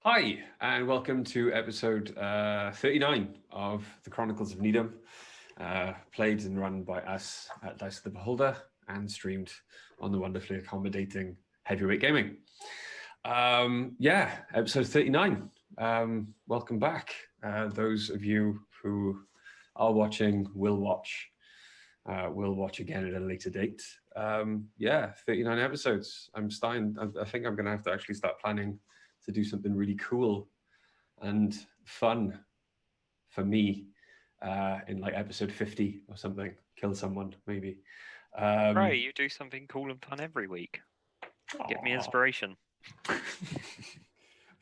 Hi, and welcome to episode 39 of the Chronicles of Nidum, played and run by us at Dice of the Beholder and streamed on the wonderfully accommodating Heavyweight Gaming. Episode 39. Welcome back. Those of you who are watching will watch again at a later date. 39 episodes. I think I'm going to have to actually start planning to do something really cool and fun for me in like episode 50 or something. Kill someone, maybe. Right, you do something cool and fun every week. Give me inspiration.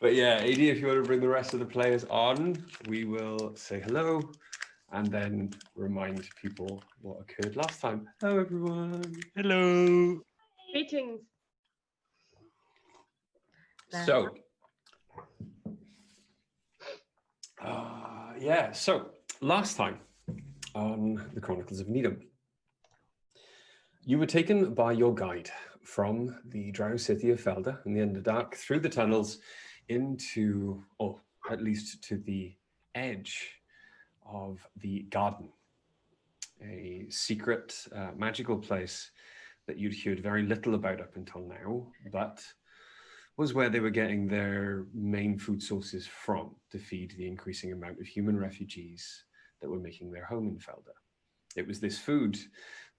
But yeah, AD, if you want to bring the rest of the players on, we will say hello and then remind people what occurred last time. Hello, everyone. Hello. Greetings. So last time on the Chronicles of Nidum, you were taken by your guide from the drow city of Felda in the Underdark through the tunnels into, or at least to the edge of the garden, a secret magical place that you'd heard very little about up until now, but was where they were getting their main food sources from to feed the increasing amount of human refugees that were making their home in Felda. It was this food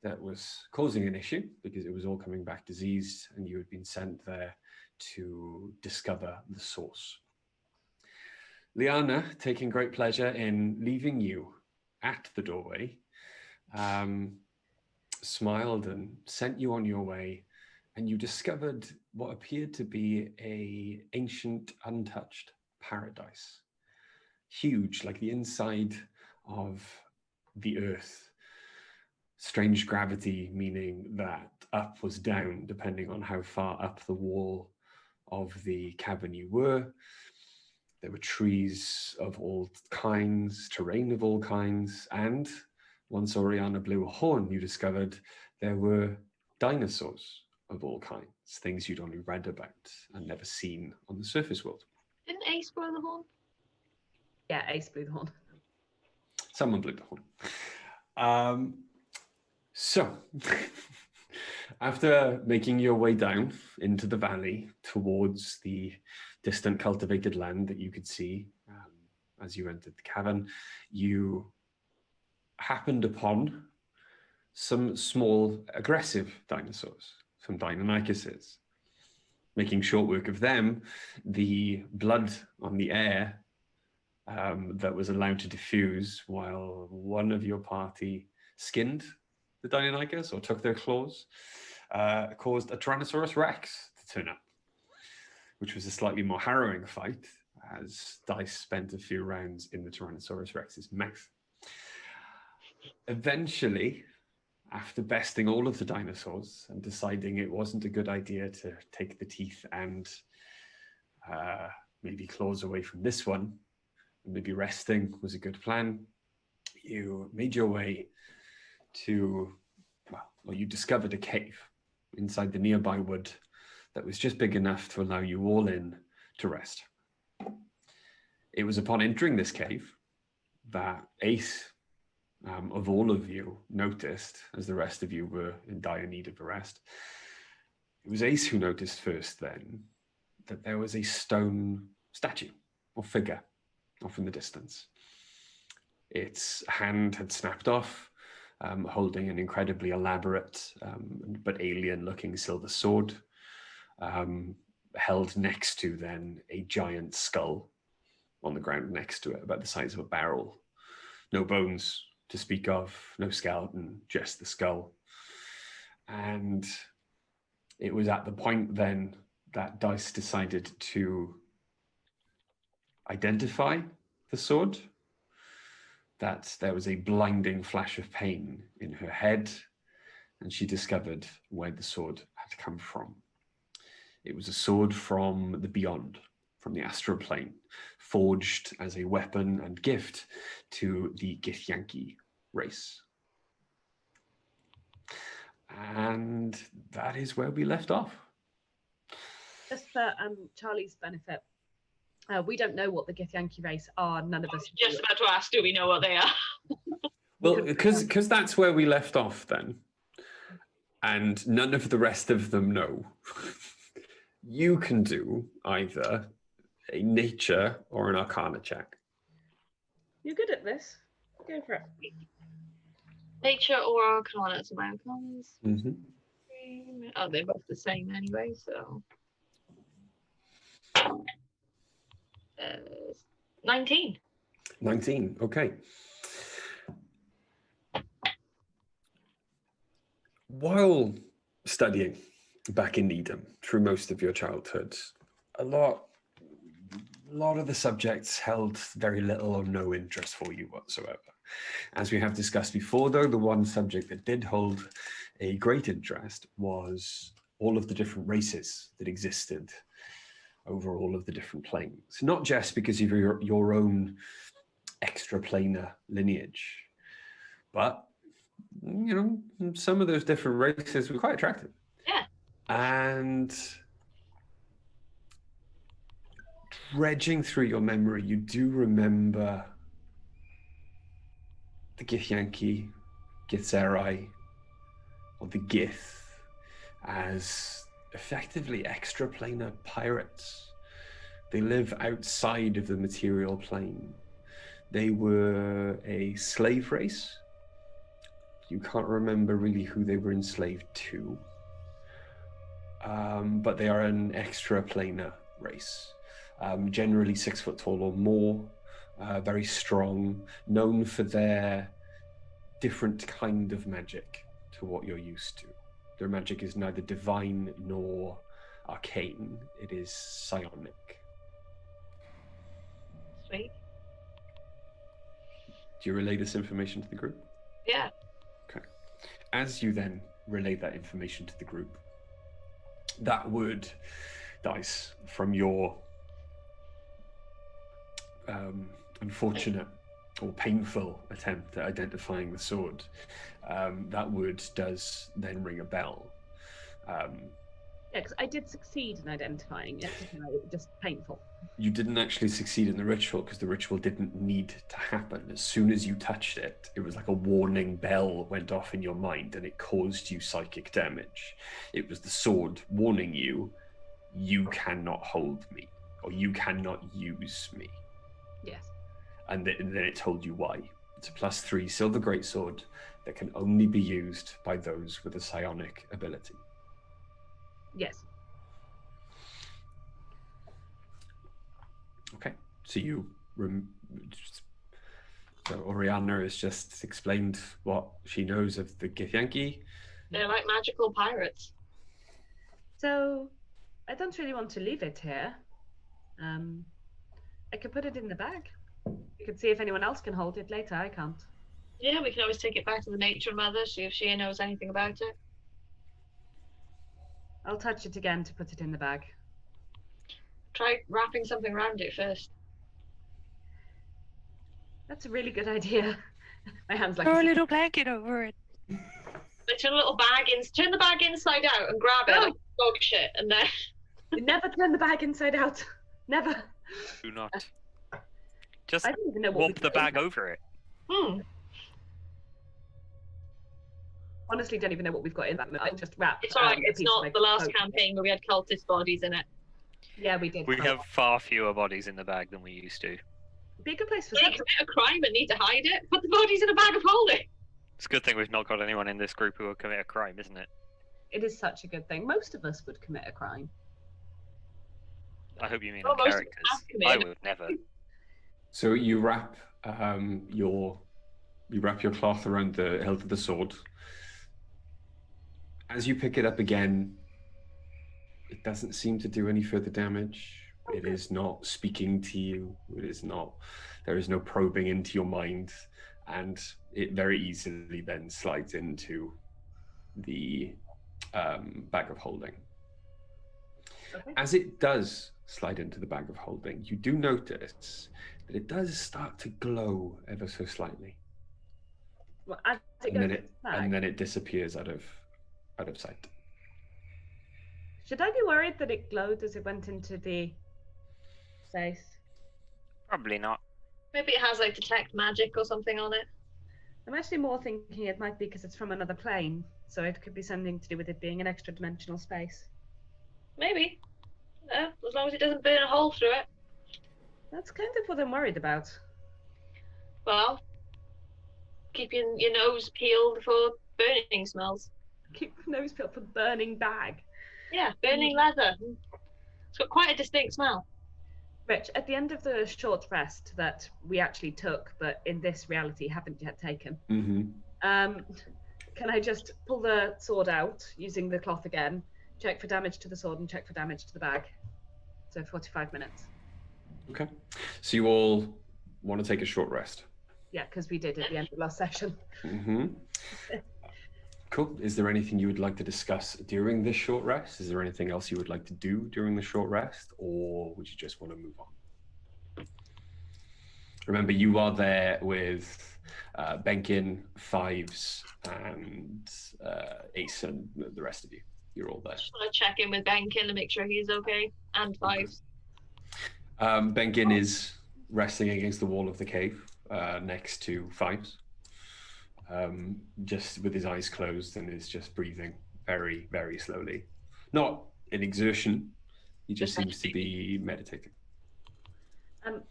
that was causing an issue because it was all coming back diseased, and you had been sent there to discover the source. Liana, taking great pleasure in leaving you at the doorway, smiled and sent you on your way, and you discovered what appeared to be an ancient, untouched paradise. Huge, like the inside of the earth. Strange gravity, meaning that up was down, depending on how far up the wall of the cabin you were. There were trees of all kinds, terrain of all kinds, and once Oriana blew a horn, you discovered there were dinosaurs of all kinds, things you'd only read about and never seen on the surface world. Didn't Ace blow the horn? Yeah, Ace blew the horn. Someone blew the horn. So, after making your way down into the valley towards the distant cultivated land that you could see as you entered the cavern, you happened upon some small aggressive dinosaurs, some Deinonychuses. Making short work of them, the blood on the air that was allowed to diffuse while one of your party skinned the Deinonychus or took their claws, caused a Tyrannosaurus Rex to turn up, which was a slightly more harrowing fight as Dice spent a few rounds in the Tyrannosaurus Rex's mouth. Eventually, after besting all of the dinosaurs and deciding it wasn't a good idea to take the teeth and maybe claws away from this one, and maybe resting was a good plan, you made your way to, you discovered a cave inside the nearby wood that was just big enough to allow you all in to rest. It was upon entering this cave that Ace, of all of you, noticed, as the rest of you were in dire need of a rest, it was Ace who noticed first then that there was a stone statue or figure off in the distance. Its hand had snapped off, holding an incredibly elaborate but alien-looking silver sword, held next to then a giant skull on the ground next to it, about the size of a barrel. No bones to speak of, no skeleton, just the skull. And it was at the point then that Dice decided to identify the sword, that there was a blinding flash of pain in her head, and she discovered where the sword had come from. It was a sword from the beyond, from the astral plane, forged as a weapon and gift to the Githyanki race. And that is where we left off. Just for Charlie's benefit, We don't know what the Githyanki race are. None of us. Just about to ask, do we know what they are? Well, because that's where we left off then, and none of the rest of them know. You can do either a nature or an arcana check. You're good at this. Go for it. Nature or arcana? So my arcanas. Mm-hmm. Oh, they're both the same anyway, so. 19. 19, okay. While studying back in Nidum through most of your childhood, a lot of the subjects held very little or no interest for you whatsoever. As we have discussed before, though, the one subject that did hold a great interest was all of the different races that existed over all of the different planes, not just because of your own extraplanar lineage, but some of those different races were quite attractive. Yeah. And dredging through your memory, you do remember the Githyanki, Githzerai, or the Gith as effectively extraplanar pirates. They live outside of the material plane. They were a slave race. You can't remember really who they were enslaved to. But they are an extraplanar race. Generally 6 foot tall or more, very strong, known for their different kind of magic to what you're used to. Their magic is neither divine nor arcane. It is psionic. Sweet. Do you relay this information to the group? Yeah. Okay. As you then relay that information to the group, that word dice from your unfortunate or painful attempt at identifying the sword, that word does then ring a bell. Yeah, because I did succeed in identifying it. It was just painful. You didn't actually succeed in the ritual because the ritual didn't need to happen. As soon as you touched it, it was like a warning bell went off in your mind and it caused you psychic damage. It was the sword warning you, you cannot hold me, or you cannot use me. Yes. And then it told you why. It's a +3 silver greatsword that can only be used by those with a psionic ability. Yes. Okay, so so Oriana has just explained what she knows of the Githyanki. They're like magical pirates. So, I don't really want to leave it here. I could put it in the bag. We could see if anyone else can hold it later. I can't. Yeah, we can always take it back to the nature mother, see if she knows anything about it. I'll touch it again to put it in the bag. Try wrapping something around it first. That's a really good idea. My hand's like Throw a little blanket over it. But turn a little bag in, turn the bag inside out and grab it like dog shit, and then. Never turn the bag inside out. Never. Do not. Just I don't even know what warp the bag over it. Honestly, don't even know what we've got in that. Just wrap. It's alright. It's a piece not of the last coat. campaign where we had cultist bodies in it. Yeah, we did. We have far fewer bodies in the bag than we used to. Be a good place for They sex. commit a crime and need to hide it. Put the bodies in a bag of holding. It's a good thing we've not got anyone in this group who will commit a crime, isn't it? It is such a good thing. Most of us would commit a crime. I hope you mean Well, our most of us characters. have I committed. would never. So you wrap your cloth around the hilt of the sword. As you pick it up again, it doesn't seem to do any further damage. It is not speaking to you. There is no probing into your mind, and it very easily then slides into the bag of holding. Okay. As it does slide into the bag of holding, you do notice that it does start to glow ever so slightly. Well, as it And goes then into the bag, and then it disappears out of sight. should I be worried that it glowed as it went into the safe? Probably not. Maybe it has like detect magic or something on it. I'm actually more thinking it might be because it's from another plane, so it could be something to do with it being an extra dimensional space. Maybe. As long as it doesn't burn a hole through it. That's kind of what I'm worried about. Well, keep your nose peeled for burning smells. Keep nose peeled for burning bag. Yeah, burning leather. It's got quite a distinct smell. Rich, at the end of the short rest that we actually took, but in this reality haven't yet taken, can I just pull the sword out using the cloth again, check for damage to the sword and check for damage to the bag? So 45 minutes. Okay. So you all want to take a short rest? Yeah, because we did at the end of last session. Cool. Is there anything you would like to discuss during this short rest? Is there anything else you would like to do during the short rest? Or would you just want to move on? Remember, you are there with Benkin, Fives, and Ace, and the rest of you. You're all there. Just want to check in with Benkin and make sure he's okay. And Fives. Benkin is resting against the wall of the cave next to Fives. Just with his eyes closed, and is just breathing very, very slowly. Not in exertion, he just seems to be meditating.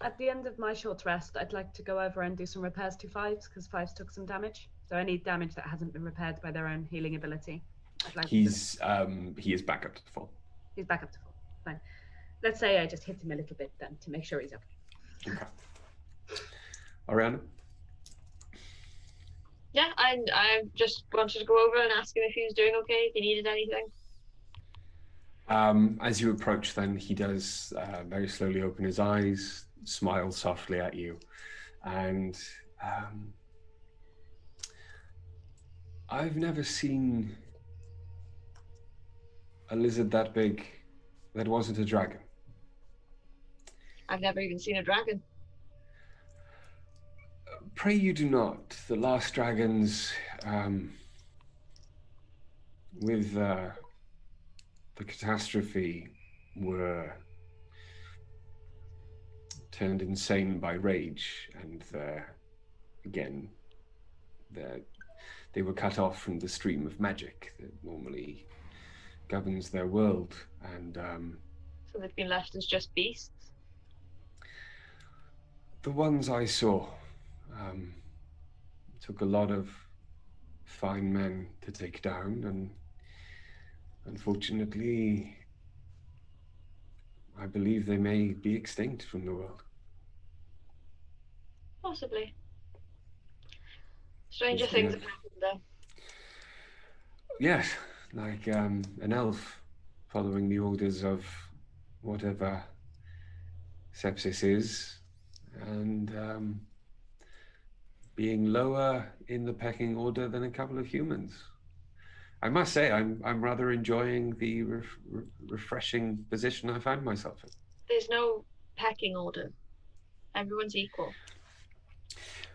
At the end of my short rest, I'd like to go over and do some repairs to Fives, because Fives took some damage. So any damage that hasn't been repaired by their own healing ability. He is back up to full. He's back up to full. Fine. Let's say I just hit him a little bit then to make sure he's okay. Okay. Ariana? Yeah, I just wanted to go over and ask him if he was doing okay, if he needed anything. As you approach, then he does very slowly open his eyes, smile softly at you, and I've never seen a lizard that big that wasn't a dragon. I've never even seen a dragon. Pray you do not. The last dragons, with the catastrophe, were turned insane by rage, and again, they were cut off from the stream of magic that normally governs their world, and so they've been left as just beasts? The ones I saw took a lot of fine men to take down, and unfortunately, I believe they may be extinct from the world. Possibly. Stranger things have happened there. Yes, like an elf following the orders of whatever sepsis is, and being lower in the pecking order than a couple of humans. I must say, I'm rather enjoying the refreshing position I find myself in. There's no pecking order. Everyone's equal.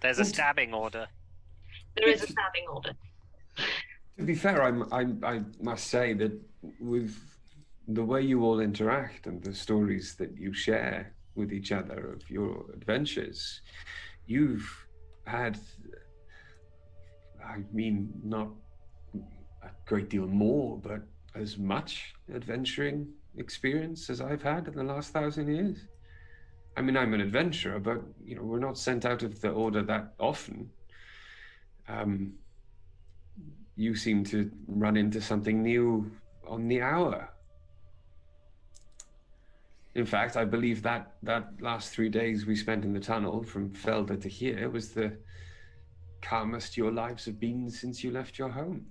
There's a stabbing order. There is a stabbing order. To be fair, I must say that with the way you all interact and the stories that you share with each other of your adventures, you've had, I mean, not a great deal more, but as much adventuring experience as I've had in the last 1,000 years. I mean, I'm an adventurer, but you know, we're not sent out of the order that often. You seem to run into something new on the hour. In fact, I believe that last 3 days we spent in the tunnel from Felder to here was the calmest your lives have been since you left your home.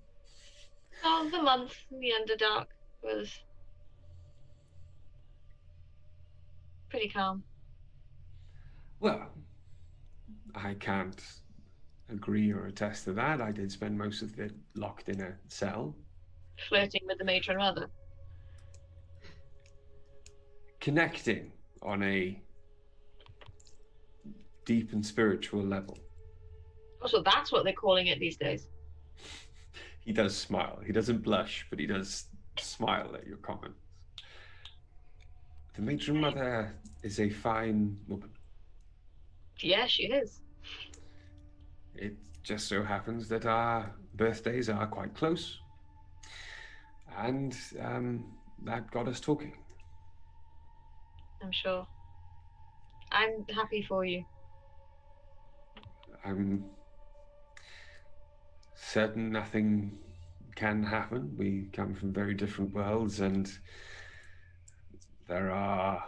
Oh, the month in the Underdark was pretty calm. Well, I can't agree or attest to that. I did spend most of it locked in a cell. Flirting with the matron mother. Connecting on a deep and spiritual level. Also, that's what they're calling it these days. He does smile. He doesn't blush, but he does smile at your comments. The matron mother is a fine woman. Yeah, she is. It just so happens that our birthdays are quite close. And that got us talking. I'm sure. I'm happy for you. I'm certain nothing can happen. We come from very different worlds, and there are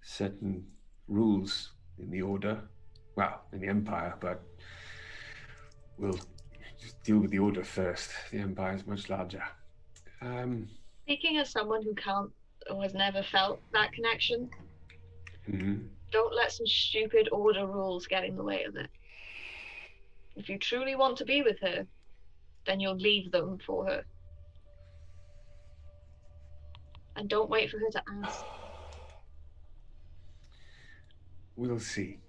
certain rules in the Order, well, in the Empire, but we'll just deal with the Order first. The Empire is much larger. Speaking as someone who can't or has never felt that connection, don't let some stupid Order rules get in the way of it. If you truly want to be with her, then you'll leave them for her. And don't wait for her to ask. We'll see.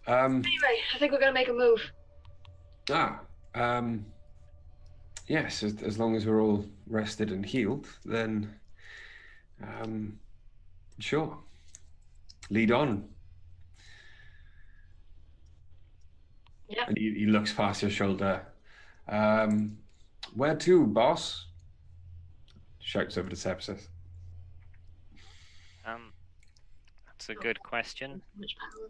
Anyway, I think we're going to make a move. Yes, as long as we're all rested and healed, then sure. Lead on. Yeah. And he looks past your shoulder. Where to, boss? Shouts over to Sepsis. That's a good question. Much power.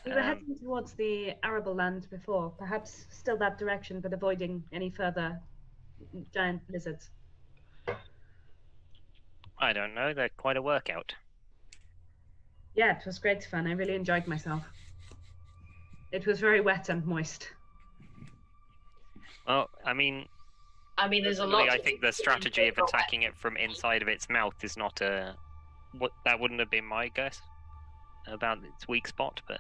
We were heading towards the arable land before, perhaps still that direction, but avoiding any further giant lizards. I don't know. They're quite a workout. Yeah, it was great fun. I really enjoyed myself. It was very wet and moist. Well, I mean, there's a lot. I think the strategy of attacking it from inside of its mouth is not that wouldn't have been my guess about its weak spot, but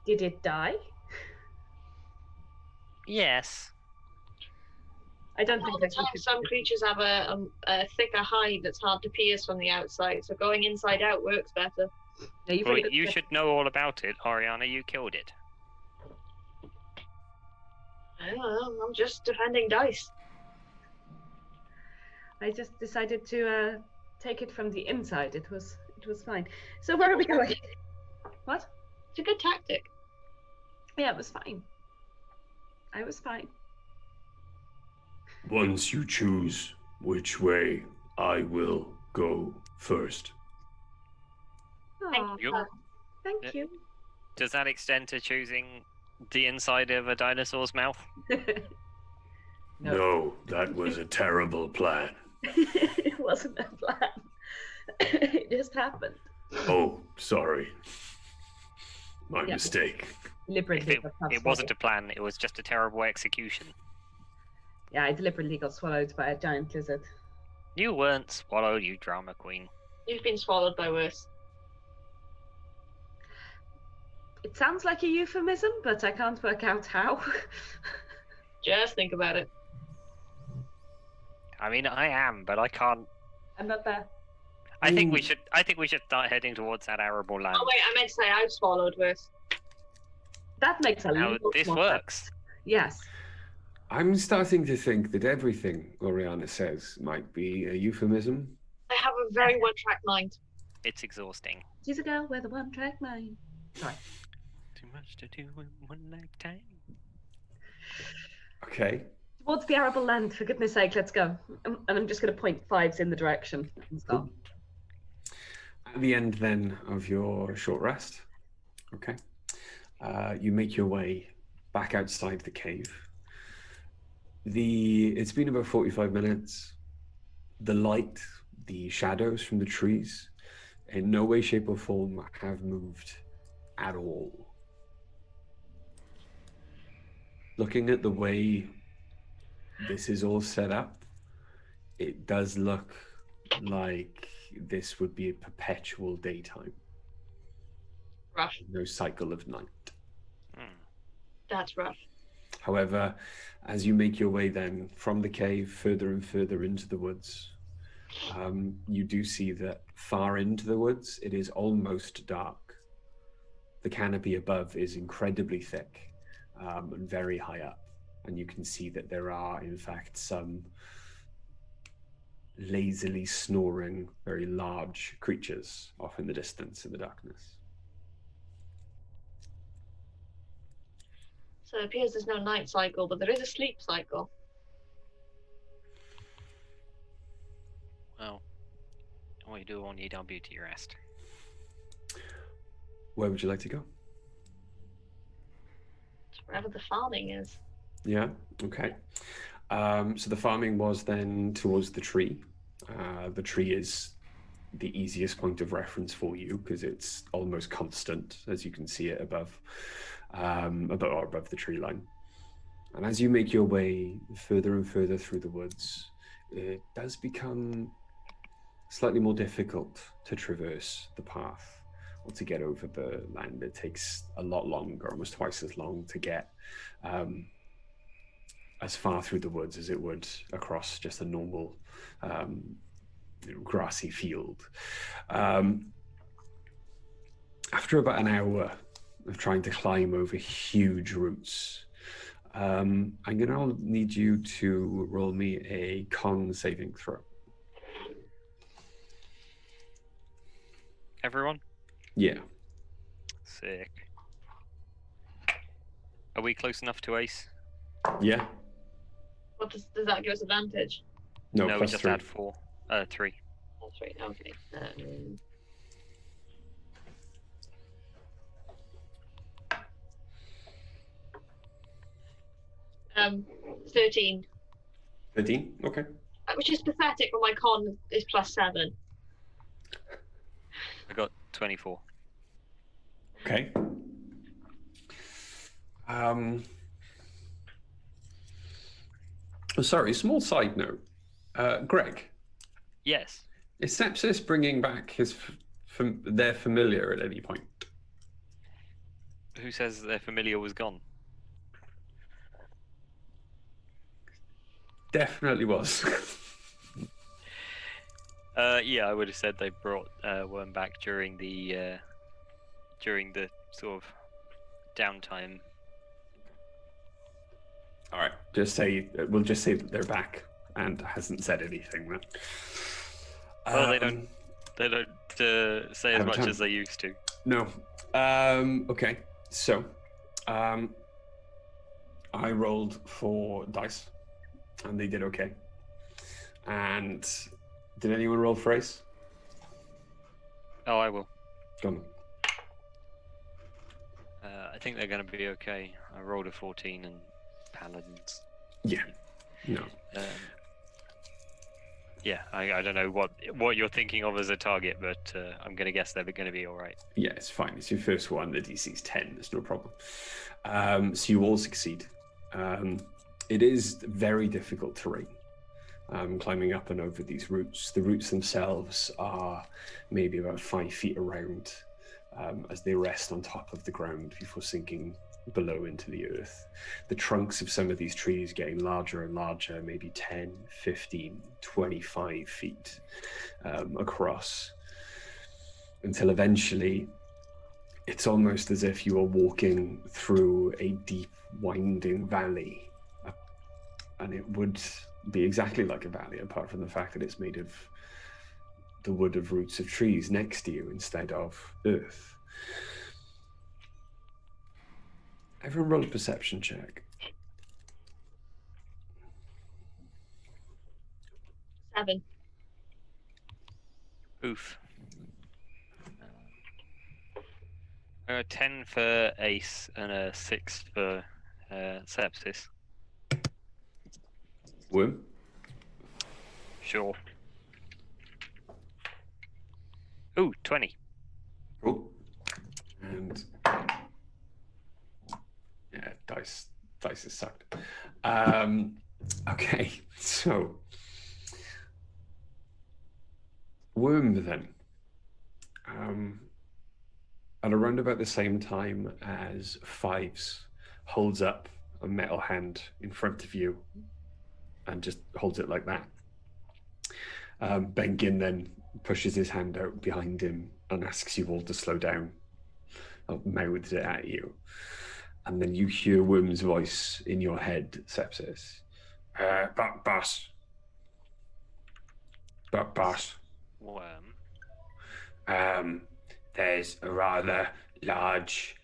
Did it die? yes. I don't All think the that time, some creatures have a thicker hide that's hard to pierce from the outside, so going inside out works better. No, Well, you should know all about it, Oriana. You killed it. I don't know, I'm just defending dice. I just decided to take it from the inside. It was fine. So where are we going? What? It's a good tactic. Yeah, it was fine. I was fine. Once you choose which way, I will go first. Thank you. Thank you. Does that extend to choosing the inside of a dinosaur's mouth? No, that was a terrible plan. It wasn't a plan. It just happened. Oh, sorry. My mistake. Deliberately. It wasn't a plan. It was just a terrible execution. Yeah, I deliberately got swallowed by a giant lizard. You weren't swallowed, you drama queen. You've been swallowed by worse. It sounds like a euphemism, but I can't work out how. Just think about it. I mean, I am, but I can't. I'm not there. I think we should start heading towards that arable land. Oh wait, I meant to say I've swallowed worse. That makes a Now lot this more works. sense. Yes. I'm starting to think that everything Oriana says might be a euphemism. I have a very one-track mind. It's exhausting. She's a girl with a one-track mind. Sorry. Too much to do in one lifetime. Okay. Towards the arable land, for goodness sake, let's go. And I'm just going to point fives in the direction and start. At the end then of your short rest, okay, you make your way back outside the cave. It's been about 45 minutes. The light, the shadows from the trees, in no way, shape, or form have moved at all. Looking at the way this is all set up, it does look like this would be a perpetual daytime. Rough. No cycle of night. That's rough. However, as you make your way then from the cave further and further into the woods, you do see that far into the woods, it is almost dark. The canopy above is incredibly thick and very high up. And you can see that there are, in fact, some lazily snoring, very large creatures off in the distance in the darkness. So it appears there's no night cycle, but there is a sleep cycle. Well, what you do when you don't beauty rest. Where would you like to go? It's wherever the farming is. Yeah, okay. So the farming was then towards the tree. The tree is the easiest point of reference for you because it's almost constant, as you can see it above the tree line. And as you make your way further and further through the woods, it does become slightly more difficult to traverse the path or to get over the land. It takes a lot longer, almost twice as long to get as far through the woods as it would across just a normal grassy field. After about an hour of trying to climb over huge roots, I'm going to need you to roll me a con saving throw. Everyone? Yeah. Sick. Are we close enough to Ace? Yeah. What does that give us advantage? No, we plus just 3. add 4. 3. Oh, 3, okay. 13. 13? Okay. Which is pathetic when my con is +7. I got 24. Okay. Sorry, small side note. Greg, Yes. is Sepsis bringing back their familiar at any point? Who says their familiar was gone? Definitely was. Yeah, I would have said they brought Worm back during the sort of downtime. All right. We'll just say that they're back and hasn't said anything then. Well, they don't say as have a much time. as they used to. No. Okay. So, I rolled 4 dice, and they did okay. And did anyone roll for Ace? Oh, I will. Go on. I think they're going to be okay. I rolled a 14 and Paladins. Yeah. No. Yeah, I don't know what you're thinking of as a target, but I'm going to guess they're going to be all right. Yeah, it's fine. It's your first one. The DC's 10. There's no problem. So you all succeed. It is very difficult terrain. Climbing up and over these roots. The roots themselves are maybe about 5 feet around as they rest on top of the ground before sinking below into the earth. The trunks of some of these trees getting larger and larger, maybe 10, 15, 25 feet across, until eventually it's almost as if you are walking through a deep, winding valley. And it would be exactly like a valley, apart from the fact that it's made of the wood of roots of trees next to you instead of earth. Everyone roll a perception check. 7. Oof. 10 for Ace and a 6 for Sepsis. Worm? Sure. Ooh, 20. Cool. And yeah, dice is sucked. Okay, so Worm then. At around about the same time as Fives holds up a metal hand in front of you and just holds it like that. Benkin then pushes his hand out behind him and asks you all to slow down. Mouths it at you. And then you hear Worm's voice in your head, Sepsis. Boss. But boss, Worm. there's a rather large,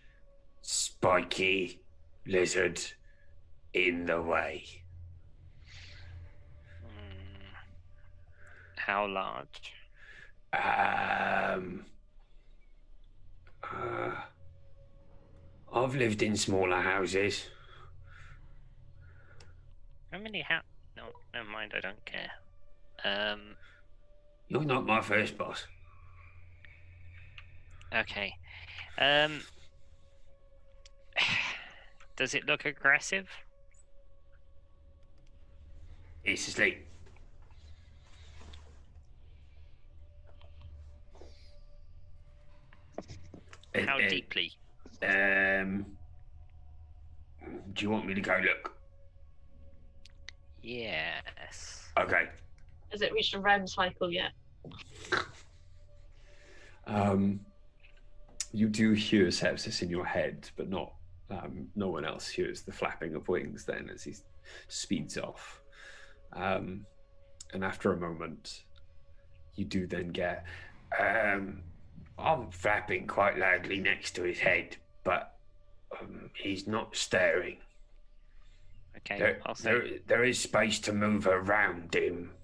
spiky lizard in the way. How large? I've lived in smaller houses. How many No, never mind, I don't care. You're not my first boss. Okay. Does it look aggressive? It's asleep. How deeply? Do you want me to go look? Yes. Okay. Has it reached a REM cycle yet? You do hear sepsis in your head, but not. No one else hears the flapping of wings then as he speeds off. And after a moment, you do then get. I'm flapping quite loudly next to his head, but he's not stirring. Okay, There is space to move around him.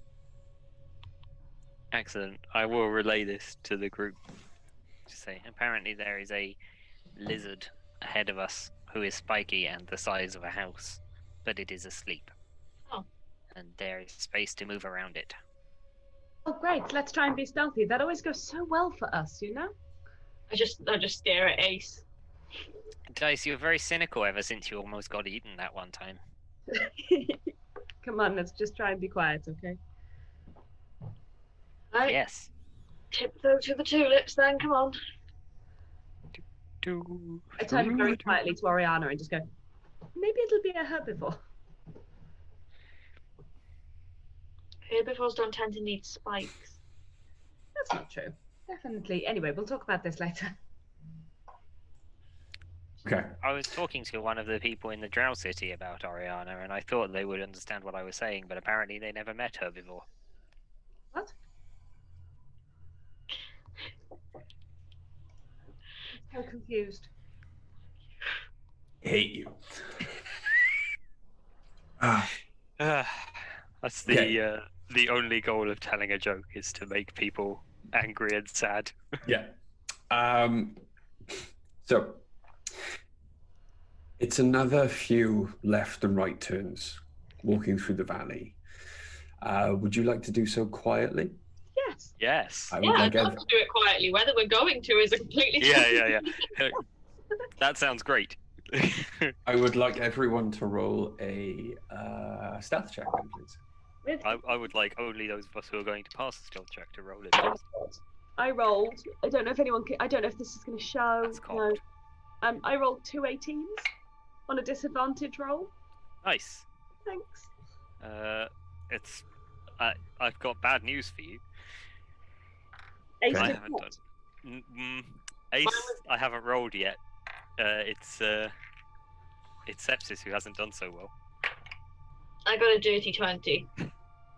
Excellent. I will relay this to the group. To say, apparently there is a lizard ahead of us who is spiky and the size of a house, but it is asleep. Oh. And there is space to move around it. Oh, great. Let's try and be stealthy. That always goes so well for us, you know? I just stare at Ace. Dice, you're very cynical ever since you almost got eaten that one time. Come on, let's just try and be quiet, okay? Right. Yes. Tiptoe to the tulips then, come on. I turn very quietly to Oriana and just go, maybe it'll be a herbivore. Herbivores don't tend to need spikes. That's not true. Definitely. Anyway, we'll talk about this later. Okay. I was talking to one of the people in the Drow City about Oriana, and I thought they would understand what I was saying, but apparently they never met her before. What? I'm so confused. I hate you. That's the only goal of telling a joke is to make people angry and sad. Yeah. So it's another few left and right turns walking through the valley. Would you like to do so quietly? Yes. Yes. I would Yeah, like I'd love to do it quietly. Whether we're going to is a completely Yeah. That sounds great. I would like everyone to roll a stealth check, then, please. I would like only those of us who are going to pass the stealth check to roll it. I rolled. I don't know if anyone. I don't know if this is going to show. That's cocked. No. I rolled 2 18s on a disadvantage roll. Nice. Thanks. I've got bad news for you. Ace I did haven't what? done. Ace, I haven't rolled yet. It's Sepsis who hasn't done so well. I got a dirty 20.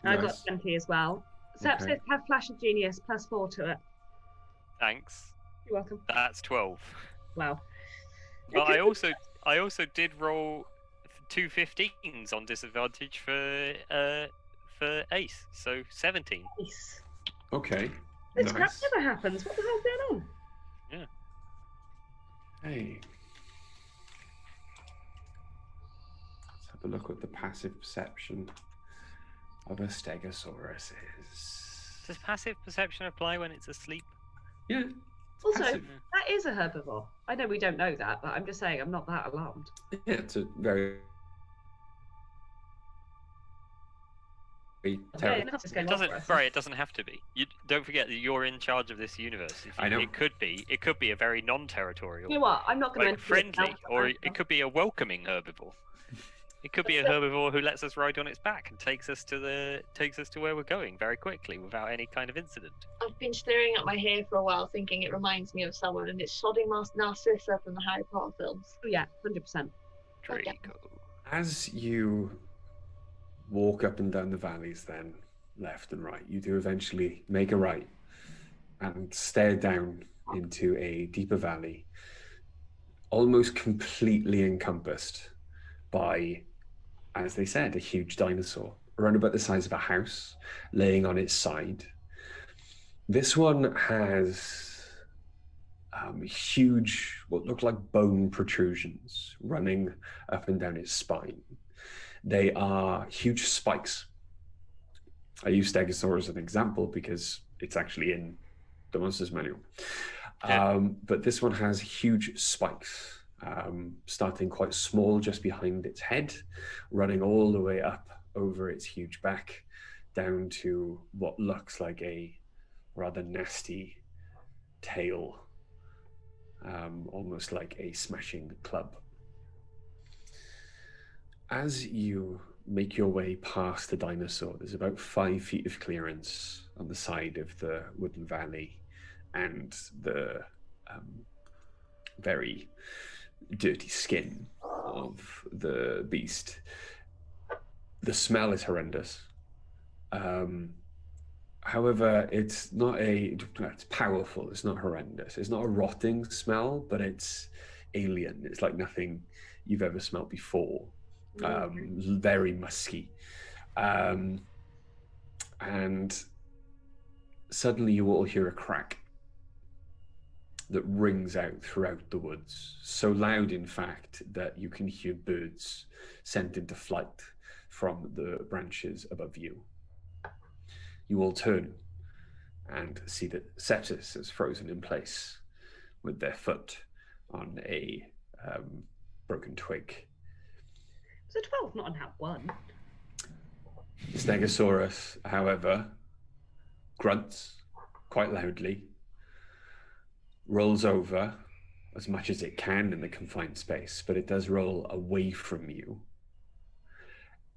I got Nice. 20 as well. Sepsis Okay. have Flash of Genius +4 to it. Thanks. You're welcome. That's 12. Wow. But I also did roll 2 15s on disadvantage for Ace, so 17. Nice. Okay. This crap Nice. never happens. What the hell's going on? Hey. Let's have a look what the passive perception of a Stegosaurus is. Does passive perception apply when it's asleep? Yeah. Also, passive. that is a herbivore. I know we don't know that, but I'm just saying I'm not that alarmed. Yeah, it's a very Okay, terrible. enough is It going on for doesn't. us. Right, it doesn't have to be. You don't forget that you're in charge of this universe. If I know. It could be a very non-territorial, You know what? I'm not going like to friendly, or it could be a welcoming herbivore. It could be a herbivore who lets us ride on its back and takes us to where we're going very quickly without any kind of incident. I've been staring at my hair for a while, thinking it reminds me of someone, and it's sodding Narcissa from the Harry Potter films. Oh, yeah, 100%. Draco. As you walk up and down the valleys then, left and right. You do eventually make a right and stare down into a deeper valley, almost completely encompassed by, as they said, a huge dinosaur, around about the size of a house, laying on its side. This one has huge, what look like bone protrusions running up and down its spine. They are huge spikes. I use Stegosaurus as an example because it's actually in the Monsters Manual. Yeah. But this one has huge spikes, starting quite small just behind its head, running all the way up over its huge back, down to what looks like a rather nasty tail, almost like a smashing club. As you make your way past the dinosaur, there's about 5 feet of clearance on the side of the wooden valley, and the very dirty skin of the beast. The smell is horrendous. However, it's powerful. It's not horrendous. It's not a rotting smell, but it's alien. It's like nothing you've ever smelled before. Very musky. And suddenly you all hear a crack that rings out throughout the woods. So loud, in fact, that you can hear birds sent into flight from the branches above you. You all turn and see that Sepsis is frozen in place with their foot on a broken twig. It's a 12, not a nat 1. Stegosaurus, however, grunts quite loudly, rolls over as much as it can in the confined space, but it does roll away from you.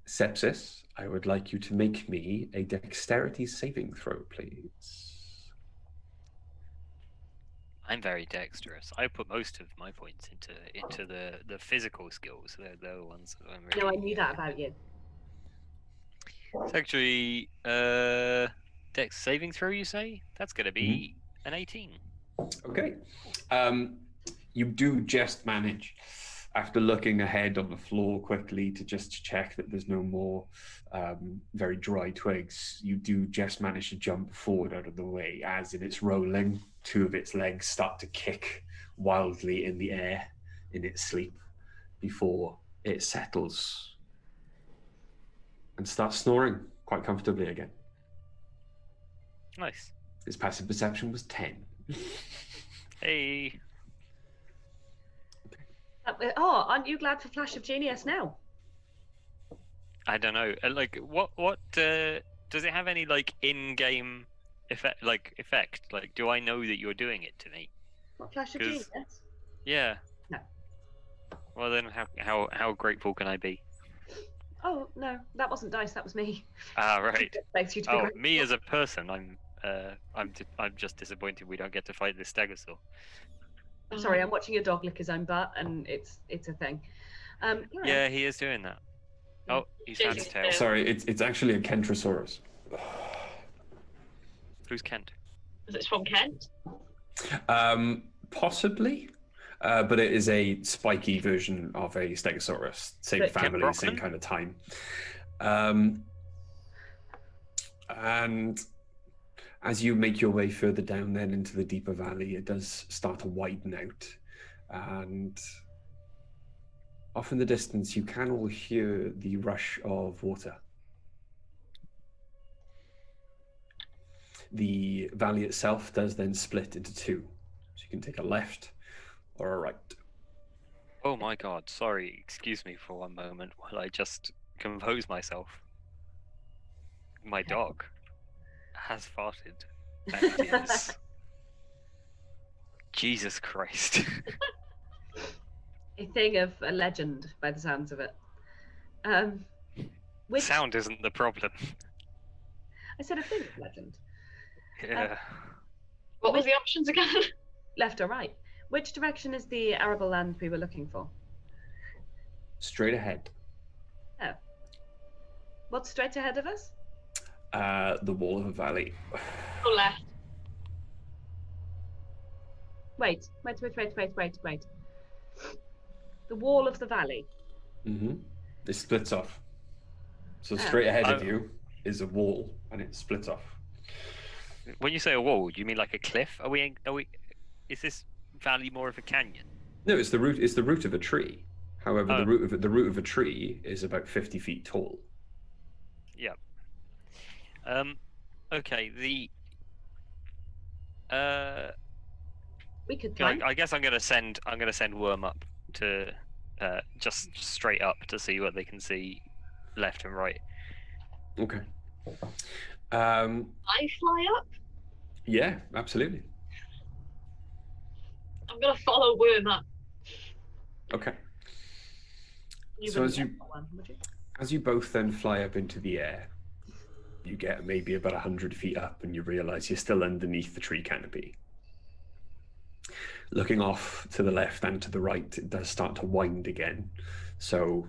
Sepsis, I would like you to make me a dexterity saving throw, please. I'm very dexterous. I put most of my points into the physical skills. They're the ones that I'm really... No, I knew that about you. It's actually dex saving throw, you say? That's going to be an 18. Okay. You do just manage, after looking ahead on the floor quickly to just check that there's no more very dry twigs, you do just manage to jump forward out of the way. As in its rolling, 2 of its legs start to kick wildly in the air in its sleep before it settles and starts snoring quite comfortably again. Nice. Its passive perception was 10. Hey. Oh, aren't you glad for Flash of Genius now? I don't know. Like, what does it have any like in-game effect? Like, do I know that you're doing it to me? What, Flash of Genius? Yeah. No. Well, then, how grateful can I be? Oh no, that wasn't dice. That was me. Ah, right. Thanks you to be Oh, grateful. me as a person, I'm just disappointed we don't get to fight this Stegosaur. I'm sorry, I'm watching your dog lick his own butt, and it's a thing. Yeah, he is doing that. Oh, he's found his tail. Sorry, it's actually a Kentrosaurus. Who's Kent? Is it from Kent? Possibly, but it is a spiky version of a Stegosaurus. Same But family, same kind of time. And as you make your way further down then into the deeper valley, it does start to widen out. And off in the distance, you can all hear the rush of water. The valley itself does then split into 2. So you can take a left or a right. Oh my god, sorry, excuse me for one moment while I just compose myself. My dog has farted. And it is... Jesus Christ. A thing of a legend, by the sounds of it. Sound isn't the problem. I said a thing of legend. Yeah. What was the options again? Left or right? Which direction is the arable land we were looking for? Straight ahead. Oh. What's straight ahead of us? the wall of a valley. Go left. Wait. The wall of the valley. Mm-hmm. It splits off. So straight ahead of you is a wall, and it splits off. When you say a wall, do you mean like a cliff? Are we? Is this valley more of a canyon? No, it's the root. It's the root of a tree. However, Oh. the root of a tree is about 50 feet tall. Yeah. Okay. We could climb. I guess I'm gonna send Worm up to just straight up to see what they can see left and right. Okay. I fly up. Yeah, absolutely. I'm gonna follow Worm up. Okay. You So wouldn't get one, would you? as you both then fly up into the air, you get maybe about 100 feet up, and you realize you're still underneath the tree canopy. Looking off to the left and to the right, it does start to wind again. So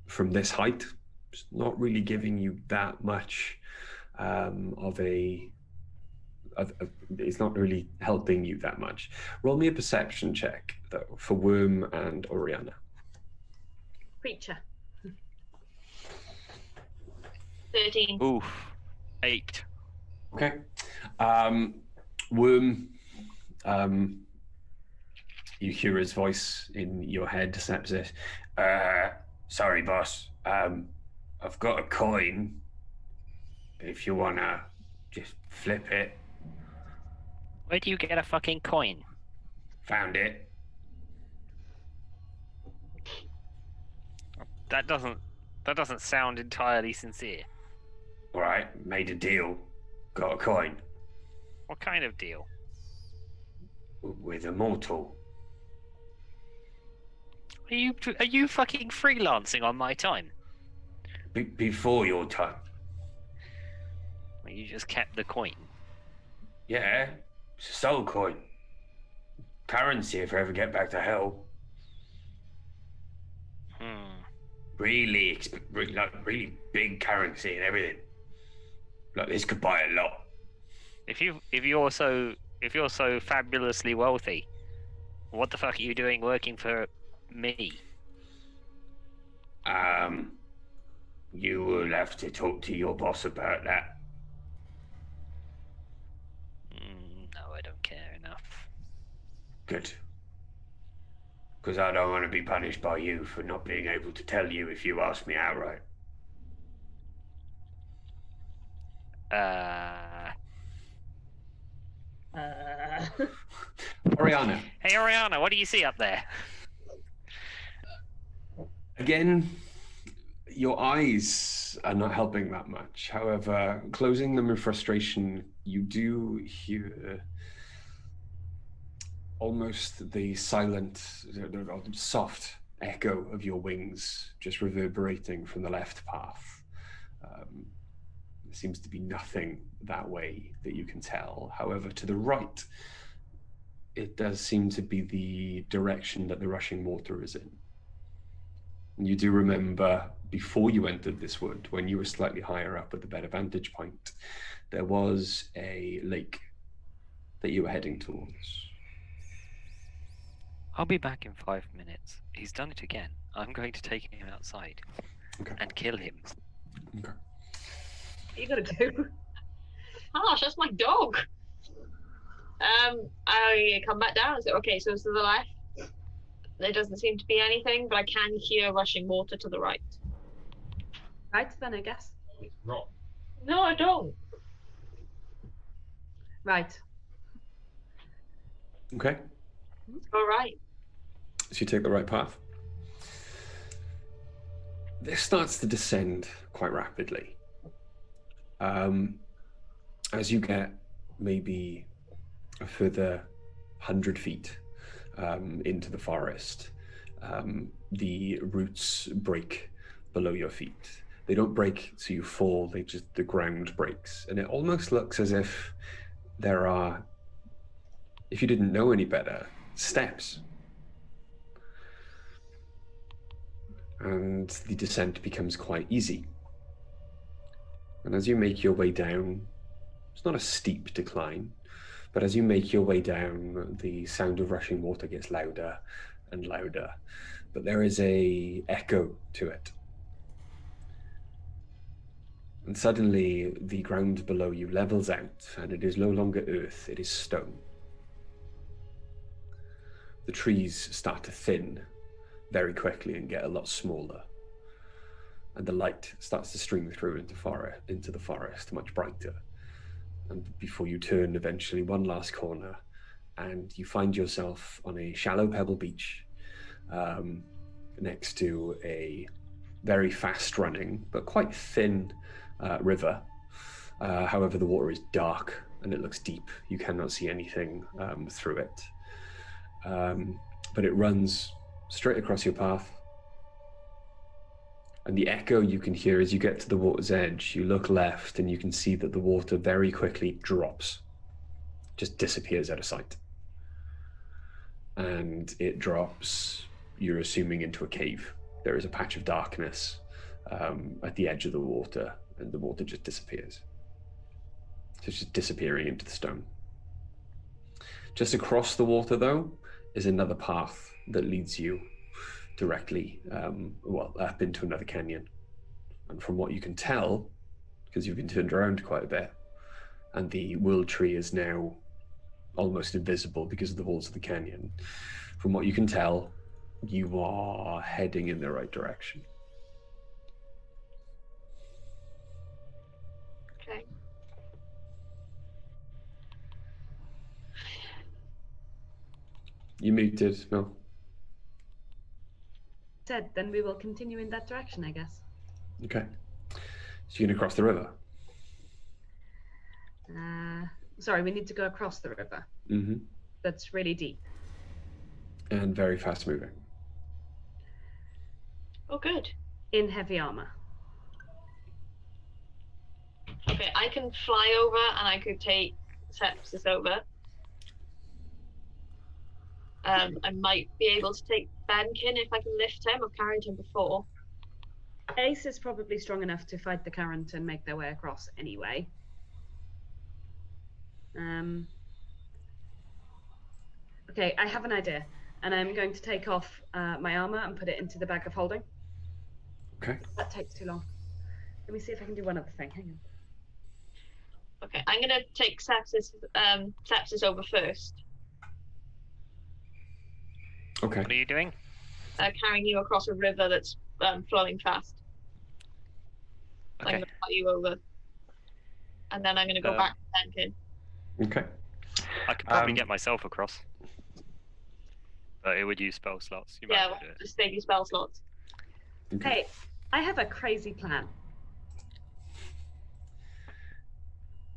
from this height, it's not really giving you that much it's not really helping you that much. Roll me a perception check, though, for Worm and Oriana. Creature. 13. Oof. 8. Okay. Worm, you hear his voice in your head. Sep says, sorry, boss. I've got a coin. If you wanna just flip it. Where do you get a fucking coin? Found it. That doesn't sound entirely sincere. Alright, made a deal. Got a coin. What kind of deal? With a mortal. Are you fucking freelancing on my time? Before your time. Well, you just kept the coin. Yeah, it's a soul coin. Currency if I ever get back to hell. Really big currency and everything. Like this could buy a lot. If you're so fabulously wealthy, what the fuck are you doing working for me? You will have to talk to your boss about that. No, I don't care enough. Good. Because I don't want to be punished by you for not being able to tell you if you ask me outright. Oriana. Hey, Oriana, what do you see up there? Again, your eyes are not helping that much. However, closing them in frustration, you do hear almost the silent, soft echo of your wings just reverberating from the left path. There seems to be nothing that way that you can tell. However, to the right, it does seem to be the direction that the rushing water is in. And you do remember before you entered this wood, when you were slightly higher up at the better vantage point, there was a lake that you were heading towards. I'll be back in 5 minutes. He's done it again. I'm going to take him outside and kill him. Okay. What are you gonna do? Gosh, that's my dog. I come back down and say, okay, so it's to the left. There doesn't seem to be anything, but I can hear rushing water to the right. Right then, I guess. Rock. No, I don't. Right. Okay. All right. So you take the right path. This starts to descend quite rapidly. As you get maybe a further 100 feet into the forest, the roots break below your feet. They don't break so you fall, the ground breaks. And it almost looks as if there are, if you didn't know any better, steps. And the descent becomes quite easy. And as you make your way down, it's not a steep decline, but as you make your way down, the sound of rushing water gets louder and louder. But there is a echo to it. And suddenly the ground below you levels out, and it is no longer earth, it is stone. The trees start to thin very quickly and get a lot smaller. And the light starts to stream through into the forest, much brighter. And before you turn eventually one last corner, and you find yourself on a shallow pebble beach, next to a very fast-running but quite thin river. However, the water is dark and it looks deep. You cannot see anything through it. But it runs straight across your path. And the echo you can hear as you get to the water's edge, you look left and you can see that the water very quickly drops, just disappears out of sight. And it drops, you're assuming, into a cave. There is a patch of darkness at the edge of the water, and the water just disappears. It's just disappearing into the stone. Just across the water, though, is another path that leads you directly, up into another canyon. And from what you can tell, because you've been turned around quite a bit, and the world tree is now almost invisible because of the walls of the canyon, from what you can tell, you are heading in the right direction. Okay. You muted, Mel. Said, then we will continue in that direction, I guess. Okay. So you're gonna cross the river? Sorry, we need to go across the river. Mm-hmm. That's really deep. And very fast moving. Oh, good. In heavy armor. Okay, I can fly over and I could take Sepsis over. I might be able to take Benkin if I can lift him. I've carried him before. Ace is probably strong enough to fight the current and make their way across anyway. Okay, I have an idea. And I'm going to take off my armor and put it into the bag of holding. Okay. That takes too long. Let me see if I can do one other thing. Hang on. Okay, I'm going to take Sepsis over first. Okay. What are you doing? Carrying you across a river that's flowing fast. Okay. I'm going to put you over. And then I'm going to go back to Benkin. Okay. I could probably get myself across. But it would use spell slots. You might Yeah, be able to do it. just save you spell slots. Okay. Hey, I have a crazy plan.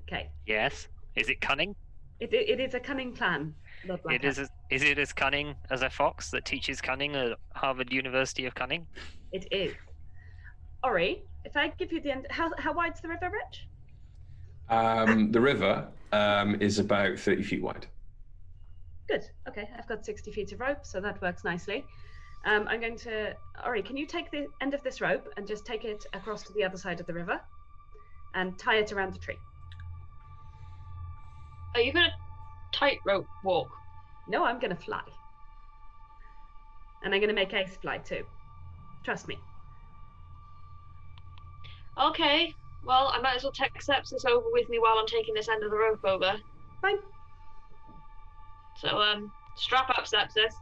Okay. Yes. Is it cunning? It is a cunning plan. Lord Is Blackheart. it as cunning as a fox that teaches cunning at Harvard University of Cunning? It is. Ori, if I give you the end, how wide's the river, Rich? The river is about 30 feet wide. Good. Okay, I've got 60 feet of rope, so that works nicely. I'm going to... Ori, can you take the end of this rope and just take it across to the other side of the river and tie it around the tree? Are you going to tightrope walk? No, I'm going to fly. And I'm going to make Ace fly too. Trust me. Okay, well, I might as well take Sepsis over with me while I'm taking this end of the rope over. Fine. So, strap up, Sepsis.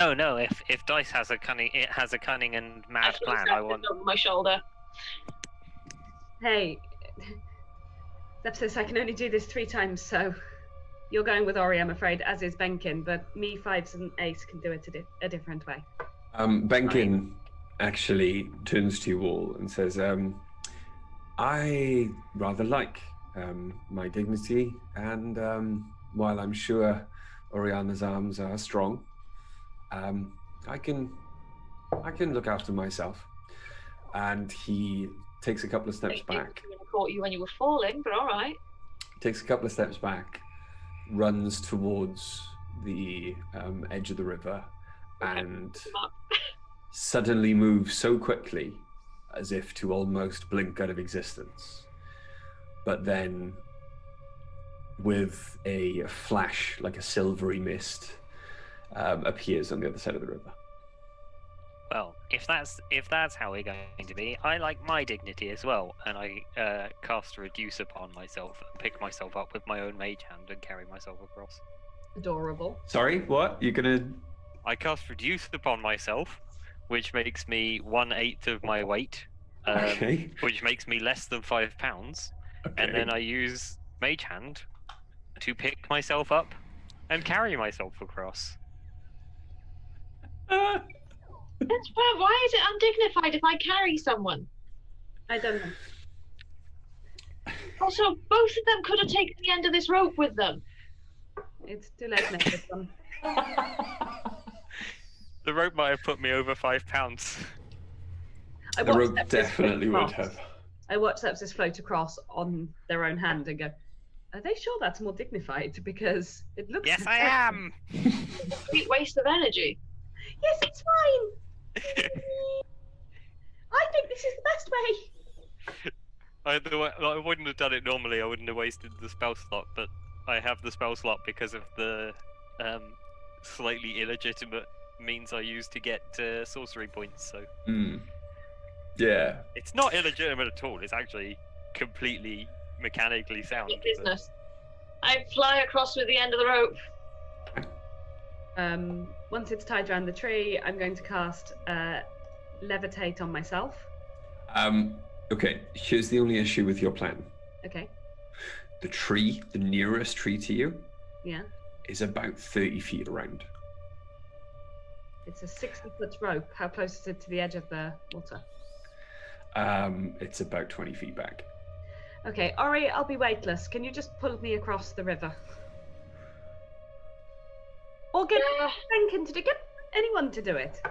No. If Dice has a cunning, it has a cunning and mad plan. I want. Over my shoulder. Hey, Sepsis, I can only do this 3 times, so you're going with Ori, I'm afraid, as is Benkin, but me, Fives, and Ace can do it a different way. Benkin actually turns to you all and says, I rather like my dignity, and while I'm sure Oriana's arms are strong, I can look after myself. And he takes a couple of steps back. I caught you when you were falling, but all right. Takes a couple of steps back, runs towards the edge of the river, and suddenly moves so quickly as if to almost blink out of existence. But then, with a flash, like a silvery mist, appears on the other side of the river. Well, if that's how we're going to be, I like my dignity as well, and I cast Reduce upon myself and pick myself up with my own mage hand and carry myself across. Adorable. Sorry, what? You're gonna... I cast Reduce upon myself, which makes me 1/8 of my weight, Okay. which makes me less than 5 pounds, Okay. and then I use mage hand to pick myself up and carry myself across. That's bad. Why is it undignified if I carry someone? I don't know. Also, both of them could have taken the end of this rope with them. It's too late now, this one. The rope might have put me over 5 pounds. I The watched rope Sepsis definitely float would across. have. I watched Sepsis float across on their own hand and go, are they sure that's more dignified? Because it looks... Yes, I am! Complete waste of energy. Yes, it's fine! I think this is the best way. I wouldn't have done it normally, I wouldn't have wasted the spell slot, but I have the spell slot because of the slightly illegitimate means I use to get sorcery points, so... Yeah. It's not illegitimate at all, it's actually completely mechanically sound. Good business. I fly across with the end of the rope. Once it's tied around the tree, I'm going to cast Levitate on myself. Okay, here's the only issue with your plan. Okay. The tree, the nearest tree to you, Yeah. is about 30 feet around. It's a 60-foot rope. How close is it to the edge of the water? It's about 20 feet back. Okay, Ori, I'll be weightless. Can you just pull me across the river? Or get Franken to do it. Get anyone to do it.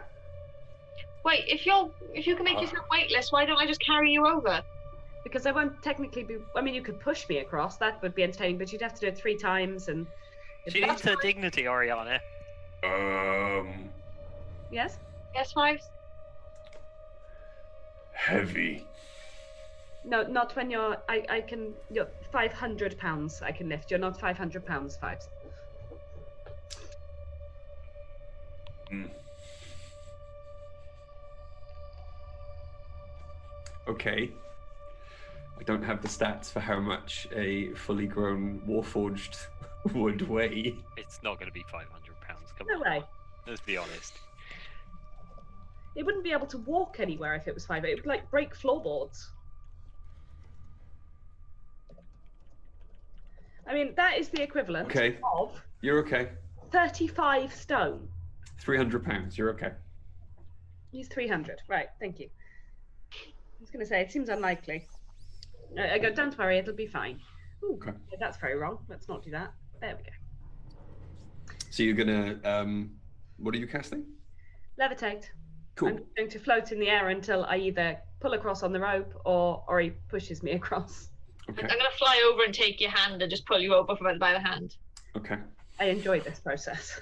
Wait, if you can make yourself weightless, why don't I just carry you over? Because I won't technically be... I mean, you could push me across. That would be entertaining, but you'd have to do it 3 times, and... She needs her dignity, Oriana. Yes? Yes, Fives? Heavy. No, not when you're... I can... You're 500 pounds I can lift. You're not 500 pounds, Fives. Okay. I don't have the stats for how much a fully grown Warforged would weigh. It's not going to be 500 pounds. Come No on. way. Let's be honest. It wouldn't be able to walk anywhere if it was 5. It would, like, break floorboards. I mean, that is the equivalent of... You're okay. 35 stone. 300 pounds. You're okay. He's 300. Right, thank you. I was going to say, it seems unlikely. I go, don't worry, it'll be fine. Ooh, Okay. yeah, that's very wrong. Let's not do that. There we go. So you're gonna... what are you casting? Levitate. Cool. I'm going to float in the air until I either pull across on the rope or he pushes me across. Okay. I'm going to fly over and take your hand and just pull you over by the hand. Okay. I enjoy this process.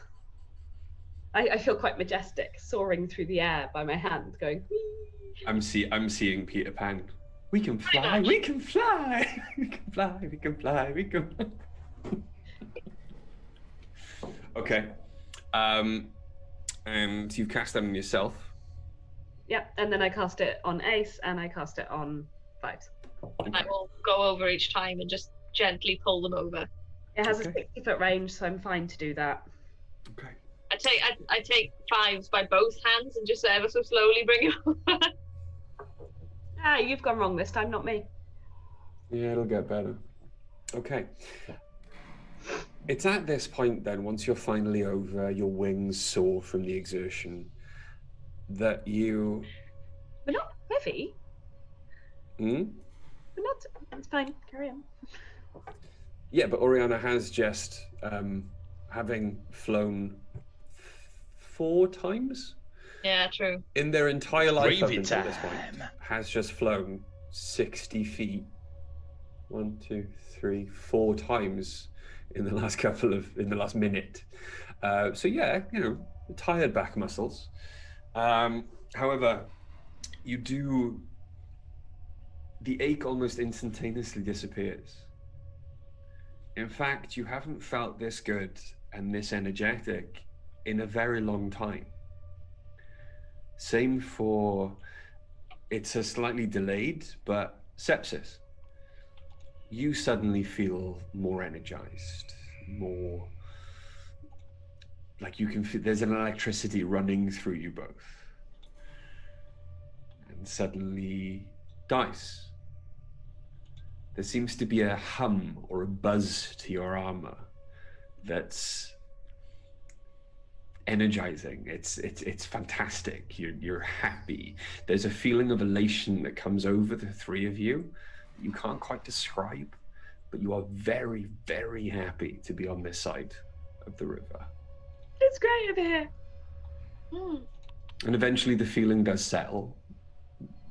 I feel quite majestic, soaring through the air by my hand, going, whee. I'm seeing Peter Pan. We can Pretty fly, much. we can fly, we can fly, we can fly, we can fly. Okay. And you've cast that on yourself. Yep, and then I cast it on Ace and I cast it on Fives. I will go over each time and just gently pull them over. It has Okay. a 60-foot range, so I'm fine to do that. Okay. I take Fives by both hands and just ever so slowly bring him over. Ah, you've gone wrong this time, not me. Yeah, it'll get better. Okay. It's at this point then, once you're finally over, your wings soar from the exertion, that you... We're not heavy. Hmm? We're not... It's fine, carry on. Yeah, but Oriana has just, having flown 4 times Yeah, true. in their entire life up Gravy until this point, time. has just flown 60 feet. 1, 2, 3, 4 times in the last minute. So yeah, tired back muscles. However, you do the ache almost instantaneously disappears. In fact, you haven't felt this good and this energetic in a very long time. Same for, it's a slightly delayed, but sepsis. You suddenly feel more energized, more like you can feel there's an electricity running through you both. And suddenly, dice. There seems to be a hum or a buzz to your armor that's energizing. It's fantastic. You're happy. There's a feeling of elation that comes over the three of you that you can't quite describe, but you are very, very happy to be on this side of the river. It's great over here. And eventually the feeling does settle.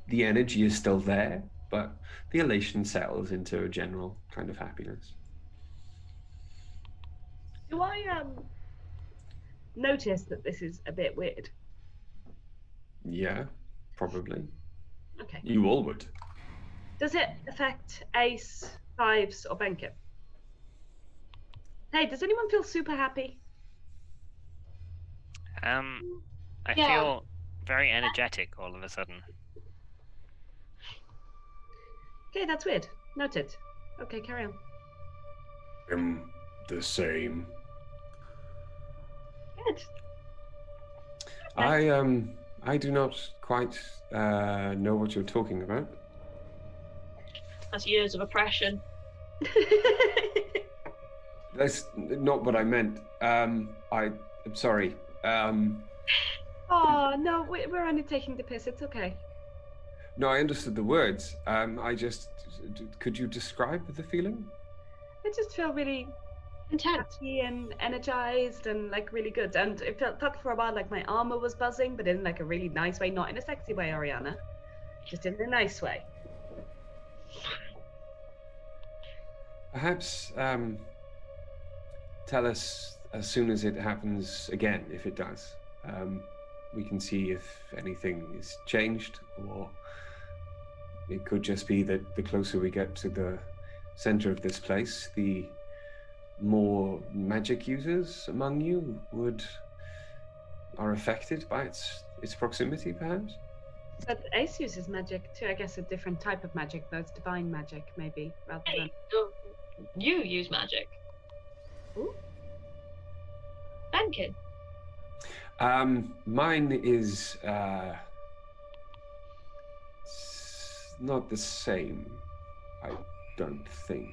The energy is still there, but the elation settles into a general kind of happiness. Do I notice that this is a bit weird? Yeah, probably. Okay. You all would. Does it affect ace, fives, or banker? Hey, does anyone feel super happy? I Yeah. feel very energetic all of a sudden. Okay, that's weird. Noted. Okay, carry on. I'm the same. Good. I do not quite know what you're talking about. That's years of oppression. That's not what I meant. I'm sorry. Oh, no, we're only taking the piss. It's okay. No, I understood the words. Could you describe the feeling? I just feel really Intense. happy and energized and like really good. And it felt for a while like my armor was buzzing, but in like a really nice way, not in a sexy way, Ariana. Just in a nice way. Perhaps tell us as soon as it happens again, if it does. We can see if anything is changed, or it could just be that the closer we get to the center of this place, the more magic users among you are affected by its proximity, perhaps? But Ace uses magic too. I guess a different type of magic, though. It's divine magic, maybe, rather than. Hey, so you use magic. Ooh. Benkin. Mine is not the same, I don't think.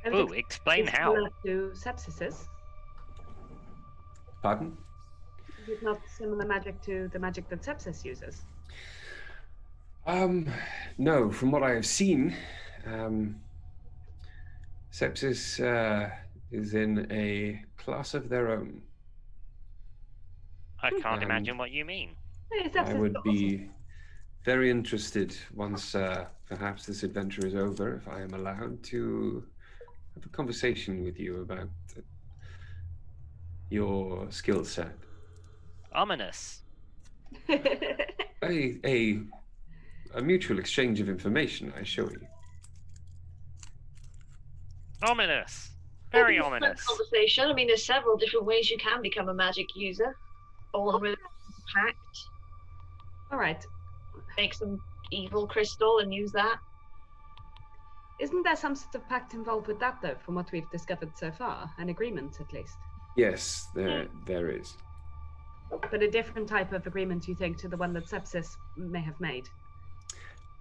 I would Ooh, expect explain it's how. similar to sepsis's. Pardon? Is it not similar magic to the magic that sepsis uses? No, from what I have seen, sepsis is in a class of their own. I can't imagine what you mean. Hey, I sepsis would is be very interested once perhaps this adventure is over, if I am allowed to have a conversation with you about your skill set. Ominous. awesome. A mutual exchange of information, I assure you. Ominous. Very Open ominous. Conversation. I mean, there's several different ways you can become a magic user. All with a pact. All right. Make some evil crystal and use that. Isn't there some sort of pact involved with that, though, from what we've discovered so far? An agreement, at least. Yes, there is. But a different type of agreement, you think, to the one that sepsis may have made?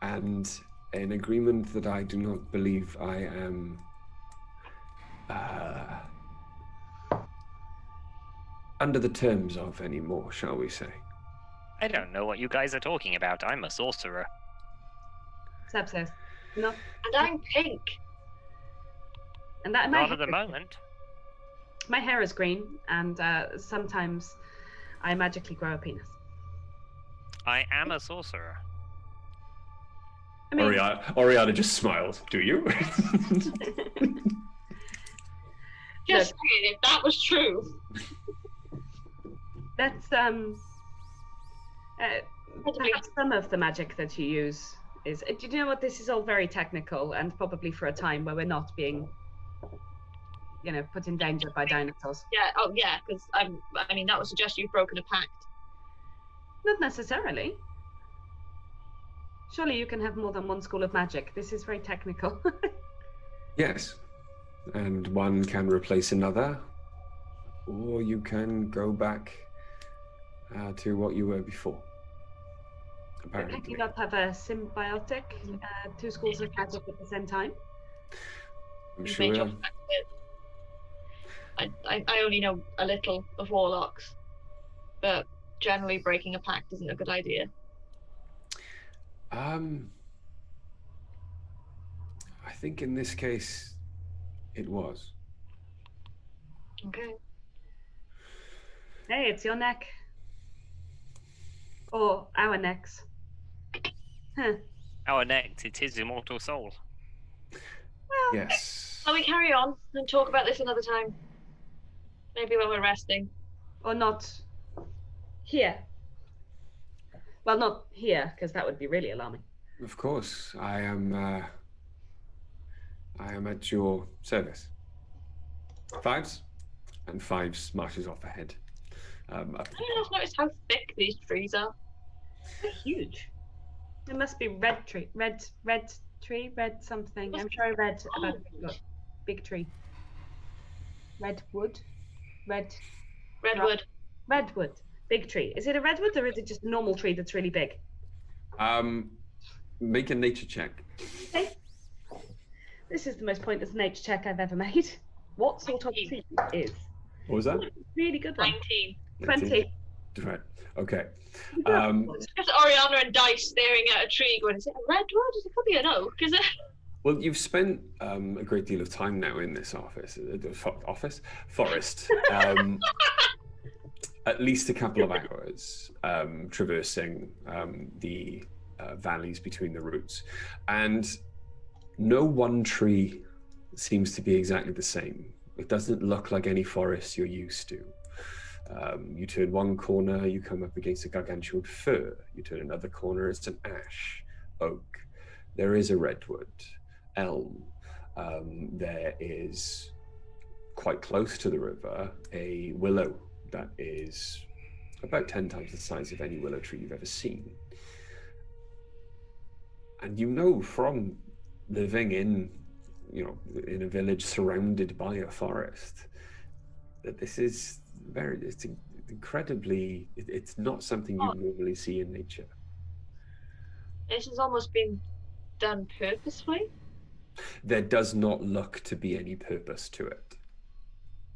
And an agreement that I do not believe I am under the terms of anymore, shall we say. I don't know what you guys are talking about. I'm a sorcerer. Sepsis. No. And I'm pink. And that Not at the moment. My hair is green, and sometimes I magically grow a penis. I am a sorcerer. I mean, Oriana just smiled. Do you? Just saying, if that was true. that's perhaps some of the magic that you use is, do you know what? This is all very technical, and probably for a time where we're not being, put in danger by dinosaurs. Yeah. Oh, yeah. Because I mean, that would suggest you've broken a pact. Not necessarily. Surely you can have more than one school of magic. This is very technical. Yes, and one can replace another, or you can go back to what you were before. Apparently. Can you not have a symbiotic, two schools of magic at the same time? I'm sure. I only know a little of warlocks, but generally breaking a pact isn't a good idea. I think in this case, it was. Okay. Hey, it's your neck. Or our necks. Huh. Our necks, it's his immortal soul. Well, Yes. Shall we carry on and talk about this another time? Maybe when we're resting. or not here. Well, not here, because that would be really alarming. Of course, I am at your service. Fives, and Fives marches off ahead. I don't know if you've noticed how thick these trees are. They're huge. It must be red tree, red something. I'm sure I read about a big tree. Redwood. Redwood. Big tree. Is it a redwood or is it just a normal tree that's really big? Make a nature check. Okay. This is the most pointless nature check I've ever made. What sort of tree is? What was that? Really good one. 19. 20. Right. Okay. It's just Oriana and Dice staring at a tree going, is it a redwood? It could be an oak, is it? Well, you've spent a great deal of time now in this forest. At least a couple of hours traversing the valleys between the roots. And no one tree seems to be exactly the same. It doesn't look like any forest you're used to. You turn one corner, you come up against a gargantuan fir. You turn another corner, it's an ash, oak. There is a redwood, elm. There is, quite close to the river, a willow that is about 10 times the size of any willow tree you've ever seen. And you know from living in a village surrounded by a forest, that this is it's incredibly, it's not something you normally see in nature. This has almost been done purposefully. There does not look to be any purpose to it,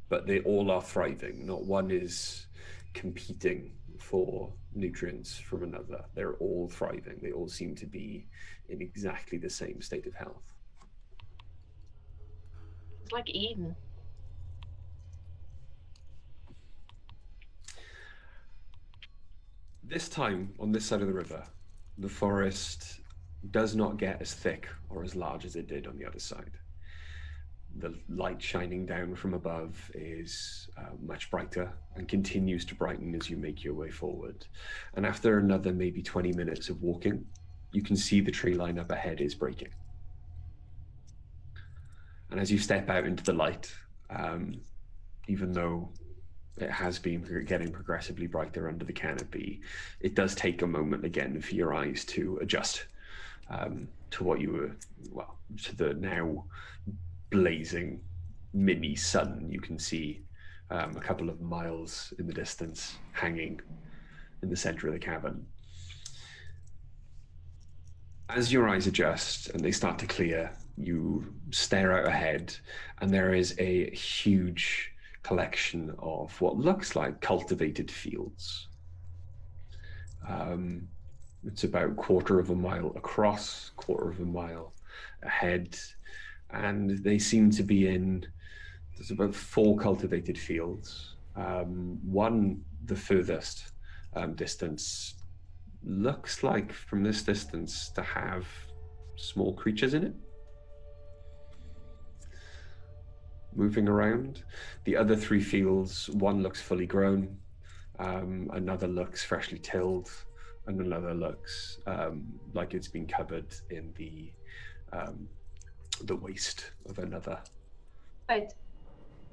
but they all are thriving. Not one is competing for nutrients from another. They're all thriving. They all seem to be in exactly the same state of health. It's like Eden. This time, on this side of the river, the forest does not get as thick or as large as it did on the other side. The light shining down from above is much brighter and continues to brighten as you make your way forward. And after another maybe 20 minutes of walking, you can see the tree line up ahead is breaking. And as you step out into the light, even though it has been getting progressively brighter under the canopy, it does take a moment again for your eyes to adjust to what you were, to the now blazing mini sun you can see a couple of miles in the distance, hanging in the center of the cavern. As your eyes adjust and they start to clear, you stare out ahead, and there is a huge collection of what looks like cultivated fields. It's about 1/4 of a mile across, 1/4 of a mile ahead, and they seem to be there's about 4 cultivated fields. One, the furthest distance, looks like from this distance to have small creatures in it, moving around. The other 3 fields, one looks fully grown, another looks freshly tilled, and another looks like it's been covered in the waste of another. Right.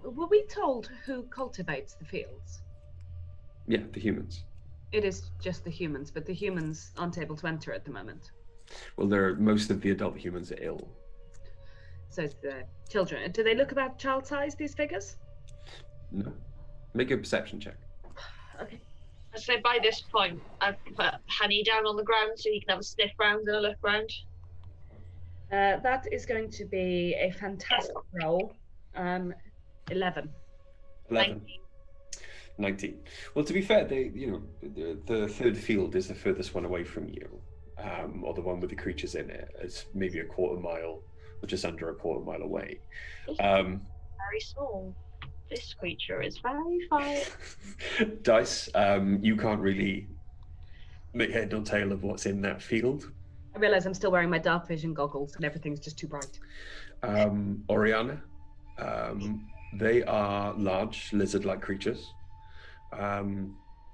Were we told who cultivates the fields? Yeah, the humans. It is just the humans, but the humans aren't able to enter at the moment. Well, most of the adult humans are ill. So it's the children. Do they look about child size, these figures? No. Make a perception check. Okay. So by this point, I've put Honey down on the ground so he can have a sniff round and a look round. That is going to be a fantastic roll. 11. 19. Well, to be fair, the third field is the furthest one away from you, or the one with the creatures in it. It's maybe a quarter mile, or just under a quarter mile away. Very small. This creature is very far. Dice, you can't really make head nor tail of what's in that field. I realise I'm still wearing my dark vision goggles and everything's just too bright. Oriana, they are large lizard-like creatures.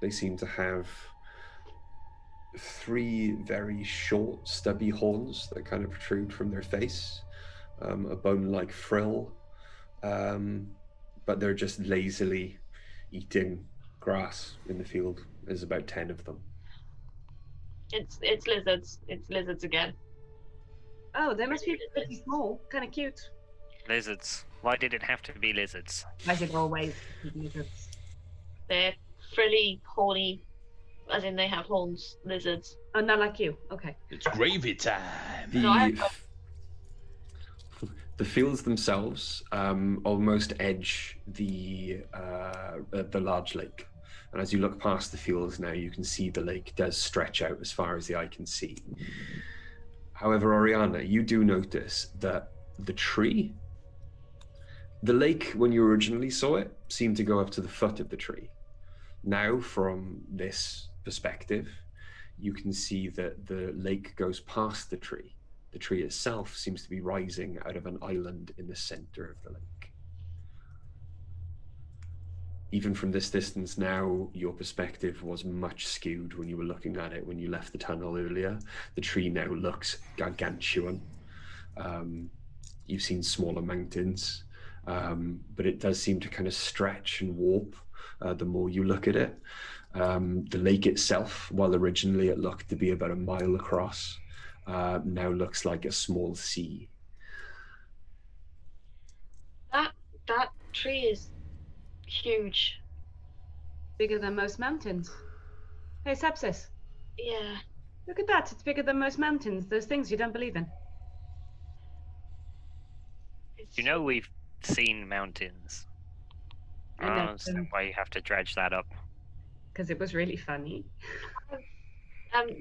They seem to have 3 very short, stubby horns that kind of protrude from their face, a bone-like frill, but they're just lazily eating grass in the field. There's about 10 of them. It's lizards. It's lizards again. Oh, they must be pretty small. Kind of cute. Lizards. Why did it have to be lizards? I should always keep lizards. They're frilly, horny, as in they have horns, lizards. Oh, not like you. Okay. It's gravy time. The fields themselves almost edge the large lake. And as you look past the fields now, you can see the lake does stretch out as far as the eye can see. However, Oriana, you do notice that the lake, when you originally saw it, seemed to go up to the foot of the tree. Now, from this perspective, you can see that the lake goes past the tree. The tree itself seems to be rising out of an island in the center of the lake. Even from this distance now, your perspective was much skewed when you were looking at it when you left the tunnel earlier. The tree now looks gargantuan. You've seen smaller mountains, but it does seem to kind of stretch and warp the more you look at it. The lake itself, while originally it looked to be about a mile across, now looks like a small sea. That tree is huge. Bigger than most mountains. Hey, Sepsis. Yeah. Look at that. It's bigger than most mountains. Those things you don't believe in. You know we've seen mountains. I don't understand why you have to dredge that up. Because it was really funny.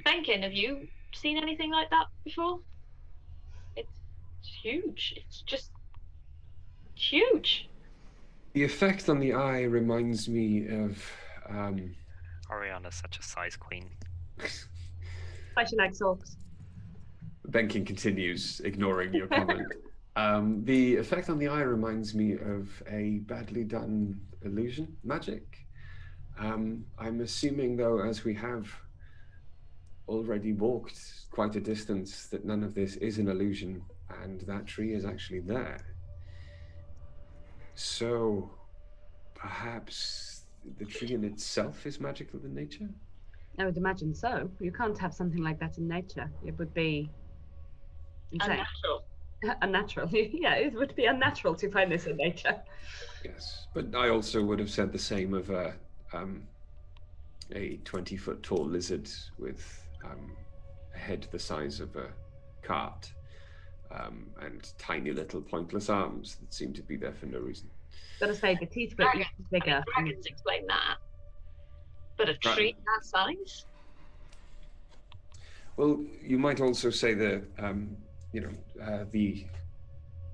Benkin, have you seen anything like that before? It's huge. It's just huge. The effect on the eye reminds me of... Oriana's such a size queen. Why she likes orcs. Benkin continues, ignoring your comment. The effect on the eye reminds me of a badly done illusion, magic. I'm assuming, though, as we have already walked quite a distance, that none of this is an illusion, and that tree is actually there. So, perhaps the tree in itself is magical in nature? I would imagine so. You can't have something like that in nature. It would be insane. Unnatural. Unnatural. Yeah, it would be unnatural to find this in nature. Yes, but I also would have said the same of a 20-foot tall lizard with a head the size of a cart and tiny little pointless arms that seem to be there for no reason. Gotta say, the teeth were bigger. Dragons explain that. But a tree that size? Well, you might also say that, the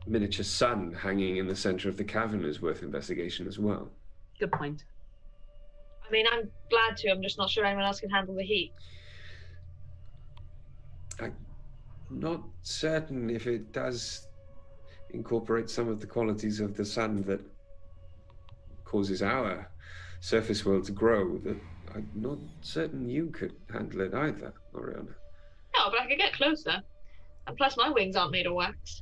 miniature sun hanging in the center of the cavern is worth investigation as well. Good point. I mean, I'm glad to. I'm just not sure anyone else can handle the heat. I'm not certain if it does incorporate some of the qualities of the sun that causes our surface world to grow. That I'm not certain you could handle it either, Oriana. No, but I could get closer. And plus my wings aren't made of wax.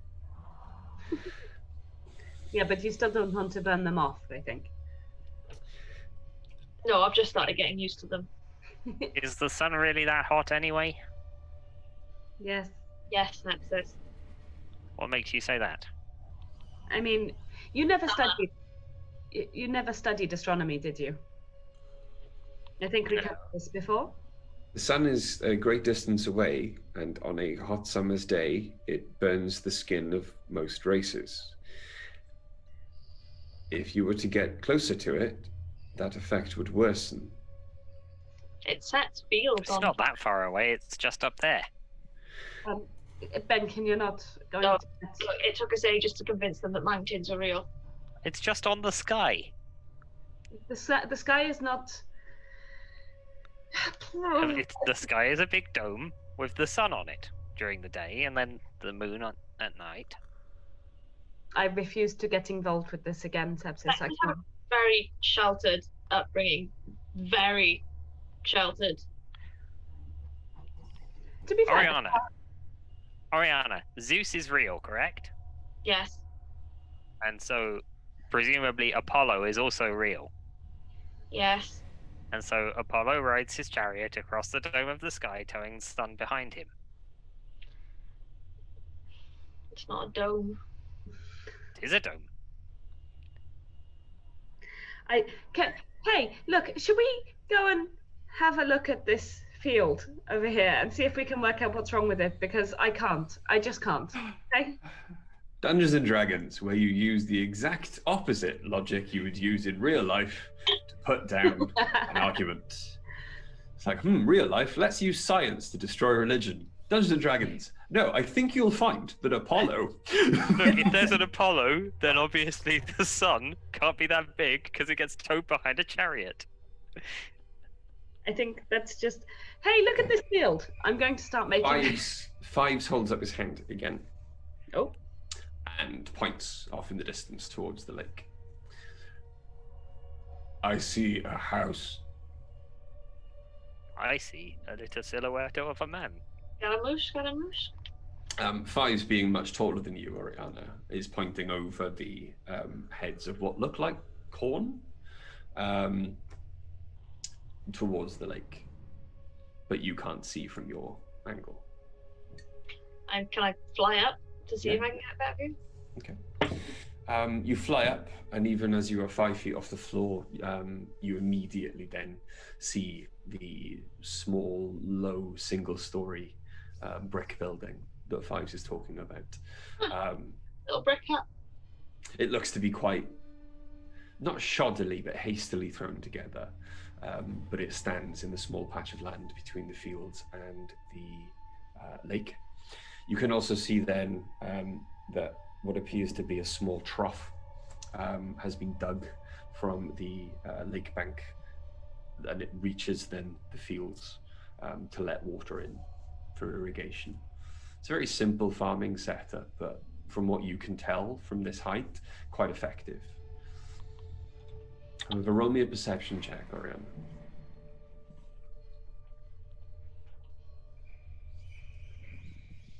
Yeah, but you still don't want to burn them off, I think. No, I've just started getting used to them. Is the sun really that hot anyway? Yes. Yes, Nexus. What makes you say that? I mean, you never studied. You never studied astronomy, did you? I think we covered this before. The sun is a great distance away, and on a hot summer's day, it burns the skin of most races. If you were to get closer to it, that effect would worsen. It sets fields It's on. not that far away, it's just up there. Ben, can you not go No, into that? look, it took us ages to convince them that mountains are real. It's just on the sky. The sky is not. The sky is a big dome with the sun on it during the day and then the moon at night. I refuse to get involved with this again, Sepsis. I can't. Very sheltered upbringing. Very sheltered. To be fair, Oriana, Zeus is real, correct? Yes. And so, presumably, Apollo is also real. Yes. And so, Apollo rides his chariot across the dome of the sky, towing the sun behind him. It's not a dome. It is a dome. Hey, look, should we go and have a look at this field over here and see if we can work out what's wrong with it? Because I can't. I just can't. Okay? Dungeons and Dragons, where you use the exact opposite logic you would use in real life to put down an argument. It's like, real life, let's use science to destroy religion. Dungeons and Dragons, no, I think you'll find that Apollo... Look, if there's an Apollo, then obviously the sun can't be that big because it gets towed behind a chariot. I think that's just... Hey, look at this field. I'm going to start making... Fives holds up his hand again. Oh. And points off in the distance towards the lake. I see a house. I see a little silhouette of a man. Scaramouche. Fives, being much taller than you, Oriana, is pointing over the heads of what look like corn towards the lake. But you can't see from your angle. And can I fly up to see if I can get a better view? Okay. You fly up, and even as you are 5 feet off the floor, you immediately then see the small, low, single-story brick building that Fives is talking about. Little brick hut. It looks to be quite, not shoddily, but hastily thrown together. But it stands in the small patch of land between the fields and the lake. You can also see then that what appears to be a small trough has been dug from the lake bank, and it reaches then the fields to let water in for irrigation. It's a very simple farming setup, but from what you can tell from this height, quite effective. However, roll me a perception check, Oriana.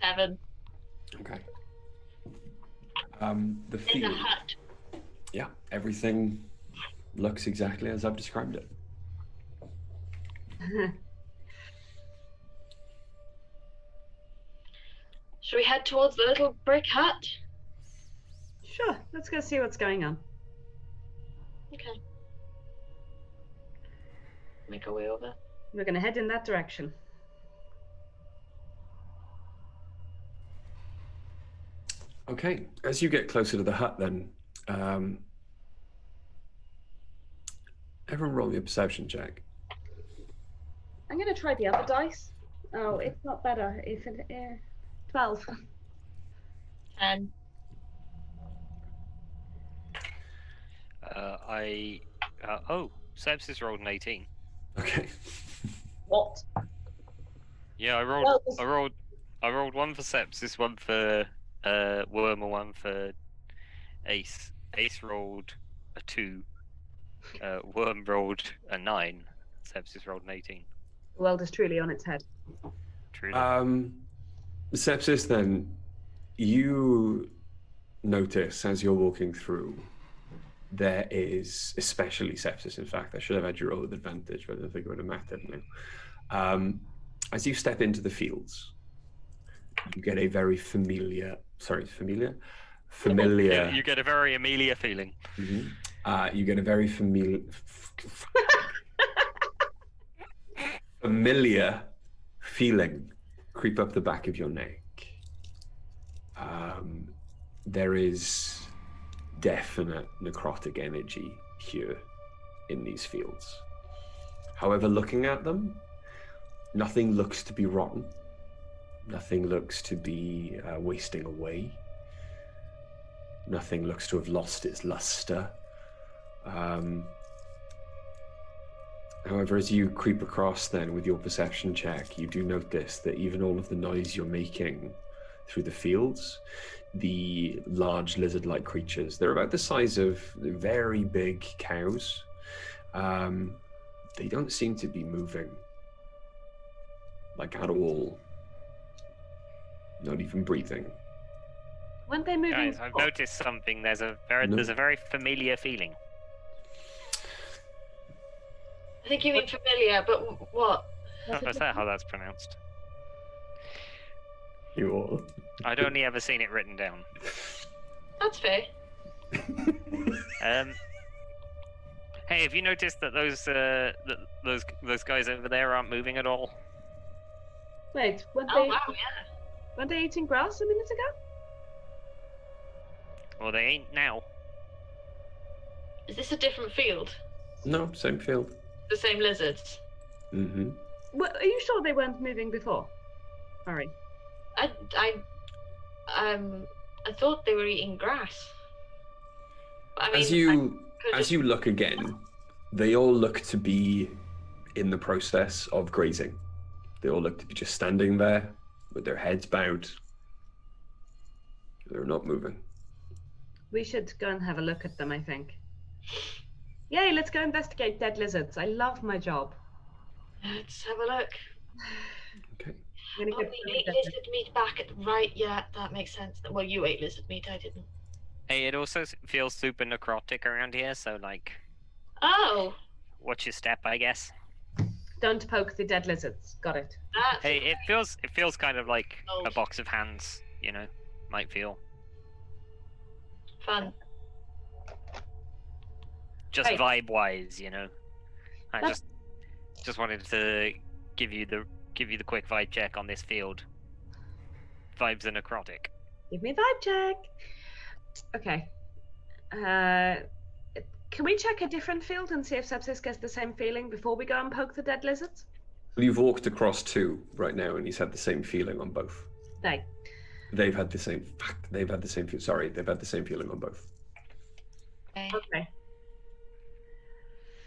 Seven. Okay. The In the field. hut. Yeah, everything looks exactly as I've described it. Should we head towards the little brick hut? Sure, let's go see what's going on. Okay. Make our way over. We're going to head in that direction. Okay, as you get closer to the hut then, everyone roll me a perception check. I'm going to try the other dice. Oh, it's not better. If it 12. 10. Sepsis rolled an 18. Okay. What? Yeah, I rolled one for Sepsis, one for Worm, and one for Ace. Ace rolled a 2. Worm rolled a 9, Sepsis rolled an 18. The world is truly on its head. Truly. Sepsis, then, you notice as you're walking through, there is, especially Sepsis, in fact, I should have had you roll with advantage, but I don't think it would have mattered now. As you step into the fields, you get a very familiar. You get a very Amelia feeling. Mm-hmm. You get a very familiar feeling creep up the back of your neck. There is definite necrotic energy here in these fields. However, looking at them, nothing looks to be rotten. Nothing looks to be wasting away. Nothing looks to have lost its luster. However, as you creep across then with your perception check, you do notice that even all of the noise you're making through the fields, the large lizard-like creatures, they're about the size of very big cows. They don't seem to be moving, like at all. Not even breathing. Weren't they moving? Guys, I've noticed something. There's a very familiar feeling. I think you mean familiar, but what? Is that how that's pronounced? You all. I'd only ever seen it written down. That's fair. Hey, have you noticed that those guys over there aren't moving at all? Wait, weren't they eating grass a minute ago? Well, they ain't now. Is this a different field? No, same field. The same lizards? Mm-hmm. Well, are you sure they weren't moving before? Sorry. I thought they were eating grass. I mean, as you look again, they all look to be in the process of grazing. They all look to be just standing there with their heads bowed. They're not moving. We should go and have a look at them, I think. Yay, let's go investigate dead lizards. I love my job. Let's have a look. Okay. I'm gonna We ate lizard meat back at yeah, that makes sense. Well, you ate lizard meat, I didn't. Hey, it also feels super necrotic around here, so like. Oh. Watch your step, I guess. Don't poke the dead lizards. Got it. Hey, it feels kind of like a box of hands, you know, might feel. Fun. Just vibe-wise, you know. I just wanted to give you the quick vibe check on this field. Vibes are necrotic. Give me a vibe check. Okay. Can we check a different field and see if Sepsis gets the same feeling before we go and poke the dead lizards? Well, you've walked across two right now, and he's had the same feeling on both. They've had the same. They've had the same. Sorry, they've had the same feeling on both. Okay.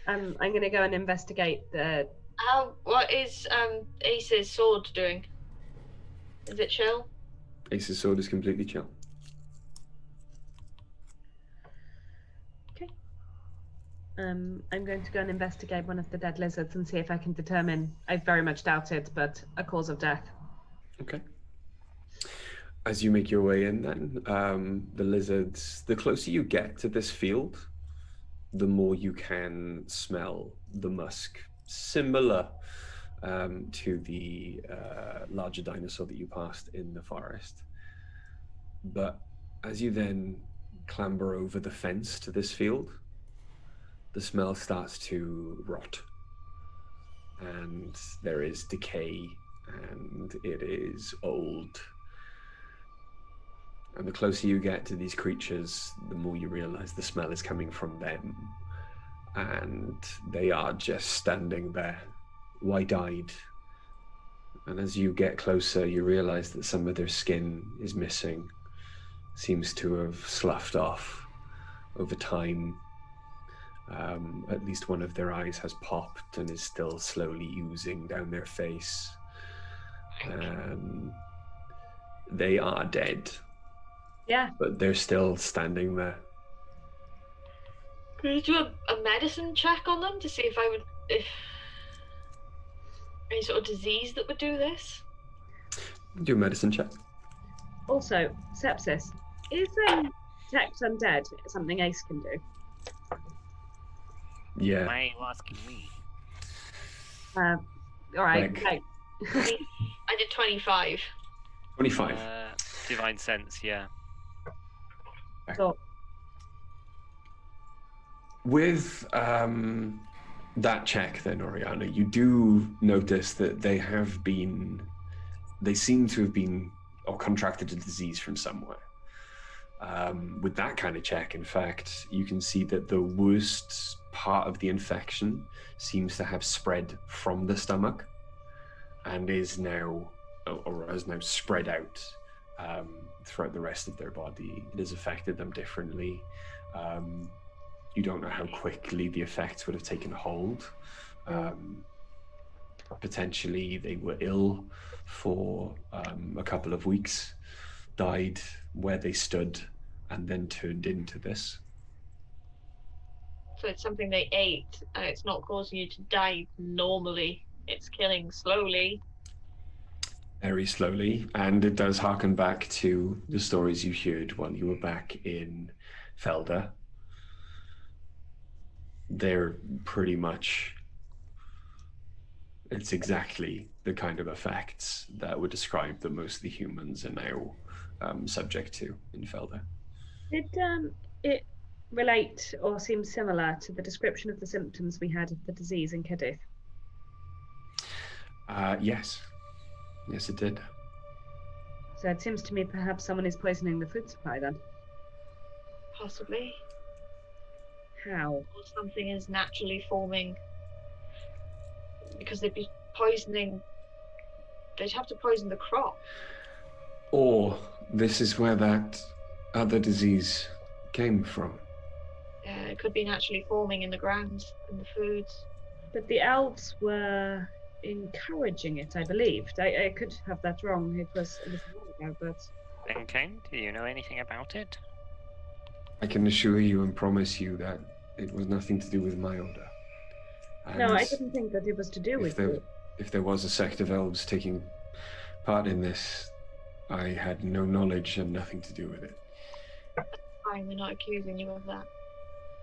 I'm gonna go and investigate the. What is Ace's sword doing? Is it chill? Ace's sword is completely chill. Okay. I'm going to go and investigate one of the dead lizards and see if I can determine. I very much doubt it, but a cause of death. Okay. As you make your way in, then the lizards. The closer you get to this field, the more you can smell the musk, similar to the larger dinosaur that you passed in the forest. But as you then clamber over the fence to this field, the smell starts to rot. And there is decay, and it is old. And the closer you get to these creatures, the more you realize the smell is coming from them. And they are just standing there, wide-eyed. And as you get closer, you realize that some of their skin is missing, seems to have sloughed off over time. At least one of their eyes has popped and is still slowly oozing down their face. They are dead. Yeah. But they're still standing there. Could you do a medicine check on them to see if Any sort of disease that would do this? Do a medicine check. Also, sepsis. Is detect undead something Ace can do? Yeah. Why are you asking me? All right. Meg. Okay. I did 25. 25. Divine sense, yeah. So, With that check then, Oriana, you do notice that they seem to have been or contracted a disease from somewhere. With that kind of check, in fact, you can see that the worst part of the infection seems to have spread from the stomach and is now, or has now spread out throughout the rest of their body. It has affected them differently. You don't know how quickly the effects would have taken hold. Potentially they were ill for a couple of weeks, died where they stood, and then turned into this. So it's something they ate, and it's not causing you to die normally. It's killing slowly. Very slowly, and it does harken back to the stories you heard while you were back in Felder. They're pretty much, it's exactly the kind of effects that would describe that most of the humans are now subject to in Felder. did it relate or seem similar to the description of the symptoms we had of the disease in Kedith? Yes. Yes, it did. So it seems to me perhaps someone is poisoning the food supply then. Possibly. How? Or something is naturally forming. Because they'd be poisoning... They'd have to poison the crop. Or this is where that other disease came from. It could be naturally forming in the ground, in the foods. But the elves were encouraging it, I believed. I could have that wrong. It was a little while ago, but... Benken, do you know anything about it? I can assure you and promise you that it was nothing to do with my order. And No, I didn't think that it was to do with it. if there was a sect of elves taking part in this, I had no knowledge and nothing to do with it. Fine, we're not accusing you of that.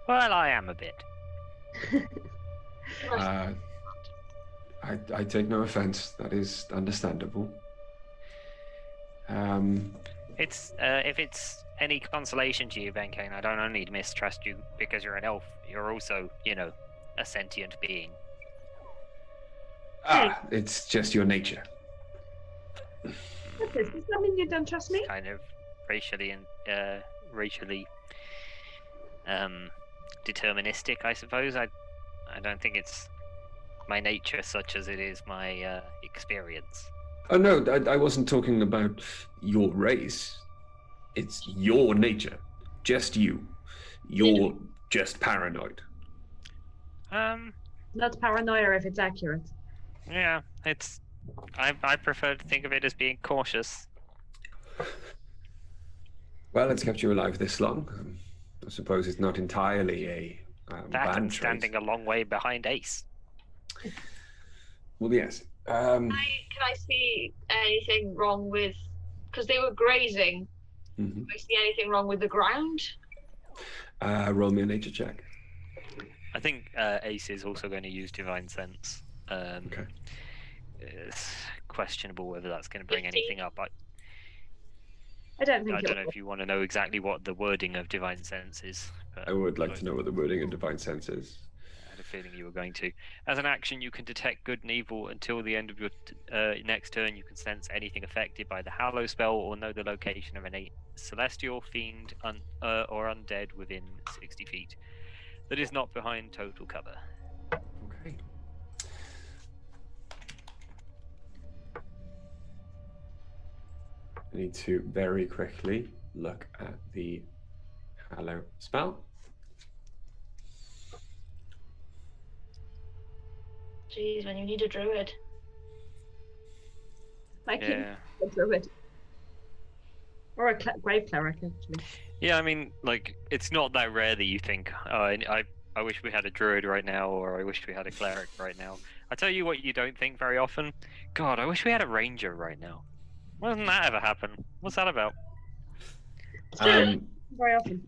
Well, I am a bit. I take no offense. That is understandable. It's if it's any consolation to you, Benken, I don't only mistrust you because you're an elf. You're also, a sentient being. It's just your nature. What is this? Does that mean you don't trust me? It's kind of racially deterministic, I suppose. I don't think it's my nature such as it is my experience. Oh no, I wasn't talking about your race. It's your nature. Just you. You're just paranoid. Not paranoia if it's accurate. Yeah, it's... I prefer to think of it as being cautious. Well, it's kept you alive this long. I suppose it's not entirely a That and bad standing trait. a long way behind Ace. Well, yes. Can I see anything wrong with... Because they were grazing. Mm-hmm. Can I see anything wrong with the ground? Roll me a nature check. I think Ace is also going to use Divine Sense. Okay. It's questionable whether that's going to bring 15. anything up. I don't think I it don't know will. if you want to know exactly what the wording of Divine Sense is. But I would like to know what the wording of Divine Sense is. I had a feeling you were going to. As an action, you can detect good and evil until the end of your next turn. You can sense anything affected by the Hallow spell or know the location of any celestial, fiend, or undead within 60 feet. That is not behind total cover. Okay. I need to very quickly look at the Hallow spell. Jeez, when you need a druid. Like Yeah. a druid. Or a grave cleric, actually. Yeah, I mean, it's not that rare that you think, oh, I wish we had a druid right now, or I wish we had a cleric right now. I tell you what you don't think very often. God, I wish we had a ranger right now. Why doesn't that ever happen? What's that about? Very often.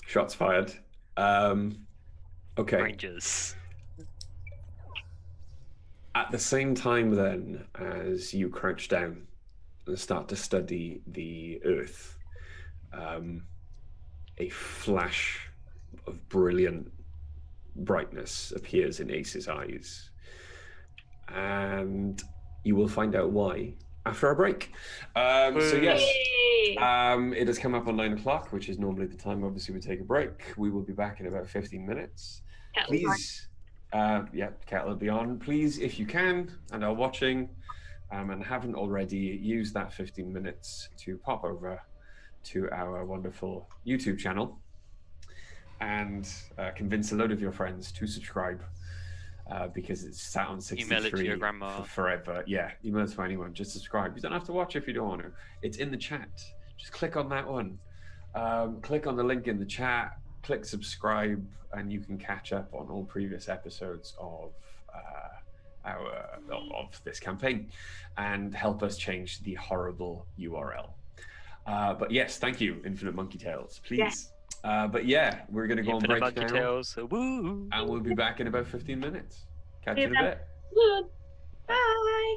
Shots fired. Okay. Rangers. At the same time, then, as you crouch down and start to study the earth, a flash of brilliant brightness appears in Ace's eyes. And you will find out why after our break. So yes, it has come up on 9 o'clock, which is normally the time, obviously, we take a break. We will be back in about 15 minutes. Please, Kettle will be on. Please, if you can, and are watching, and haven't already, use that 15 minutes to pop over to our wonderful YouTube channel and convince a load of your friends to subscribe. Because it's sat on 63 email it to your grandma. for forever. Yeah, email it to anyone. Just subscribe. You don't have to watch if you don't want to. It's in the chat. Just click on that one. Click on the link in the chat. Click subscribe, and you can catch up on all previous episodes of of this campaign, and help us change the horrible URL. But yes, thank you, Infinite Monkey Tales. Please. Yes. But yeah, we're going to go on break now. Tales. Woo. And we'll be back in about 15 minutes. Catch you in a bit. Good. Bye.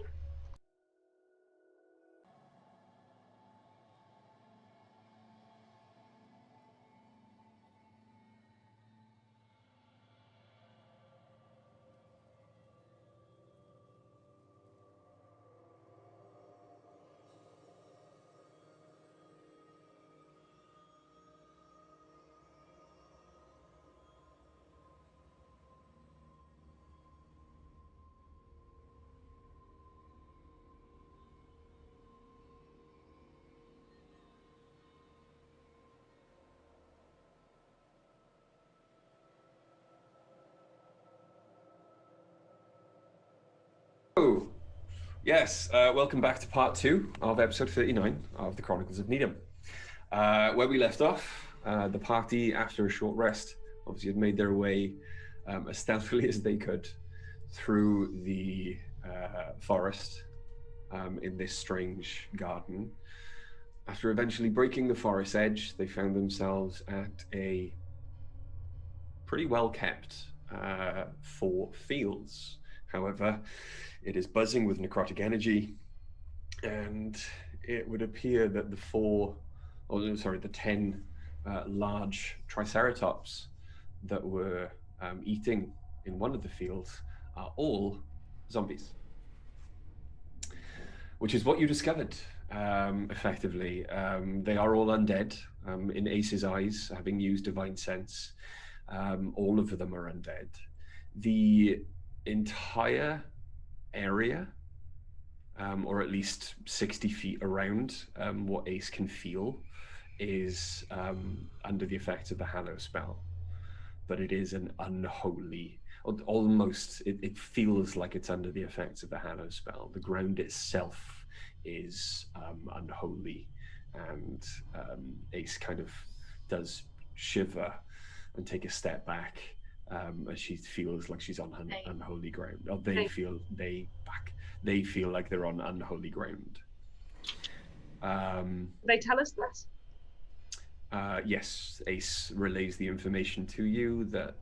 Oh, yes. Welcome back to part 2 of episode 39 of the Chronicles of Nidum. Where we left off, the party, after a short rest, obviously had made their way as stealthily as they could through the forest in this strange garden. After eventually breaking the forest edge, they found themselves at a pretty well-kept for fields. However, it is buzzing with necrotic energy, and it would appear that the 10 large triceratops that were eating in one of the fields are all zombies. Which is what you discovered, effectively. They are all undead, in Ace's eyes, having used Divine Sense. All of them are undead. The entire area, or at least 60 feet around what Ace can feel, is under the effects of the Hallow spell. But it is an unholy, almost, it feels like it's under the effects of the Hallow spell. The ground itself is unholy, and Ace kind of does shiver and take a step back as she feels like she's on unholy ground. Or they feel like they're on unholy ground. They tell us that? Yes, Ace relays the information to you that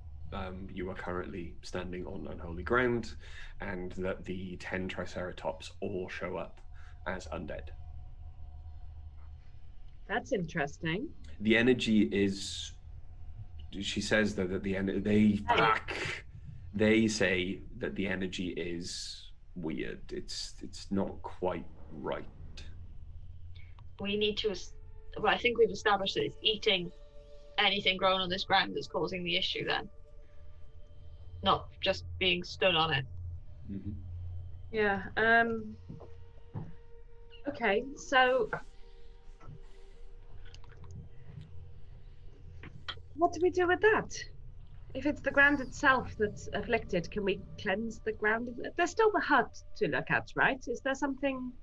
you are currently standing on unholy ground, and that the 10 triceratops all show up as undead. That's interesting. The energy is, she says though that they say that the energy is weird. It's not quite right. We need to, well, I think we've established that it's eating anything grown on this ground that's causing the issue then. Not just being stood on it. Mm-hmm. Yeah. Okay, so what do we do with that? If it's the ground itself that's afflicted, can we cleanse the ground? There's still the hut to look at, right? Is there something?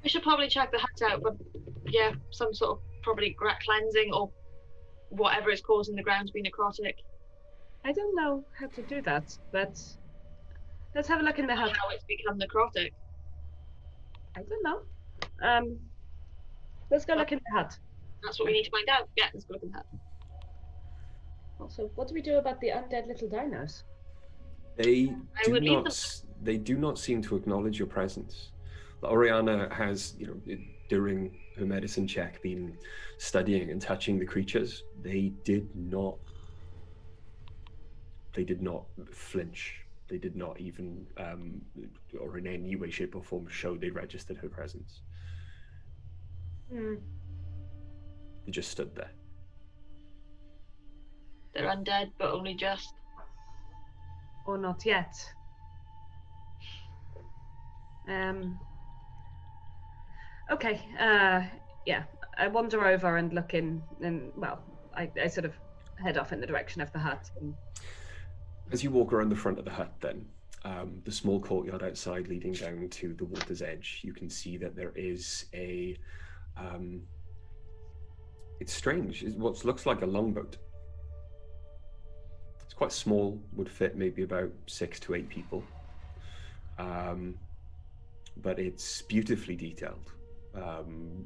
We should probably check the hut out, but yeah, some sort of probably cleansing or whatever is causing the ground to be necrotic. I don't know how to do that, but let's have a look in the hut. How it's become necrotic. I don't know. Let's go look in the hut. That's what we need to find out. Yeah, let's go look in the hut. Also, what do we do about the undead little dinos? They do not seem to acknowledge your presence. Oriana has, during her medicine check, been studying and touching the creatures. They did not flinch. They did not even, or in any way, shape, or form, show they registered her presence. Hmm. They just stood there. They're undead, but only just. Or not yet. Okay. Yeah. I wander over and look in, and well, I sort of head off in the direction of the hut. And... As you walk around the front of the hut, then the small courtyard outside leading down to the water's edge, you can see that there is a. It's strange. It's what looks like a longboat. It's quite small, would fit maybe about 6 to 8 people. But it's beautifully detailed,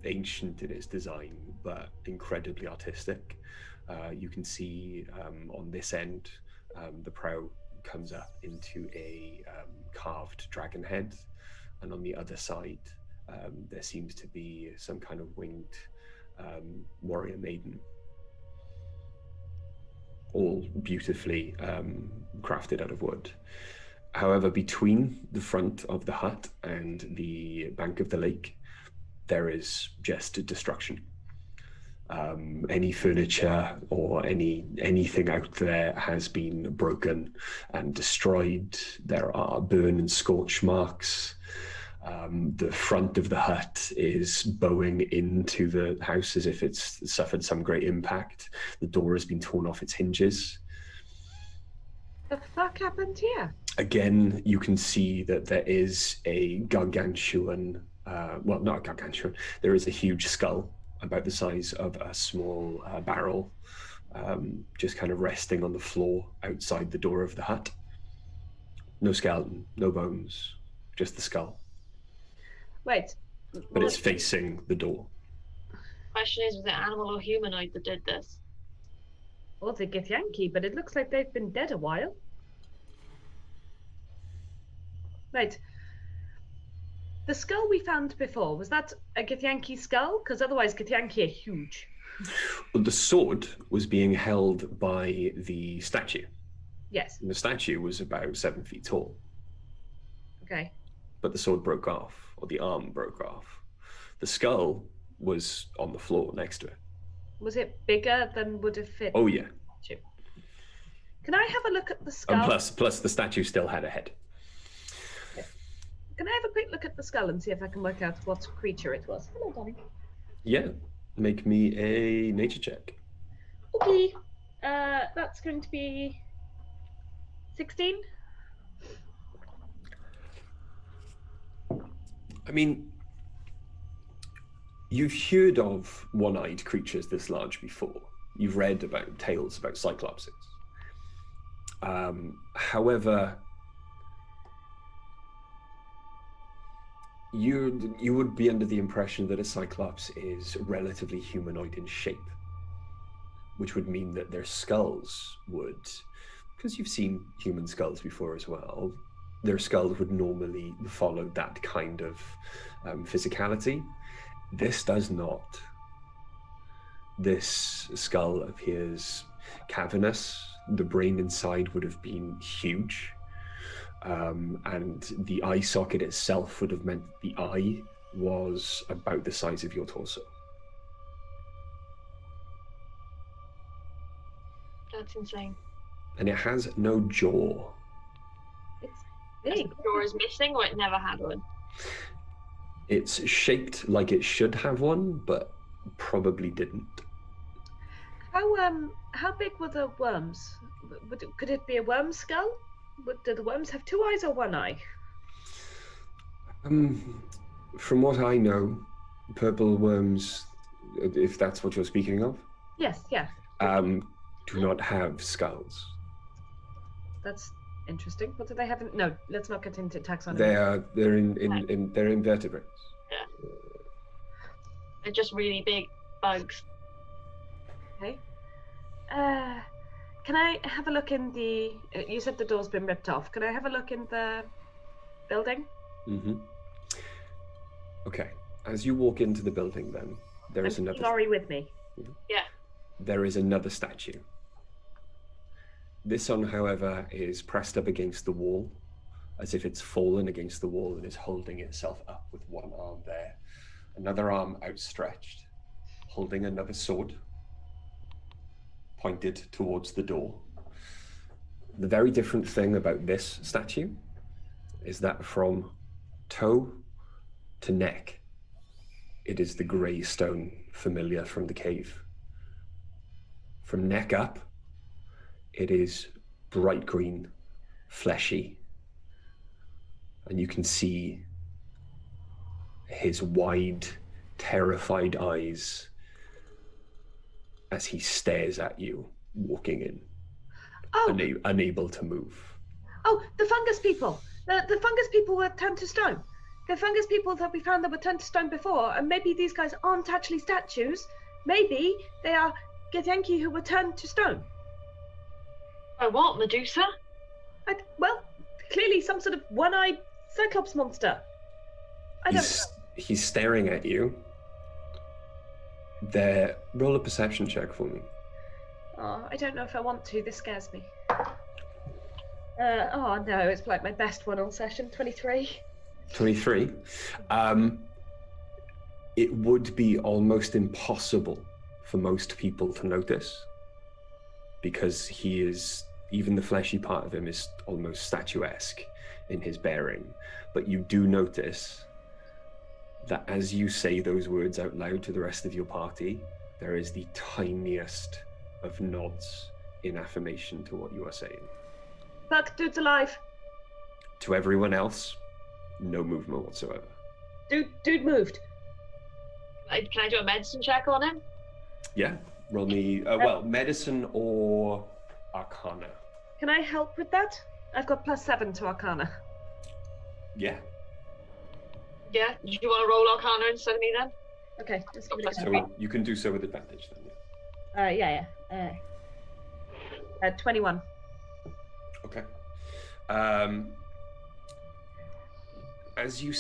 ancient in its design, but incredibly artistic. You can see on this end, the prow comes up into a carved dragon head, and on the other side, there seems to be some kind of winged warrior maiden, all beautifully crafted out of wood. However, between the front of the hut and the bank of the lake, there is just destruction. Any furniture or anything out there has been broken and destroyed. There are burn and scorch marks. The front of the hut is bowing into the house as if it's suffered some great impact. The door has been torn off its hinges. The fuck happened here? Again, you can see that there is a gargantuan, well, not a gargantuan, there is a huge skull about the size of a small barrel, just kind of resting on the floor outside the door of the hut. No skeleton, no bones, just the skull. Wait. But it's facing the door. Question is, was it animal or humanoid that did this? Or the Githyanki, but it looks like they've been dead a while. Right. The skull we found before, was that a Githyanki skull? Because otherwise Githyanki are huge. Well, the sword was being held by the statue. Yes. And the statue was about 7 feet tall. Okay. But the sword broke off, or the arm broke off. The skull was on the floor next to it. Was it bigger than would have fit? Oh, yeah. Can I have a look at the skull? And plus the statue still had a head. Okay. Can I have a quick look at the skull and see if I can work out what creature it was? Hello, darling. Yeah. Make me a nature check. Okay. That's going to be 16. I mean, you've heard of one-eyed creatures this large before. You've read about tales about cyclopses. However, you would be under the impression that a cyclops is relatively humanoid in shape, which would mean that their skulls would, because you've seen human skulls before as well, their skulls would normally follow that kind of physicality. This does not. This skull appears cavernous. The brain inside would have been huge. And the eye socket itself would have meant the eye was about the size of your torso. That's insane. And it has no jaw. It's big. The jaw is missing, or it never had one? It's shaped like it should have one, but probably didn't. How big were the worms? Could it be a worm skull? Do the worms have 2 eyes or 1 eye? From what I know, purple worms, if that's what you're speaking of, Yes, yeah. do not have skulls. That's interesting. What do they have? No, let's not get into taxonomy. They're invertebrates. Yeah. They're just really big bugs. Okay. Can I have a look in the? You said the door's been ripped off. Can I have a look in the building? Mm-hmm. Okay. As you walk into the building, then there is another. Laurie with me. Yeah. There is another statue. This one, however, is pressed up against the wall, as if it's fallen against the wall and is holding itself up with one arm there, another arm outstretched, holding another sword pointed towards the door. The very different thing about this statue is that from toe to neck, it is the grey stone familiar from the cave. From neck up, it is bright green, fleshy, and you can see his wide, terrified eyes as he stares at you, walking in, unable to move. Oh, the fungus people! The fungus people were turned to stone. The fungus people that we found that were turned to stone before, and maybe these guys aren't actually statues. Maybe they are Githyanki who were turned to stone. Oh, what, Medusa? Well, clearly some sort of one-eyed Cyclops monster. He's staring at you. Roll a perception check for me. Oh, I don't know if I want to. This scares me. Oh no, it's like my best one all session. 23. 23. It would be almost impossible for most people to notice, because even the fleshy part of him is almost statuesque in his bearing. But you do notice that as you say those words out loud to the rest of your party, there is the tiniest of nods in affirmation to what you are saying. Fuck, dude's alive. To everyone else, no movement whatsoever. Dude moved. Can I do a medicine check on him? Yeah, roll me, medicine or Arcana. Can I help with that? I've got +7 to Arcana. Yeah. Yeah, do you want to roll Arcana instead of me then? Okay, let's give it a go. So you can do so with advantage then, yeah. 21. Okay. As you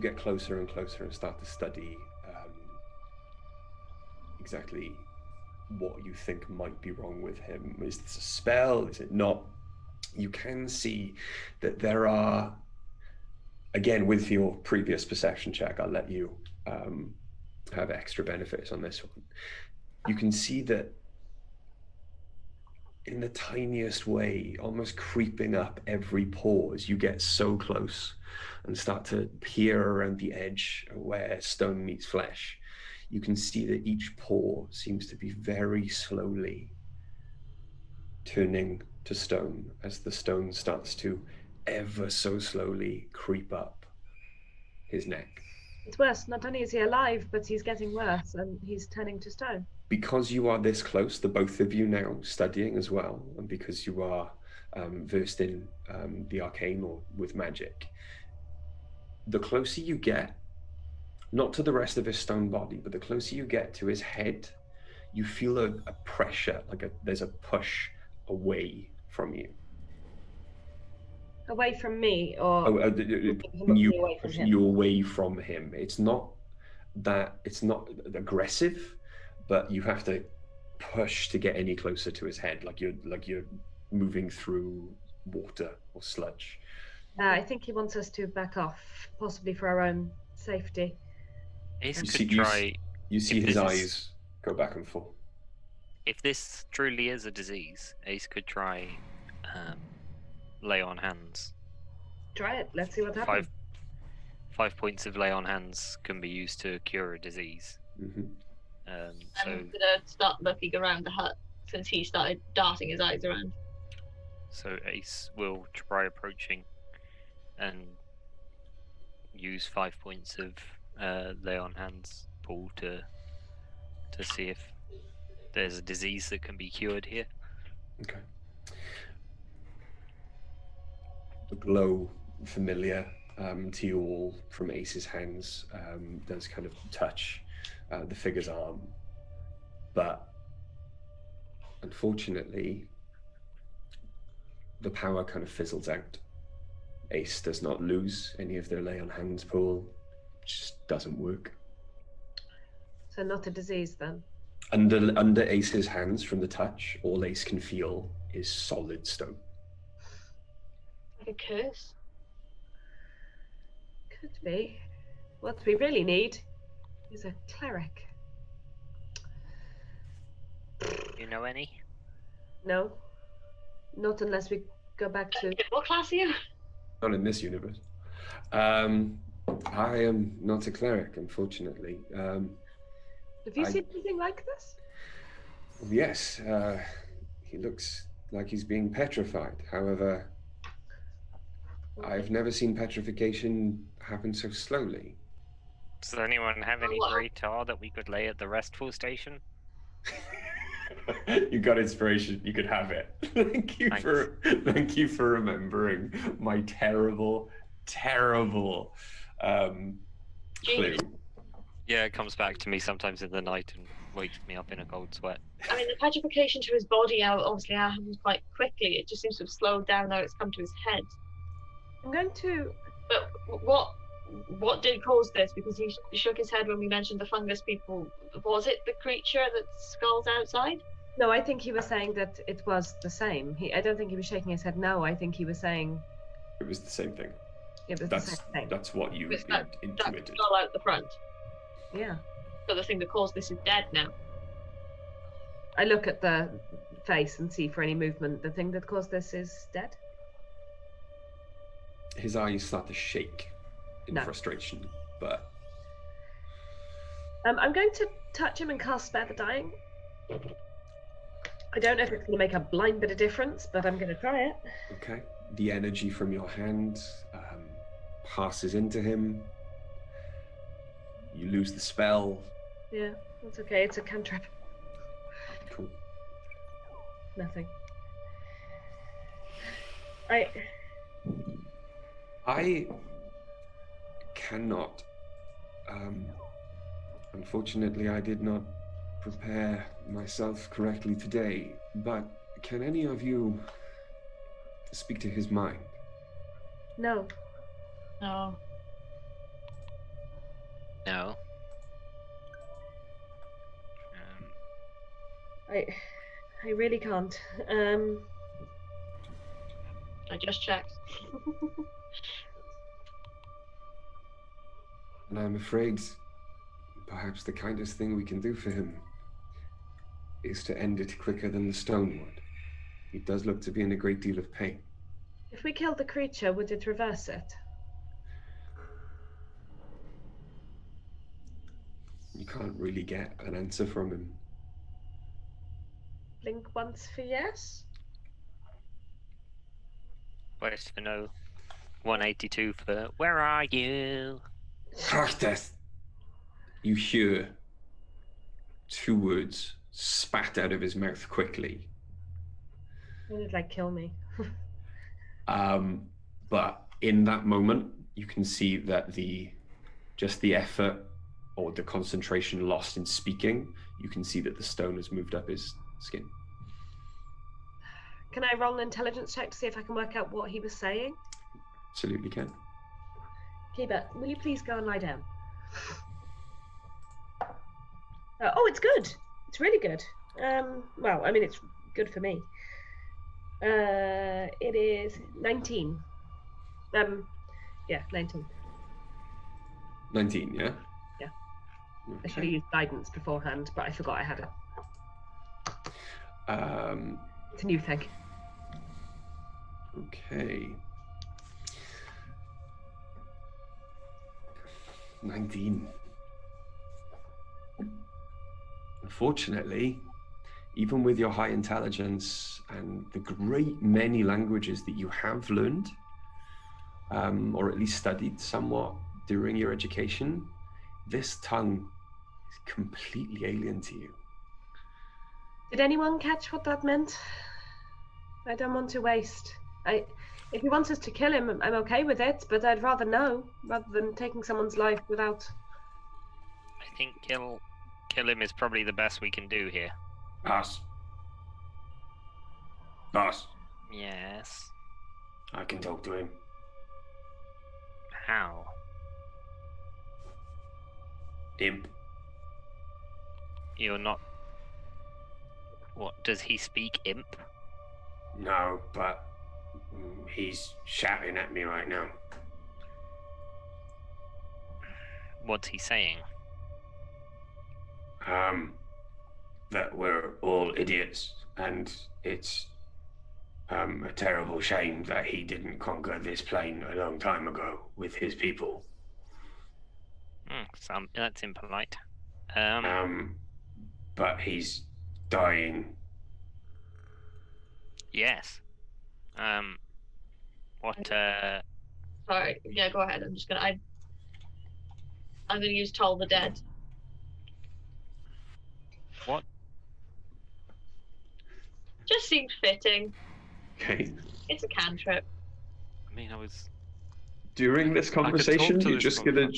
get closer and closer and start to study exactly what you think might be wrong with him, is this a spell, is it not? You can see that there are, again, with your previous perception check, I'll let you have extra benefits on this one. You can see that in the tiniest way, almost creeping up every pore as you get so close and start to peer around the edge where stone meets flesh, you can see that each pore seems to be very slowly turning to stone as the stone starts to ever so slowly creep up his neck. It's worse. Not only is he alive, but he's getting worse, and he's turning to stone. Because you are this close, the both of you now studying as well, and because you are versed in the arcane or with magic, the closer you get, not to the rest of his stone body, but the closer you get to his head, you feel a pressure, there's a push away from you. Away from me, or you away from him. It's not aggressive, but you have to push to get any closer to his head, like you're moving through water or sludge. I think he wants us to back off, possibly for our own safety. Ace could try. You see his eyes go back and forth. If this truly is a disease, Ace could try lay on hands. Try it. Let's see what happens. 5 points of lay on hands can be used to cure a disease. Mm-hmm. So I'm gonna start looking around the hut since he started darting his eyes around. So Ace will try approaching and use 5 points of lay on hands pool to see if there's a disease that can be cured here. Okay. a glow familiar to you all from Ace's hands does kind of touch the figure's arm. But unfortunately, the power kind of fizzles out. Ace does not lose any of their lay on hands pool. It just doesn't work. So not a disease then? Under Ace's hands, from the touch, all Ace can feel is solid stone. Like a curse? Could be. What we really need is a cleric. You know any? No. Not unless we go back to... What class are you? Not in this universe. I am not a cleric, unfortunately. Have you seen anything like this? Yes, he looks like he's being petrified. However, I've never seen petrification happen so slowly. Does anyone have any grey tar that we could lay at the restful station? You got inspiration. You could have it. Thank you for remembering my terrible clue. Yeah, it comes back to me sometimes in the night and wakes me up in a cold sweat. I mean, the petrification to his body obviously happened quite quickly. It just seems to have slowed down now it's come to his head. I'm going to... But what did cause this? Because he shook his head when we mentioned the fungus people. Was it the creature that skulls outside? No, I think he was saying that it was the same. I don't think he was shaking his head no. I think he was saying... It was the same thing. It was the same thing. That's what you that intuited. skull out the front. Yeah. So the thing that caused this is dead now. I look at the face and see for any movement. The thing that caused this is dead? His eyes start to shake in frustration, but... I'm going to touch him and cast Spare the Dying. I don't know if it's going to make a blind bit of difference, but I'm going to try it. Okay. The energy from your hand passes into him. You lose the spell. Yeah, that's okay. It's a cantrip. Cool. Nothing. I cannot. Unfortunately, I did not prepare myself correctly today, but can any of you speak to his mind? No. No. No. I really can't. I just checked. And I'm afraid perhaps the kindest thing we can do for him is to end it quicker than the stone would. He does look to be in a great deal of pain. If we killed the creature, would it reverse it? You can't really get an answer from him. Blink once for yes? West for no. 182 for where are you? Arthas! You hear two words spat out of his mouth quickly. It would kill me. But in that moment, you can see that just the effort or the concentration lost in speaking, you can see that the stone has moved up his skin. Can I roll an intelligence check to see if I can work out what he was saying? Absolutely can. Kiba, will you please go and lie down? Oh, it's good. It's really good. Well, I mean, it's good for me. It is 19. Yeah, 19. 19, yeah? Yeah. Okay. I should have used guidance beforehand, but I forgot I had it. It's a new thing. Okay. 19. Unfortunately, even with your high intelligence and the great many languages that you have learned, or at least studied somewhat during your education, this tongue is completely alien to you. Did anyone catch what that meant? I don't want to waste. If he wants us to kill him, I'm okay with it, but I'd rather know, rather than taking someone's life without... I think kill him is probably the best we can do here. Boss. Boss. Yes. I can talk to him. How? Imp. You're not... What, does he speak imp? No, but he's shouting at me right now. What's he saying? That we're all idiots, and it's a terrible shame that he didn't conquer this plane a long time ago with his people. That's impolite. But he's dying. Yes. What? Sorry. Yeah, go ahead. I'm gonna use Toll the Dead. What? Just seems fitting. Okay. It's a cantrip. I mean, I was... During this conversation, you're just gonna...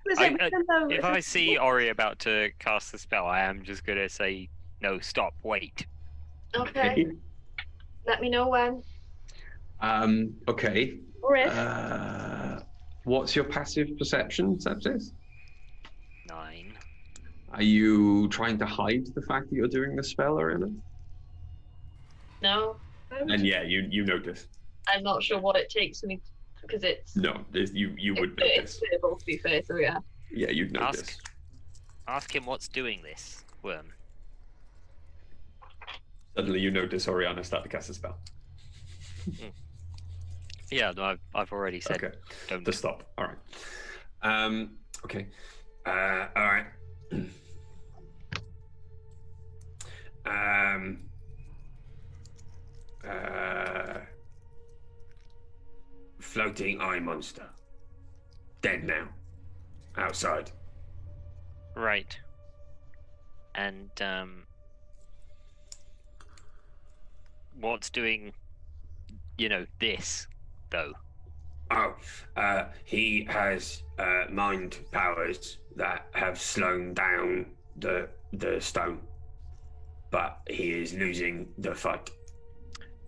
If I see Ori about to cast the spell, I am just gonna say, no, stop, wait. Okay. Let me know when. Okay. Or if. What's your passive perception, Sepsis? 9. Are you trying to hide the fact that you're doing the spell, Ariana? No. And yeah, you notice. I'm not sure what it takes for me, because it's... No, you would notice. It's playable, to be fair, so yeah. Yeah, you'd notice. Ask him what's doing this, Worm. Suddenly you notice Oriana start to cast a spell. Yeah, no, I've already said okay. Don't to stop. All right. Okay. All right. Floating eye monster. Dead now. Outside. Right. And what's doing, this, though? Oh, he has mind powers that have slowed down the stone, but he is losing the fight.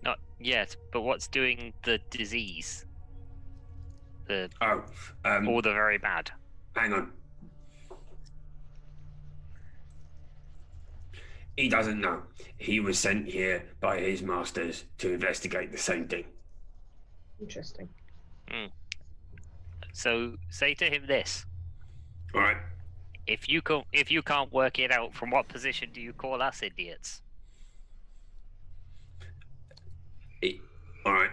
Not yet, but what's doing the disease? Or the very bad? Hang on. He doesn't know. He was sent here by his masters to investigate the same thing. Interesting. So say to him this. All right. If you can't work it out, from what position do you call us idiots? All right.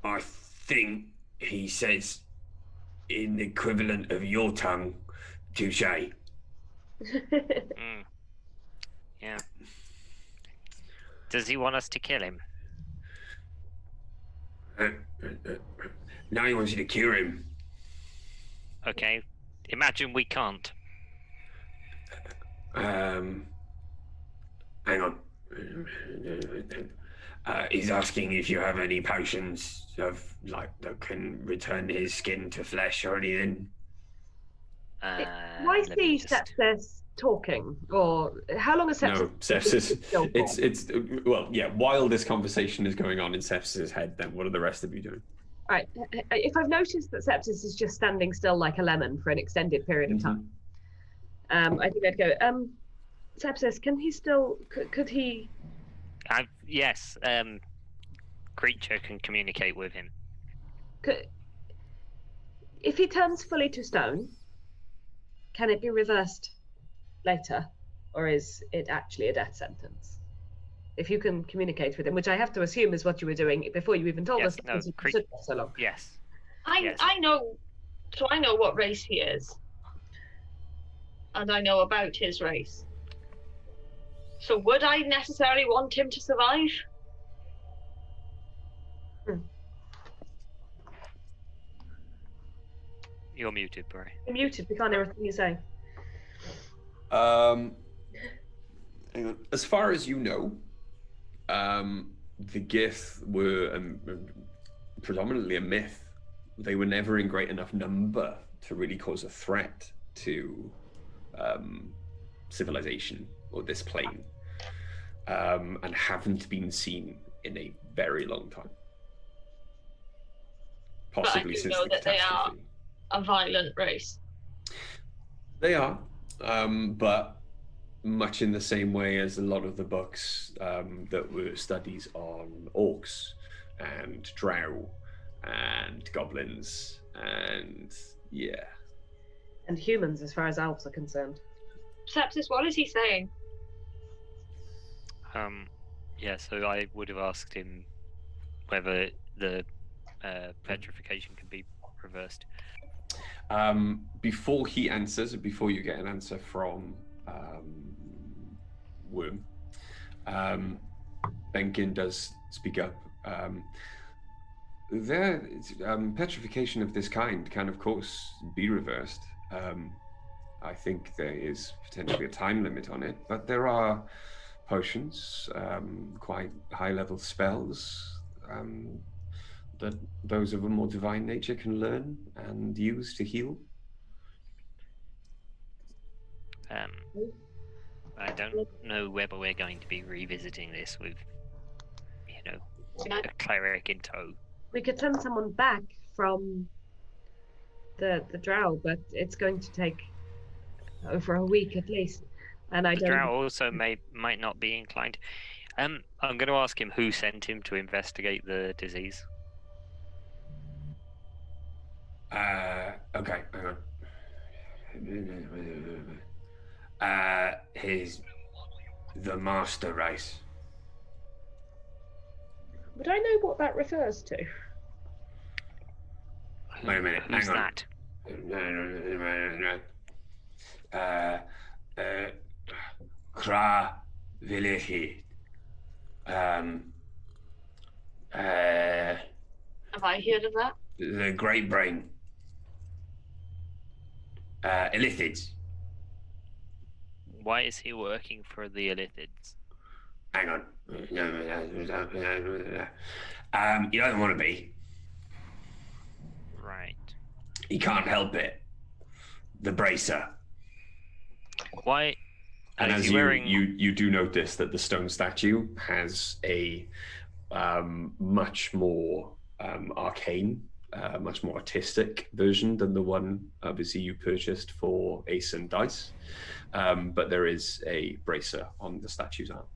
I think he says in the equivalent of your tongue, touche. Yeah. Does he want us to kill him? Now he wants you to cure him. Okay. Imagine we can't. Hang on. He's asking if you have any potions that can return his skin to flesh or anything. Why see Sepsis talking, or how long is Sepsis? No, Sepsis. It's well, yeah. While this conversation is going on in Sepsis's head, then what are the rest of you doing? All right. If I've noticed that Sepsis is just standing still like a lemon for an extended period of time, I think I'd go. Sepsis, can he still? Could he? Yes. Creature can communicate with him. If he turns fully to stone, can it be reversed later, or is it actually a death sentence? If you can communicate with him, which I have to assume is what you were doing before you even told us. No, So long. Yes. I know what race he is, and I know about his race. So would I necessarily want him to survive? You're muted, Bri. You're muted. We can't hear anything you say. As far as you know, the Gith were predominantly a myth. They were never in great enough number to really cause a threat to civilization or this plane, and haven't been seen in a very long time. Possibly since the catastrophe. They are a violent race. They are, but much in the same way as a lot of the books that were studies on orcs and drow and goblins and and humans, as far as elves are concerned. Sepsis, what is he saying? So I would have asked him whether the petrification can be reversed. Before he answers, before you get an answer from Worm, Benkin does speak up. Petrification of this kind can, of course, be reversed. I think there is potentially a time limit on it, but there are potions, quite high-level spells that those of a more divine nature can learn and use to heal. I don't know whether we're going to be revisiting this with, a cleric in tow. We could send someone back from the drow, but it's going to take over a week at least. And The drow also might not be inclined. I'm going to ask him who sent him to investigate the disease. Okay, hang on. The master race. Would I know what that refers to? Wait a minute, Who's hang on. that? Kra Vilihi. Have I heard of that? The Great Brain. Illithids. Why is he working for the Illithids? Hang on. He doesn't want to be. Right. He can't help it. The bracer. Why? And is as he wearing... you do notice that the stone statue has a much more arcane, much more artistic version than the one obviously you purchased for Ace and Dice. But there is a bracer on the statue's arm.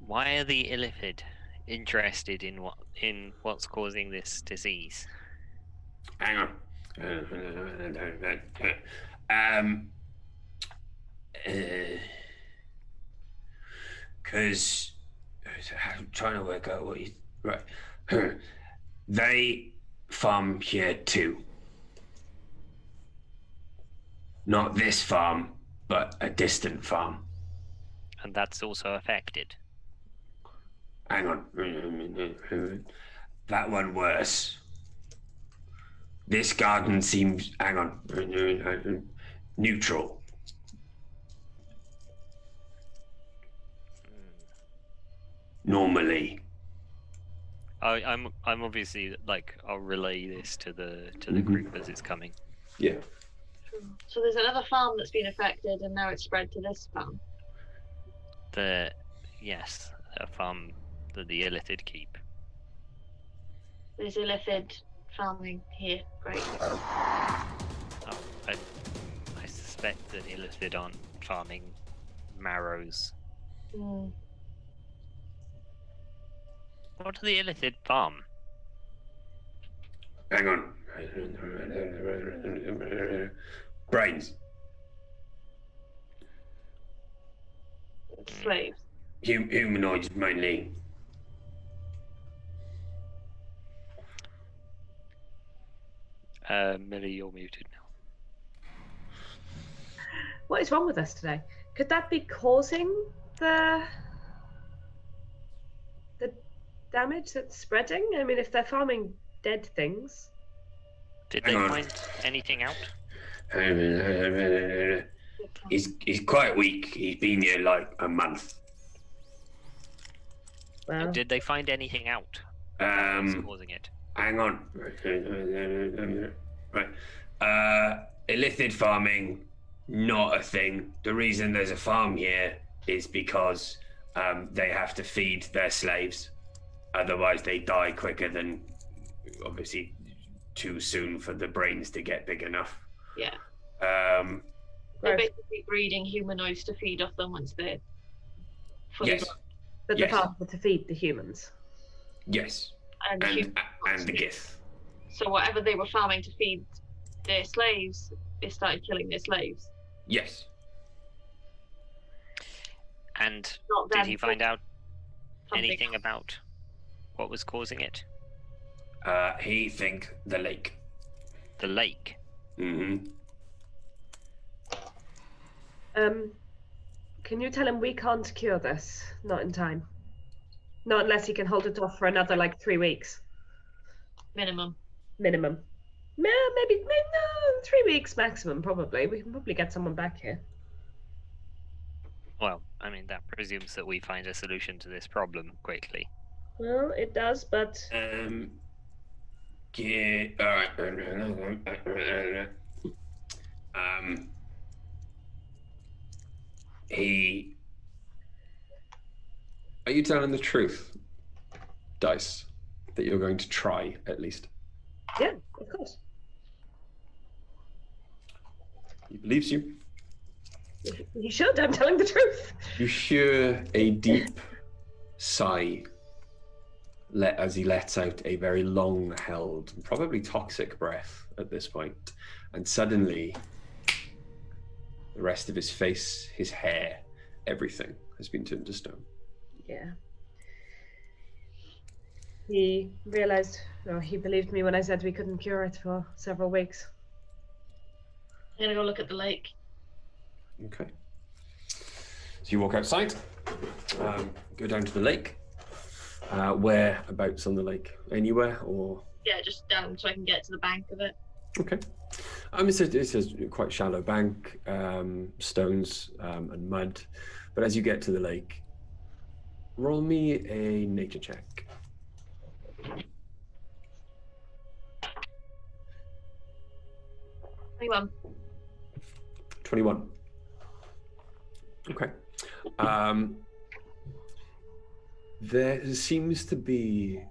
Why are the Illithid interested in what's causing this disease? Hang on. Because I'm trying to work out what you right. They farm here too. Not this farm, but a distant farm. And that's also affected. Hang on. That one worse. This garden seems, hang on, neutral. Normally. I'm obviously I'll relay this to the group as it's coming. Yeah. So there's another farm that's been affected, and now it's spread to this farm. Yes, a farm that the Illithid keep. There's Illithid farming here. Great. I suspect that Illithid aren't farming marrows. Mm. What do the Illithid farm? Hang on. Brains. Slaves. Humanoids mainly. Millie, you're muted now. What is wrong with us today? Could that be causing the damage that's spreading? I mean, if they're farming dead things. Did they find anything out? He's quite weak. He's been here like a month. Well, Did they find anything out? What's causing it? Hang on. Right. Illithid farming, not a thing. The reason there's a farm here is because they have to feed their slaves. Otherwise, they die quicker than, obviously, too soon for the brains to get big enough. Yeah. gross. They're basically breeding humanoids to feed off them once they're fully Yes. grown. But Yes. the farm to feed the humans. Yes. And the humans And the Gith. So whatever they were farming to feed their slaves, they started killing their slaves. Yes. And Not did them, he find out something anything else. about what was causing it? He think the lake. The lake. Mm-hmm. Can you tell him we can't cure this? Not in time. Not unless he can hold it off for another 3 weeks minimum? minimum. Maybe no, 3 weeks maximum. Probably we can probably get someone back here. Well, I mean, that presumes that we find a solution to this problem quickly. Well, it does, but Yeah. All right. He. Are you telling the truth, Dice, that you're going to try at least? yeah, of course. He believes you. You should. I'm telling the truth. You hear a deep sigh as he lets out a very long-held, probably toxic breath at this point. And suddenly, the rest of his face, his hair, everything has been turned to stone. Yeah. He realized, or he believed me when I said we couldn't cure it for several weeks. I'm gonna go look at the lake. Okay. So you walk outside, go down to the lake. Whereabouts on the lake? Anywhere or? Yeah, just down so I can get to the bank of it. Okay. It's a quite shallow bank, stones and mud. But as you get to the lake, roll me a nature check. 21. 21. Okay. There seems to be,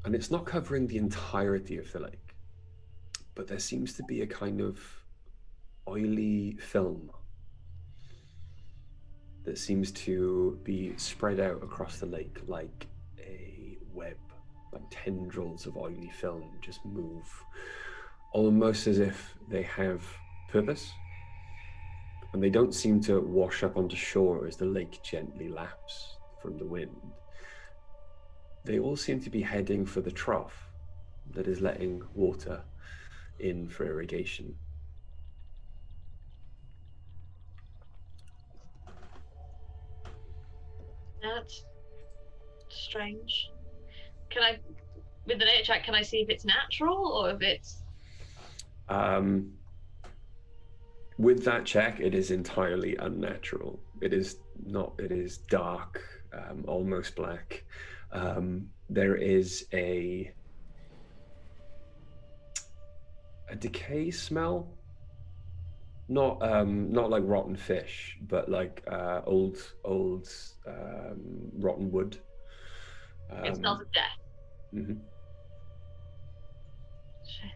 and it's not covering the entirety of the lake, but there seems to be a kind of oily film that seems to be spread out across the lake like a web, like tendrils of oily film just move, almost as if they have purpose. And they don't seem to wash up onto shore as the lake gently laps from the wind. They all seem to be heading for the trough that is letting water in for irrigation. That's strange. Can I, with the nature check, can I see if it's natural or if it's... With that check, it is entirely unnatural. It is not, it is dark, almost black. There is a decay smell. Not like rotten fish, but like old rotten wood. It smells of death. Mm-hmm. Shit.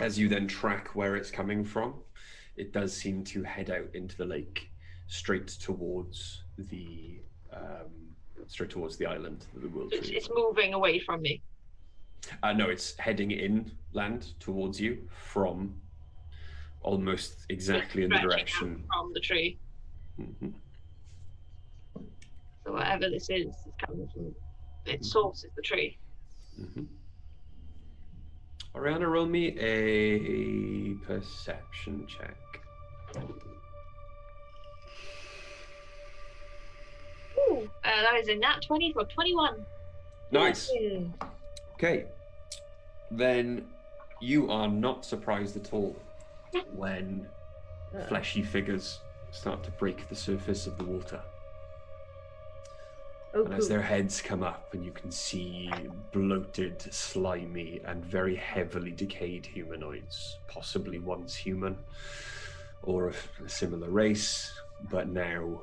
As you then track where it's coming from, it does seem to head out into the lake, straight towards the island that the world tree is It's on. moving away from me. No, it's heading inland towards you from almost exactly in the Stretching direction. out from the tree. Mhm. So whatever this is coming from, its source is the tree. Mhm. Ariana, roll me a perception check. Ooh, that is a nat 20 for 21. Nice. Hmm. Okay. Then You are not surprised at all when fleshy figures start to break the surface of the water. Oh, And as their heads come up, and you can see bloated, slimy, and very heavily decayed humanoids, possibly once human, or a similar race, but now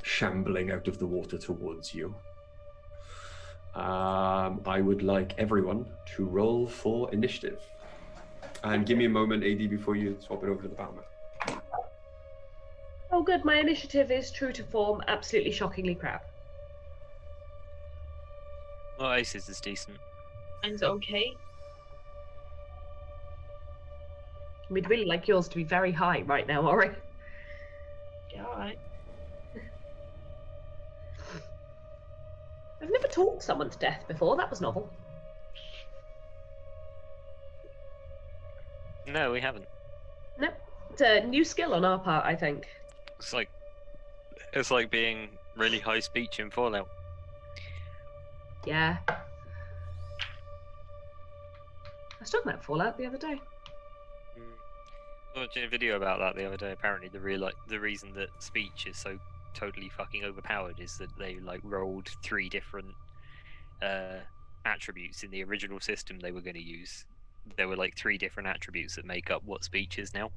shambling out of the water towards you. I would like everyone to roll for initiative. And give me a moment, AD, before you swap it over to the battle map. Oh, good. My initiative is true to form, absolutely shockingly crap. Well, Ace's is decent. Mine's okay. We'd really like yours to be very high right now, Ori. Yeah, alright. I've never talked someone to death before. That was novel. No, we haven't. Nope. It's a new skill on our part, I think. It's like being really high speech in Fallout. Yeah. I was talking about Fallout the other day. I watched a video about that the other day. Apparently, the reason that speech is so totally fucking overpowered is that they rolled 3 different attributes in the original system they were going to use. There were 3 different attributes that make up what speech is now.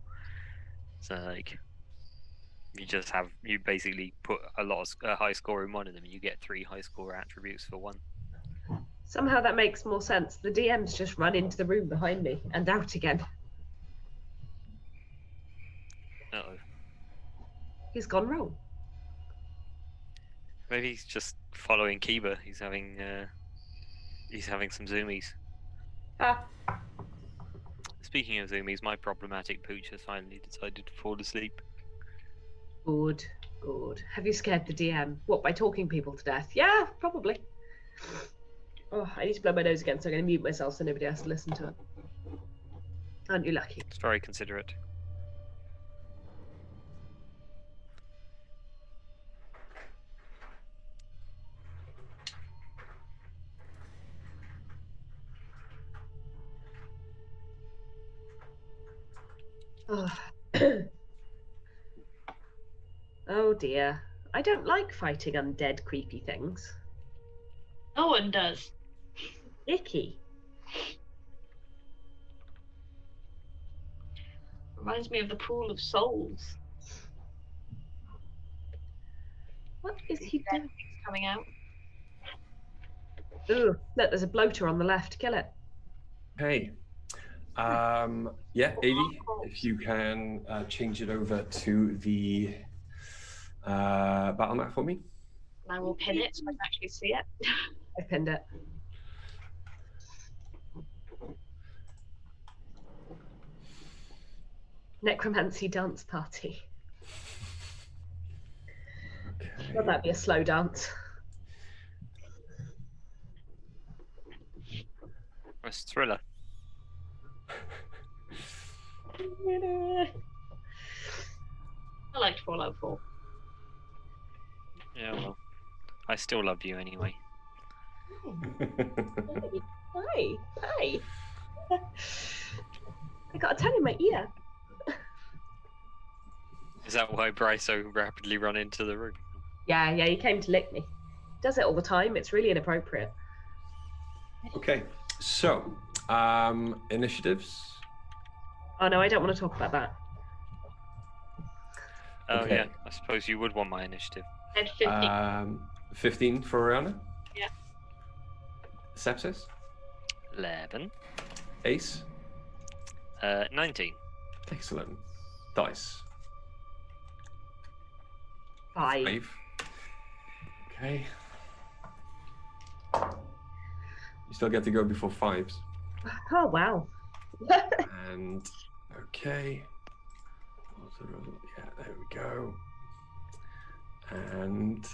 So you basically put a high score in one of them, and you get 3 high score attributes for one. Somehow that makes more sense. The DM's just run into the room behind me and out again. Uh-oh. He's gone wrong. Maybe he's just following Kiba. He's having some zoomies. Ah, Speaking of zoomies, my problematic pooch has finally decided to fall asleep. good, good. Have you scared the DM? What, by talking people to death? Yeah, probably. Oh, I need to blow my nose again, so I'm going to mute myself so nobody has to listen to it. Aren't you lucky? It's very considerate. Oh. Oh dear. I don't like fighting undead creepy things. No one does. Icky. Reminds me of the pool of souls. What is he doing? Coming out. Ooh, look, there's a bloater on the left. Kill it. Hey. Yeah, 80, if you can change it over to the battle map for me. And I will pin it so I can actually see it. I pinned it. Necromancy dance party. Okay. Would that be a slow dance? It's Thriller. I liked Fallout 4. Yeah, well, I still love you anyway. Hi. Hi. I got a tongue in my ear. Is that why Bryce so rapidly run into the room? Yeah, he came to lick me. Does it all the time. It's really inappropriate. Okay, so initiatives. Oh no, I don't want to talk about that. Oh Okay. yeah, I suppose you would want my initiative. At 50. 15 for Ariana. Yeah. Sepsis. 11. Ace. 19. Excellent. Dice. 5. 5. Okay. You still get to go before 5s. Oh wow. And okay. Yeah, there we go. And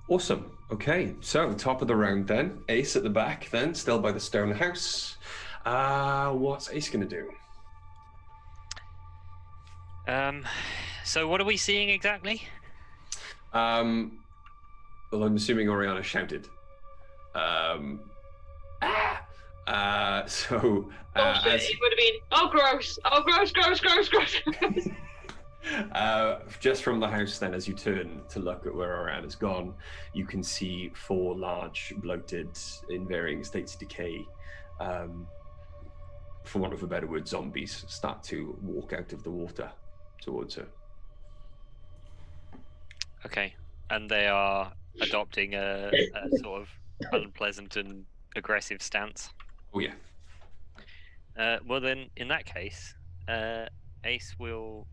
awesome. Okay, so top of the round then. Ace at the back then, still by the stone house. What's Ace gonna do? So what are we seeing exactly? Well, I'm assuming Oriana shouted. So Bullshit, it would have been, oh gross, oh gross, gross, gross, gross. just from the house then, as you turn to look at where Oriana's gone, you can see 4 large, bloated, in varying states of decay, for want of a better word, zombies start to walk out of the water towards her. Okay, and they are adopting a sort of unpleasant and aggressive stance. Oh yeah. Well then, in that case, Ace will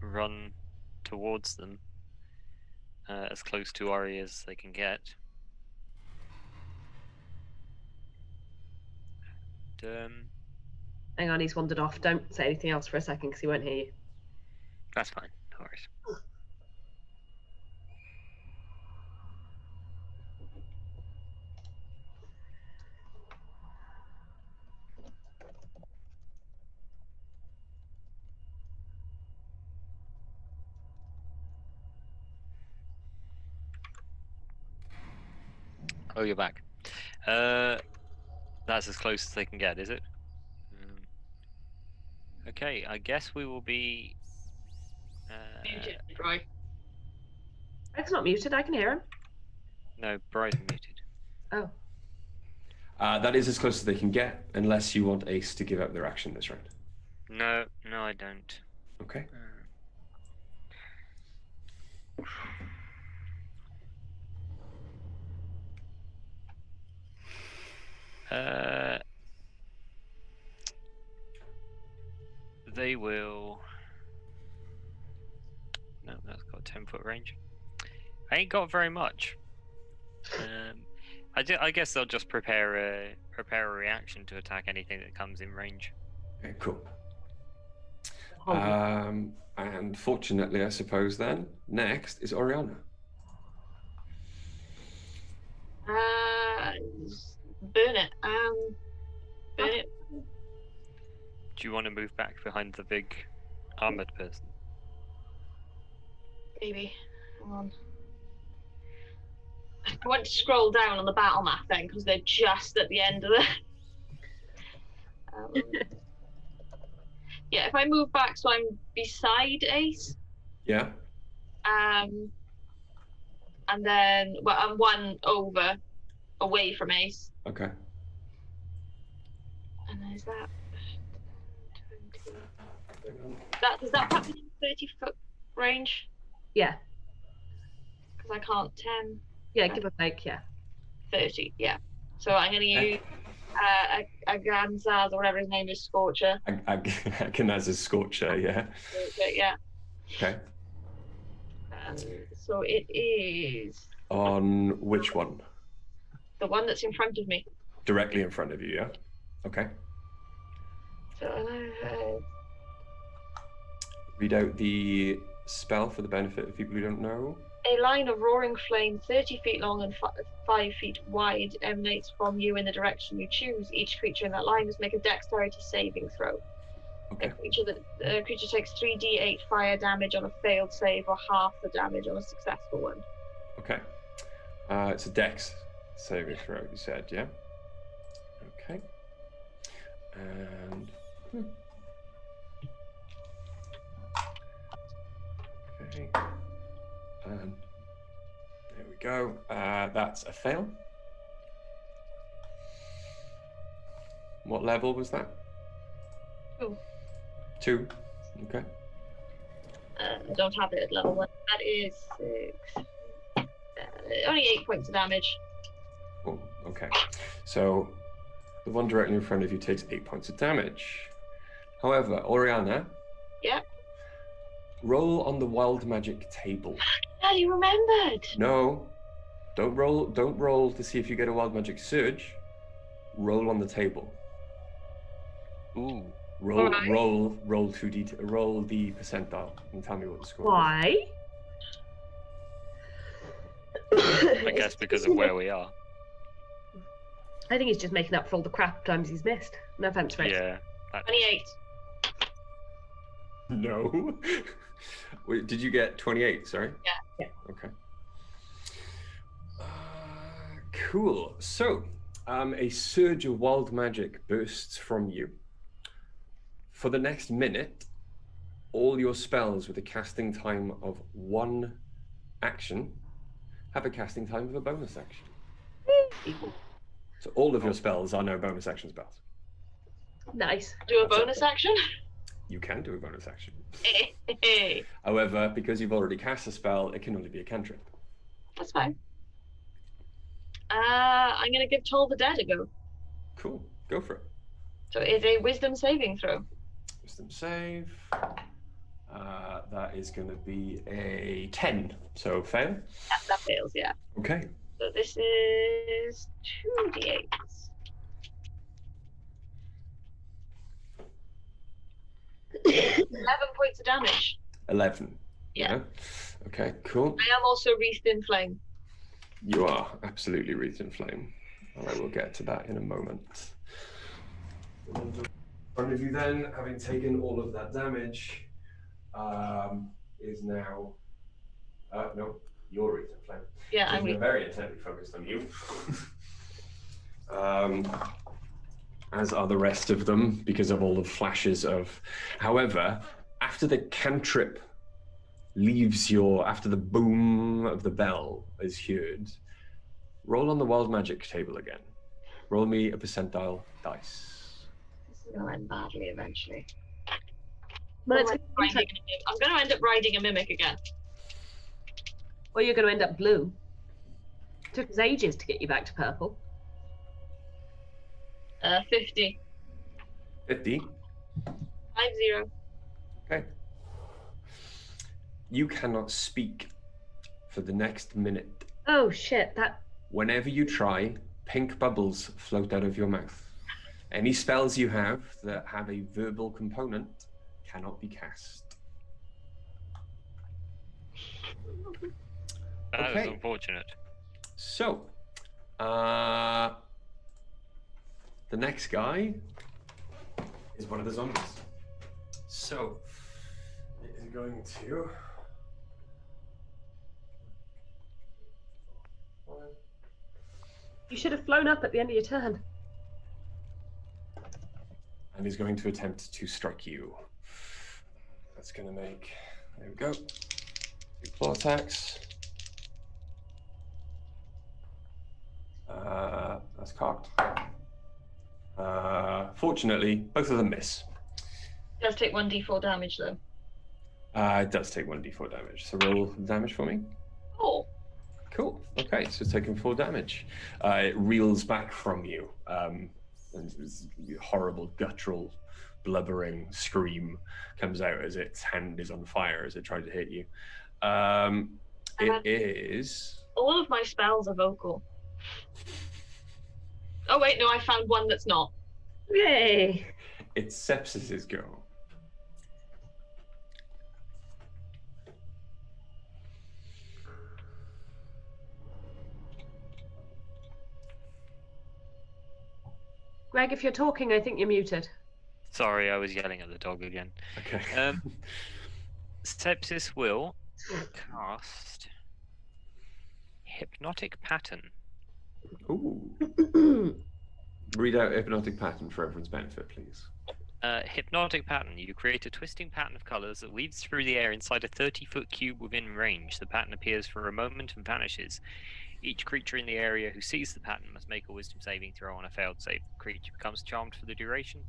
run towards them, as close to Ori as they can get. Hang on, he's wandered off. Don't say anything else for a second because he won't hear you. That's fine, no worries. Oh, you're back. That's as close as they can get, is it? Okay, I guess we will be... Muted, right? It's not muted. I can hear him. No, Bry's muted. Oh. That is as close as they can get, unless you want Ace to give up their action this round. No, I don't. Okay. They will... No, that's got 10-foot range. I ain't got very much. I guess they'll just prepare a reaction to attack anything that comes in range. Okay, cool. And fortunately, I suppose then, next is Oriana. Burn it. Burn it. Do you want to move back behind the big armored person? Maybe. Hang on. I want to scroll down on the battle map then, because they're just at the end of the... yeah, if I move back so I'm beside Ace. Yeah. And then, well, I'm one over, away from Ace. Okay. And there's that. 20. Does that put me in 30-foot range? Yeah. Because I can't 10. Yeah, give or take, yeah. 30, yeah. So I'm going to use Aganzaz, or whatever his name is, Scorcher. Aganaz's Scorcher, yeah. Yeah. Okay. So it is... On which one? The one that's in front of me. Directly in front of you, yeah? Okay. So, read out the spell for the benefit of people who don't know. a line of roaring flame 30 feet long and 5 feet wide emanates from you in the direction you choose. Each creature in that line must make a dexterity saving throw. Okay. A creature takes 3d8 fire damage on a failed save or half the damage on a successful one. Okay. It's a dex saving throw, you said, yeah? Okay. And... Okay. And there we go. That's a fail. What level was that? 2. 2. Okay. I don't have it at level 1. That is 6. Only 8 points of damage. Oh, okay. So the one directly in front of you takes 8 points of damage. However, Oriana. Yeah. Roll on the wild magic table. Yeah, you remembered. No. Don't roll to see if you get a wild magic surge. Roll on the table. Ooh. Roll Alright. roll 2d roll the percentile and tell me what the score is. Why? I guess because of where we are. I think he's just making up for all the crap times he's missed. No offense, Rex. Yeah. 28. No. Wait, did you get 28? Sorry. Yeah. Okay. Cool. So, A surge of wild magic bursts from you. For the next minute, all your spells with a casting time of 1 action have a casting time of a bonus action. So all of your spells are now bonus action spells. Nice. Do a bonus action? You can do a bonus action. However, because you've already cast a spell, it can only be a cantrip. That's fine. I'm going to give Toll the Dead a go. Cool. Go for it. So it's a wisdom saving throw. Wisdom save. That is going to be a 10. So fail? Yeah, that fails, yeah. Okay. So this is 2d8. 11 points of damage. 11. Yeah. Okay, cool. I am also wreathed in flame. You are absolutely wreathed in flame. And I will get to that in a moment. In front of you then, having taken all of that damage, is now... no, you're wreathed in flame. Yeah, I'm very intently focused on you. As are the rest of them, because of all the flashes of... However, after the cantrip leaves after the boom of the bell is heard, roll on the wild magic table again. Roll me a percentile dice. This is going to end badly eventually. Well, I'm going to end up riding a mimic again. Or you're going to end up blue. Took us ages to get you back to purple. 50. 50? 50. Okay. You cannot speak for the next minute. Oh shit, that... Whenever you try, pink bubbles float out of your mouth. Any spells you have that have a verbal component cannot be cast. That is unfortunate. So, the next guy is one of the zombies. So, it is going to... You should have flown up at the end of your turn. And he's going to attempt to strike you. That's going to make... There we go. 2 claw attacks. That's cocked. Fortunately, both of them miss. It does take 1d4 damage, though. It does take 1d4 damage. So roll damage for me. Oh. Cool. Okay, so it's taking 4 damage. It reels back from you. And this horrible, guttural, blubbering scream comes out as its hand is on fire as it tried to hit you. It is... All of my spells are vocal. Oh wait, no, I found one that's not. Yay! It's Sepsis's go. Greg, if you're talking, I think you're muted. Sorry, I was yelling at the dog again. Okay. Sepsis will cast Hypnotic Pattern. Ooh. Read out Hypnotic Pattern for everyone's benefit, please. Hypnotic Pattern. You create a twisting pattern of colours that weaves through the air inside a 30-foot cube within range. The pattern appears for a moment and vanishes. Each creature in the area who sees the pattern must make a wisdom saving throw on a failed save. The creature becomes charmed for the duration.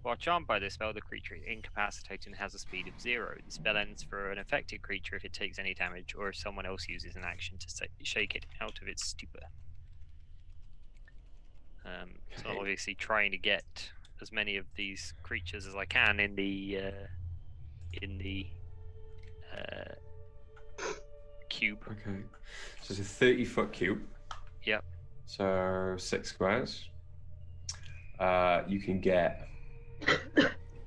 While charmed by this spell, the creature is incapacitated and has a speed of 0. The spell ends for an affected creature if it takes any damage or if someone else uses an action to shake it out of its stupor. So I'm obviously trying to get as many of these creatures as I can in the cube. Okay. So it's a 30-foot cube. Yep. So 6 squares. You can get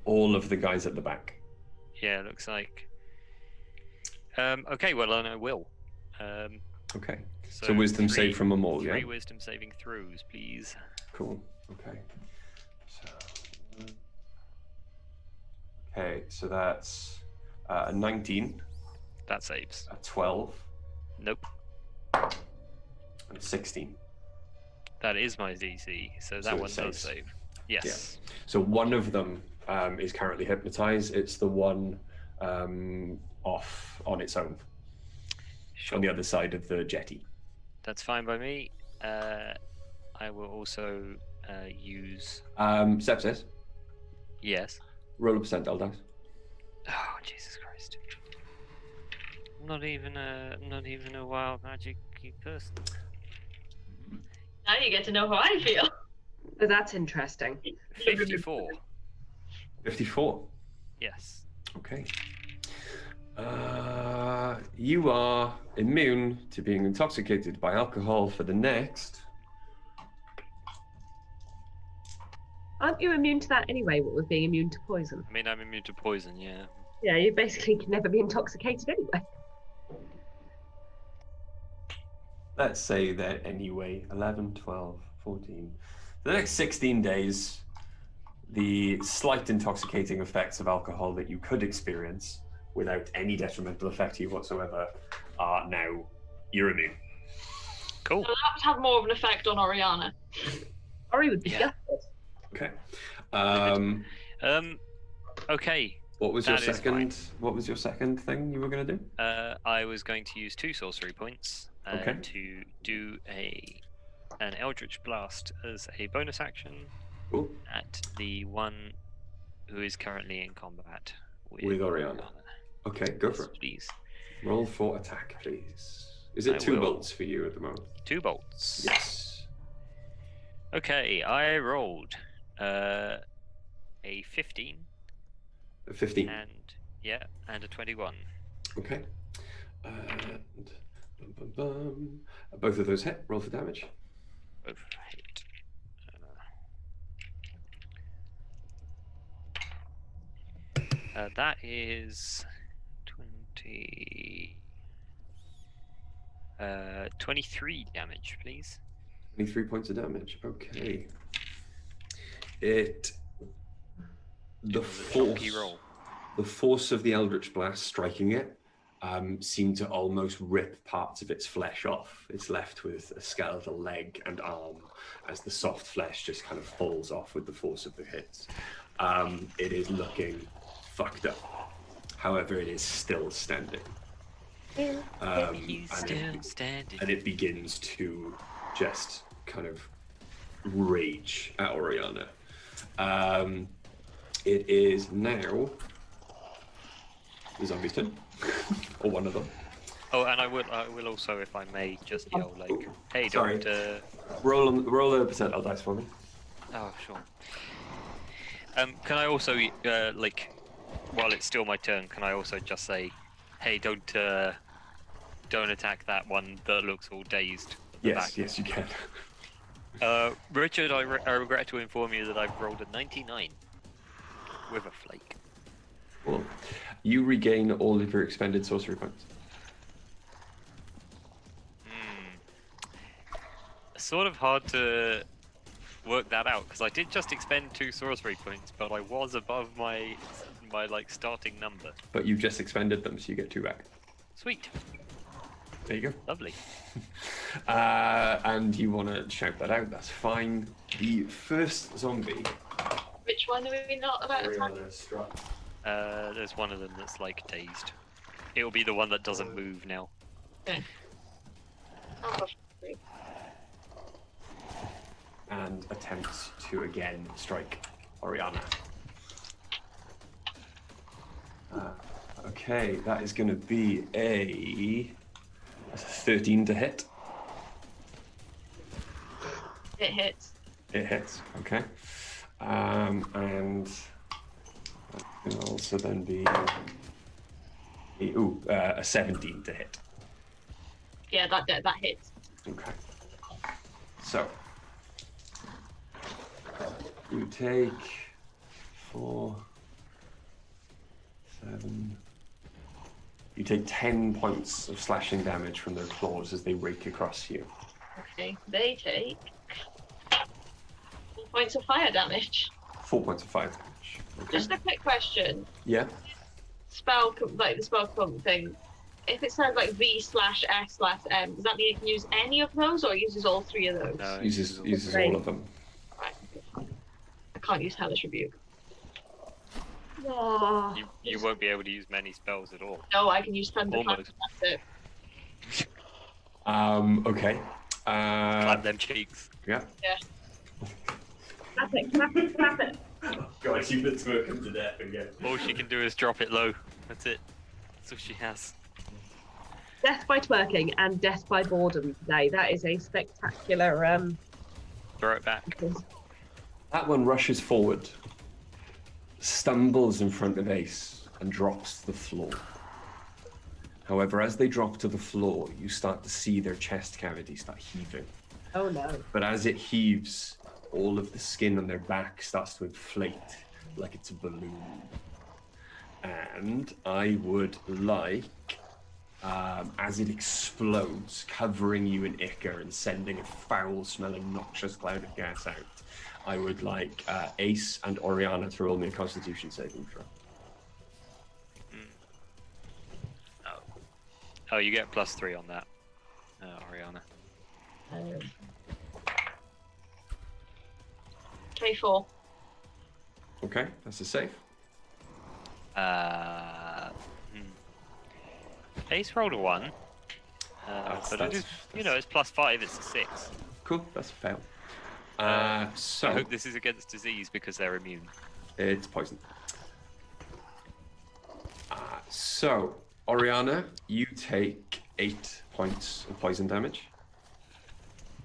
all of the guys at the back. Yeah, it looks like. Okay, well then I will. Okay. So wisdom save from them all, yeah? 3 wisdom saving throws, please. Cool. Okay. So that's a 19. That saves. A 12. Nope. And a 16. That is my DC, so So that it one does saves. save. Yes. So one of them is currently hypnotized. It's the one off on its own Sure. on the other side of the jetty. That's fine by me. I will also use. Sepsis, Yes. roll a percentile dice. Oh Jesus Christ! I'm not even a wild magic person. Now you get to know how I feel. Oh, that's interesting. 54. 54. Yes. Okay. You are immune to being intoxicated by alcohol for the next. Aren't you immune to that anyway, what with being immune to poison? I mean, I'm immune to poison. Yeah. Yeah, you basically can never be intoxicated anyway. Let's say that anyway, 11, 12, 14. For the next 16 days, the slight intoxicating effects of alcohol that you could experience without any detrimental effect to you whatsoever are now you're immune. Cool. So that would have more of an effect on Oriana. Ori would be Yeah. gutted. Okay. Okay. What was your That is second? What was your second thing you were going to do? I was going to use 2 sorcery points Okay. to do an Eldritch Blast as a bonus action Cool. at the one who is currently in combat With Oriana. Okay, go for Yes, it. please. Roll for attack, please. Is it I 2 will. bolts for you at the moment? 2 bolts. Yes. Okay, I rolled a 15 A 15. and a 21. Okay. And both of those hit. Roll for damage. Both hit. That is 23 damage, please. 23 points of damage. Okay. The Chunky roll. force of the Eldritch Blast striking it seemed to almost rip parts of its flesh off. It's left with a skeletal leg and arm as the soft flesh just kind of falls off with the force of the hits. It is looking fucked up. However, it is still standing. He's still standing. And it begins to just kind of rage at Oriana. It is now the zombie's turn, or one of them. Oh, and I will also, if I may, just yell like, "Hey, Sorry. don't." Roll a percentile dice for me. Oh, sure. Can I also, like, while it's still my turn, can I also just say, "Hey, don't attack that one that looks all dazed"? at the back? Yes, you can. Richard, I regret to inform you that I've rolled a 99 with a flake. Cool. You regain all of your expended sorcery points. Sort of hard to work that out because I did just expend 2 sorcery points, but I was above my like starting number. But you've just expended them, so you get 2 back. Sweet, There you go. lovely. And you want to shout that out, that's fine. The first zombie. Which one are we not about to attack? Oriana struck. There's one of them that's like dazed. It'll be the one that doesn't move now. Okay. Oh, for f- And attempts to again strike Oriana. Okay, that is going to be a 13 to hit. It hits. It hits, okay. And that can also then be a 17 to hit. Yeah, that hits. Okay. So you take 4, 7. You take 10 points of slashing damage from their claws as they rake across you. Okay, they take 4 points of fire damage. 4 points of fire damage. Okay. Just a quick question. Yeah. The spell pump thing, if it says like V/S/M, does that mean it can use any of those, or it uses all three of those? No, Uses all of them. Right. I can't use Hellish Rebuke. Oh, you won't be able to use many spells at all. No, I can use Thunderclap. Almost. That's it. Okay. Clap them cheeks. Yeah. clap it, clap it, clap it. God, you've been twerking to death again. All she can do is drop it low. That's it. That's all she has. Death by twerking and death by boredom today. That is a spectacular. Throw it back. That one rushes forward, stumbles in front of Ace, and drops to the floor. However, as they drop to the floor, you start to see their chest cavity start heaving. Oh no. But as it heaves, all of the skin on their back starts to inflate like it's a balloon. And I would like, as it explodes, covering you in ichor and sending a foul-smelling, noxious cloud of gas out, I would like Ace and Oriana to roll me a Constitution saving throw. Oh, you get +3 on that, Oriana. 24. Okay, that's a save. Ace rolled a 1. But it is, it's +5. It's a 6. Cool, that's a fail. So I hope this is against disease because they're immune. It's poison. So, Oriana, you take 8 points of poison damage.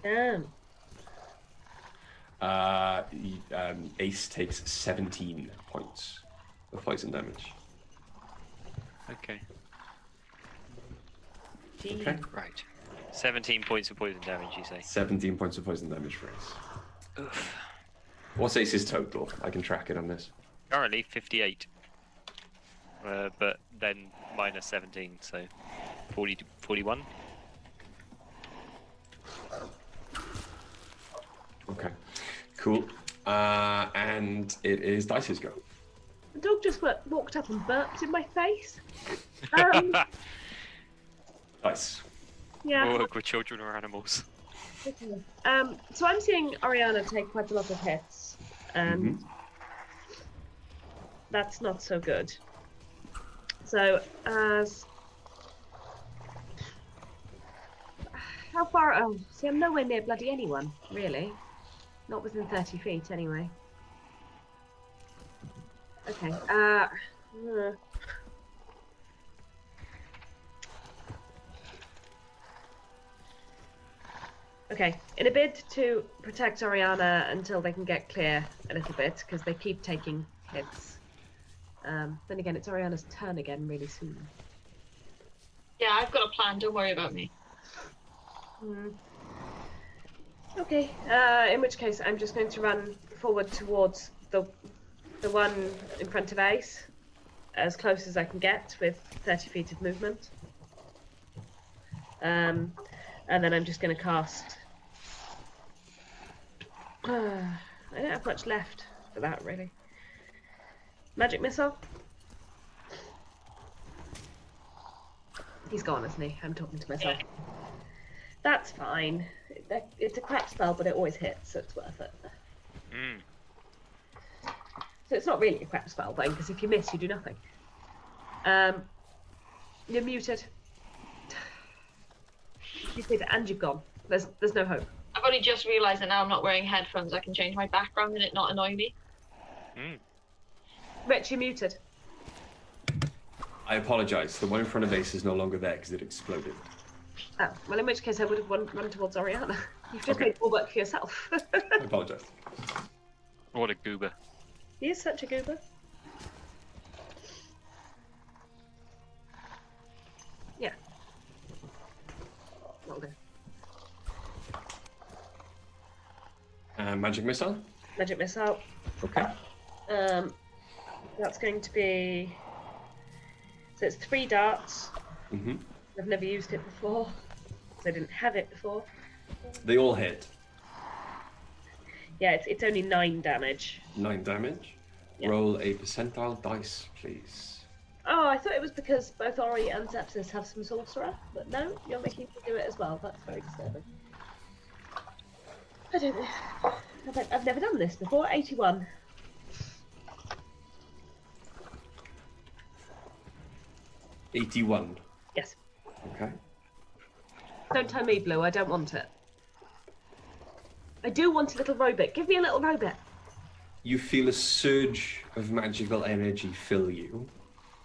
Damn. Ace takes 17 points of poison damage. Okay. Okay. Right. 17 points of poison damage, you say? 17 points of poison damage for Ace. Oof. What's Ace's total? I can track it on this. Currently 58. But then minus 17, so 41. Okay. Cool. And it is Dice's go. The dog just walked up and burped in my face. Dice. Yeah. Work with children or animals. So I'm seeing Oriana take quite a lot of hits, and that's not so good. So, how far? Oh, see, I'm nowhere near bloody anyone, really. Not within 30 feet, anyway. Okay. Okay, in a bid to protect Oriana until they can get clear a little bit, because they keep taking hits. Then again, it's Oriana's turn again really soon. Yeah, I've got a plan. Don't worry about me. Okay, in which case I'm just going to run forward towards the one in front of Ace, as close as I can get with 30 feet of movement. And then I'm just going to cast... I don't have much left for that, really. Magic Missile. He's gone, isn't he? I'm talking to myself. That's fine. It's a crap spell, but it always hits, so it's worth it. So it's not really a crap spell, then, because if you miss, you do nothing. You're muted. You've hit it and you've gone. There's no hope. I've only just realised that now I'm not wearing headphones. I can change my background and it not annoy me. Rich, you're muted. I apologise. The one in front of Ace is no longer there because it exploded. Oh, well, in which case I would have run towards Oriana. You've just made all work for yourself. I apologise. What a goober. He is such a goober. Yeah. Will do. Magic Missile? Magic Missile. Okay. That's going to be... So it's 3 darts. I've never used it before, because I didn't have it before. They all hit. Yeah, it's only 9 damage. 9 damage. Yeah. Roll a percentile dice, please. Oh, I thought it was because both Ori and Sepsis have some sorcerer, but no, you're making me do it as well. That's very disturbing. I don't know. I've never done this before. 81. $81. Yes. Okay. Don't tell me, Blue. I don't want it. I do want a little robot. Give me a little robot. You feel a surge of magical energy fill you.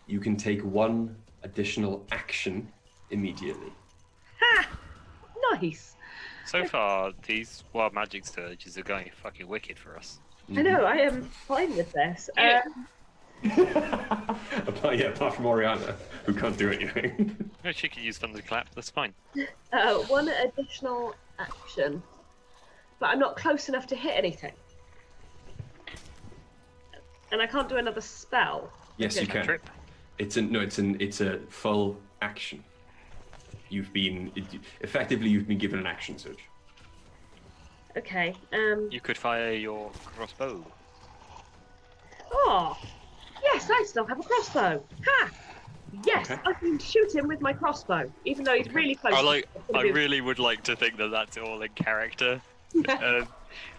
You can take one additional action immediately. Ha! Nice. So far, these wild magic surges are going fucking wicked for us. I know, I am fine with this. Yeah. Apart from Oriana, who can't do anything. No, she can use thunderclap. That's fine. One additional action, but I'm not close enough to hit anything. And I can't do another spell. Yes, you can. Trip. It's a full action. You've been given an action surge. Okay. You could fire your crossbow. Oh, yes, I still have a crossbow. Ha! Yes, Okay. I can shoot him with my crossbow, even though he's really close. I really would like to think that that's all in character.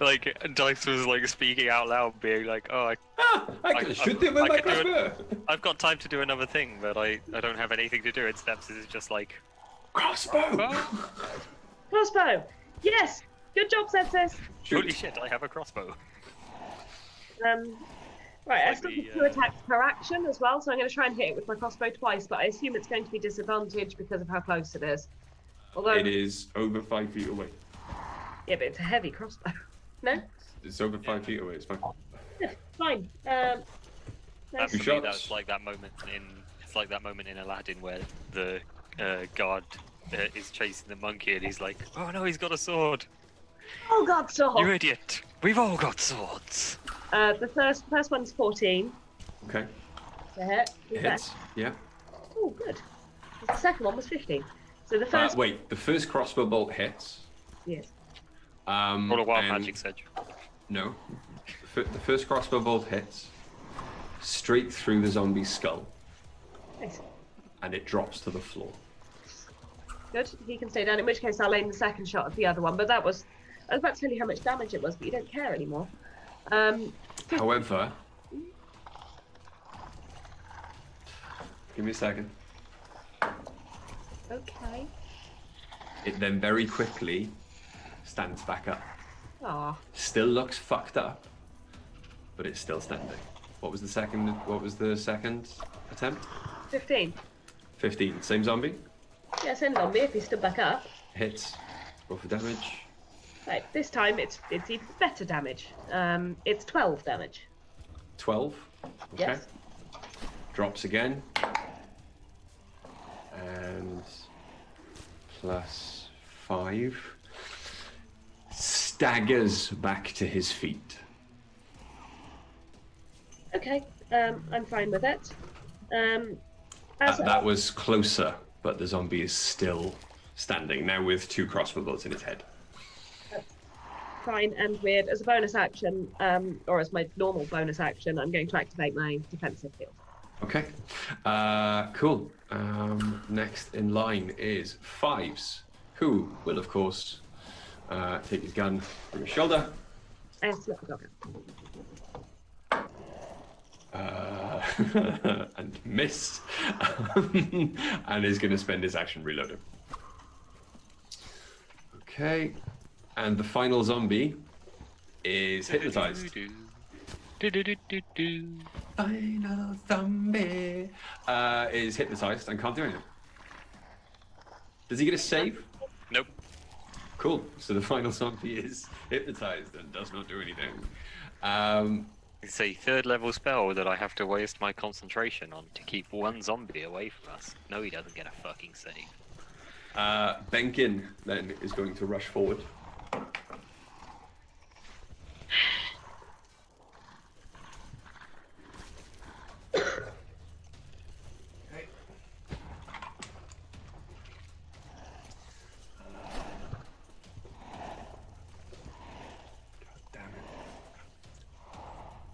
Like Dice was like speaking out loud, being like, "Oh, I can shoot them with my crossbow. I've got time to do another thing, but I don't have anything to do." And Steps is just like, Crossbow. Crossbow. Yes. Good job, Sepsis. "Holy shit, I have a crossbow." Right, I Like still the, have 2 attacks per action as well, so I'm going to try and hit it with my crossbow twice, but I assume it's going to be disadvantaged because of how close it is. Although, It is over 5 feet away. yeah, but it's a heavy crossbow. No? It's over 5 feet away. It's fine. Yeah, fine. That, Nice. for Two me, shots. that's like that moment in Aladdin where the guard is chasing the monkey and he's like, "Oh no, he's got a sword! Oh god, so You idiot! We've all got swords!" The first one's 14 Okay. to hit. Hits. Yeah. Oh, good. The second one was 15. So the first... Wait. The first crossbow bolt hits. Yes. Roll a wild and- magic sedge. No. The first crossbow bolt hits straight through the zombie's skull, Nice. and it drops to the floor. Good. He can stay down, in which case I'll aim the second shot at the other one, but that was... I was about to tell you how much damage it was, but you don't care anymore. However, give me a second. Okay. It then very quickly stands back up. Aw. Still looks fucked up, but it's still standing. What was the second attempt? 15. 15. Same zombie. Yeah, same zombie if he stood back up. Hits. Roll for damage. Right, this time it's even better damage. It's 12 damage. 12. Okay. Yes. Drops again. And plus 5. Staggers back to his feet. Okay, I'm fine with it. As That was closer, but the zombie is still standing, now with 2 crossbow bolts in its head. fine and weird. As a bonus action, or as my normal bonus action, I'm going to activate my defensive field. Okay. Cool. Next in line is Fives, who will, of course, take his gun from his shoulder. And slip the dog out. And missed. And is going to spend his action reloading. Okay. And the final zombie is hypnotized. Final zombie is hypnotized and can't do anything. Does he get a save? Nope. Cool. So the final zombie is hypnotized and does not do anything. It's a 3rd level spell that I have to waste my concentration on to keep one zombie away from us. No, he doesn't get a fucking save. Benkin then is going to rush forward.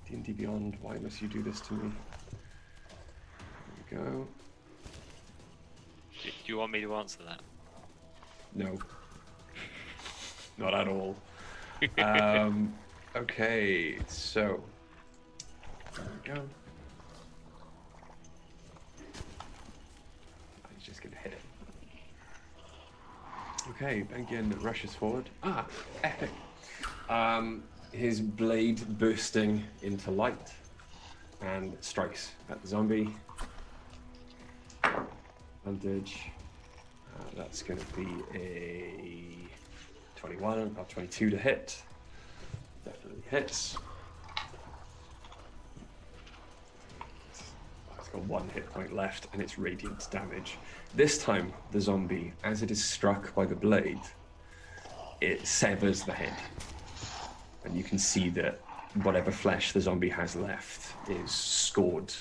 D&D Beyond, why must you do this to me? There we go. you want me to answer that? No. Not at all. Okay, so there we go. He's just gonna hit it. Okay, Bengen rushes forward. Epic. His blade bursting into light and strikes at the zombie. Advantage. That's going to be a 21 or 22 to hit. Definitely hits. It's got 1 hit point left and it's radiant damage. This time, the zombie, as it is struck by the blade, it severs the head. And you can see that whatever flesh the zombie has left is scored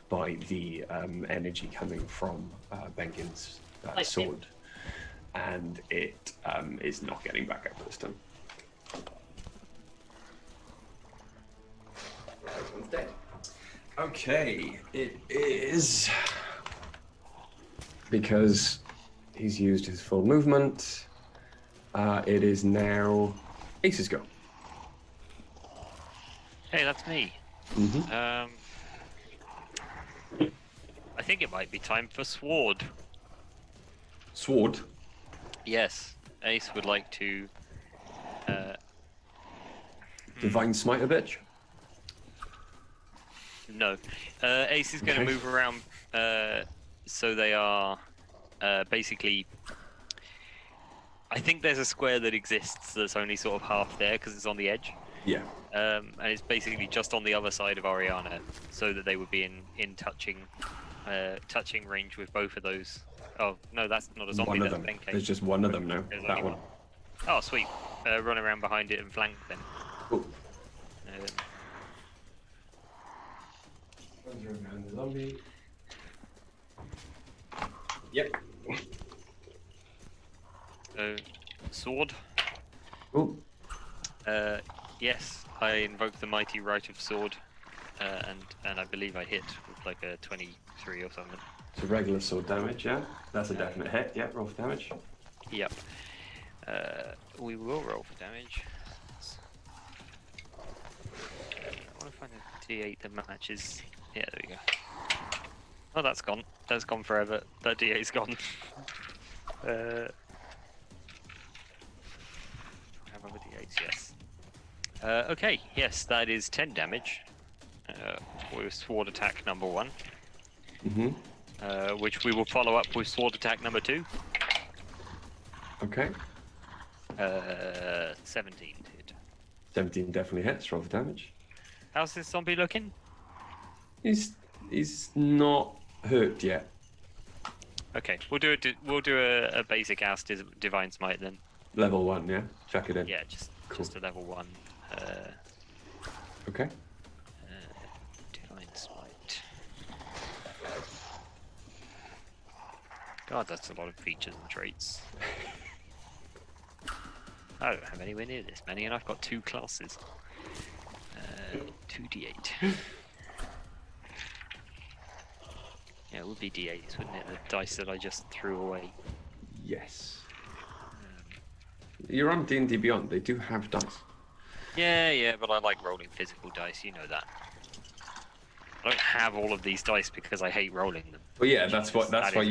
by the energy coming from Bengen's sword. And it is not getting back up this time. This one's dead. Okay, it is... Because he's used his full movement, it is now Ace's go. Hey, that's me. Mm-hmm. I think it might be time for sword. Sword? Yes, Ace would like to... Divine Smite a bitch? No. Ace is going to move around, so they are basically... I think there's a square that exists that's only sort of half there because it's on the edge. Yeah. And it's basically just on the other side of Oriana, so that they would be in touching range with both of those. Oh no, that's not a zombie. One of that's them. Benke. There's just one of them now. There's That only one. Oh sweet. Run around behind it and flank them. Cool. Runs around the zombie. Yep. Sword. Ooh. Yes, I invoke the mighty right of sword, and I believe I hit with like a 23 or something. So regular sword damage, yeah? That's a definite hit, yeah, roll for damage. Yep. We will roll for damage. I want to find a D8 that matches. Yeah, there we go. Oh, that's gone. That's gone forever. That D8's gone. Have other D8s, yes. Okay, yes, that is 10 damage. With sword attack number 1. Mm-hmm. Which we will follow up with sword attack number 2. Okay. 17 to hit. 17 definitely hits, roll for damage. How's this zombie looking? He's not hurt yet. Okay, we'll do a basic house divine smite then. Level 1, yeah? Chuck it in. Yeah, just a level 1. Okay. Divine smite. God, that's a lot of features and traits. I don't have anywhere near this many, and I've got 2 classes. 2d8. Yeah, it would be d8s, wouldn't it? The dice that I just threw away. Yes. You're on D&D Beyond. They do have dice. Yeah, but I like rolling physical dice. You know that. I don't have all of these dice because I hate rolling them. Well, yeah, that's why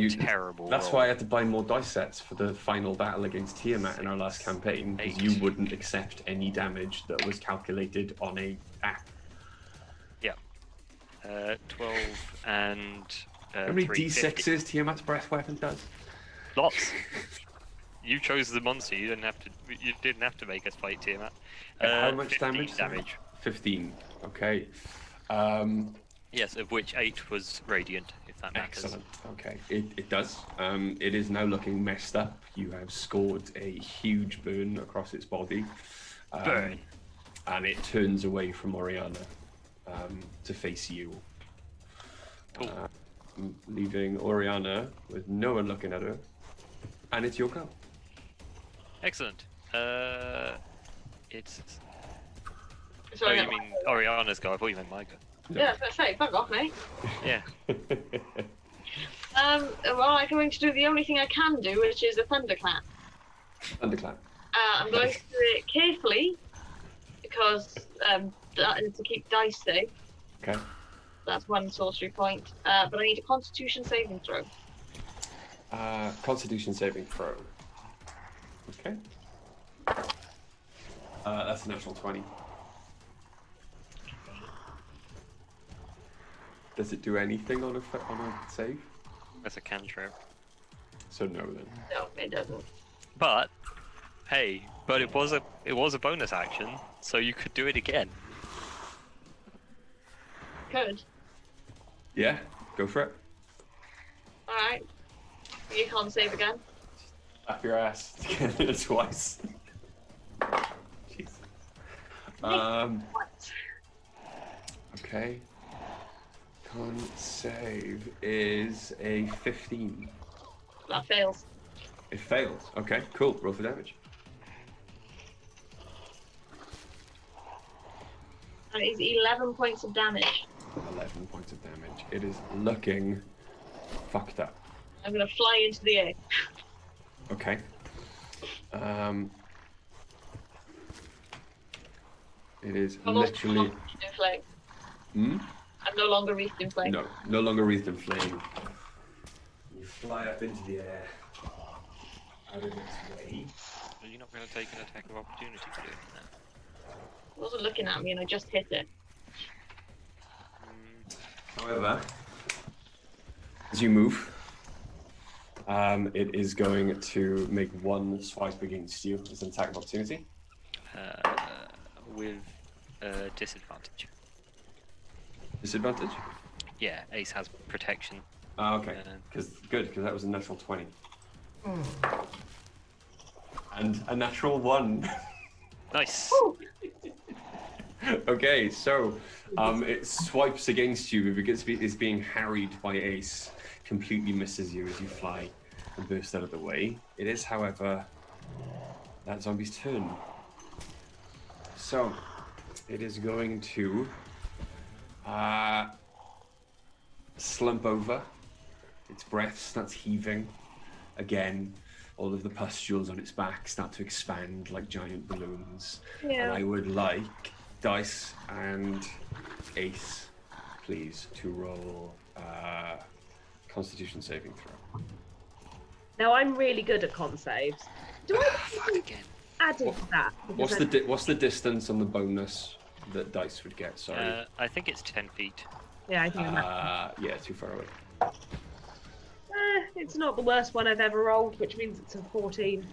terrible. That's why I had to buy more dice sets for the final battle against Tiamat in our last campaign, because you wouldn't accept any damage that was calculated on a app. Yeah. 12 and. How many D6s Tiamat's breath weapon does? Lots. You chose the monster. You didn't have to make us fight Tiamat. How much 15 damage? 15. Okay. Yes, of which 8 was radiant, if that matters. Excellent. Okay, it does. It is now looking messed up. You have scored a huge burn across its body. Burn. And it turns away from Oriana to face you. Cool. Leaving Oriana with no one looking at her. And it's your go. Excellent. It's... Sorry, you mean Oriana's go? I thought you meant my go. Yeah, I was going to say, fuck off, mate. Yeah. Well, I'm going to do the only thing I can do, which is a thunderclap. Thunderclap. I'm going to do it carefully, because to keep dice safe. Okay. That's one sorcery point. But I need a Constitution saving throw. Constitution saving throw. Okay. That's a natural 20. Does it do anything on a save? That's a cantrip. So no then. No, it doesn't. But hey, it was a bonus action, so you could do it again. Good. Yeah, go for it. Alright. You can't save again. Slap your ass twice. Jesus. Okay. Con save is a 15. That fails. It fails. Okay, cool. Roll for damage. And it's 11 points of damage. 11 points of damage. It is looking fucked up. I'm going to fly into the air. Okay. It is I'm literally. wreathed in flame. Hmm? I'm no longer wreathed in flame. No longer wreathed in flame. You fly up into the air. Out of its way. Are you not going to take an attack of opportunity to do that? It wasn't looking at me and I just hit it. However, as you move, it is going to make one swipe against you as an attack of opportunity. With disadvantage. Disadvantage? Yeah, Ace has protection. Okay. Because that was a natural 20. And a natural 1. Nice. Okay, so it swipes against you because it's being harried by Ace. Completely misses you as you fly and burst out of the way. It is, however, that zombie's turn. So it is going to slump over. Its breath starts heaving again. All of the pustules on its back start to expand like giant balloons. Yeah. And I would like Dice and Ace, please, to roll Constitution saving throw. Now I'm really good at con saves. Do I added that? What's the distance on the bonus that Dice would get? Sorry. I think it's 10 feet. Yeah, I think yeah, too far away. it's not the worst one I've ever rolled, which means it's a 14.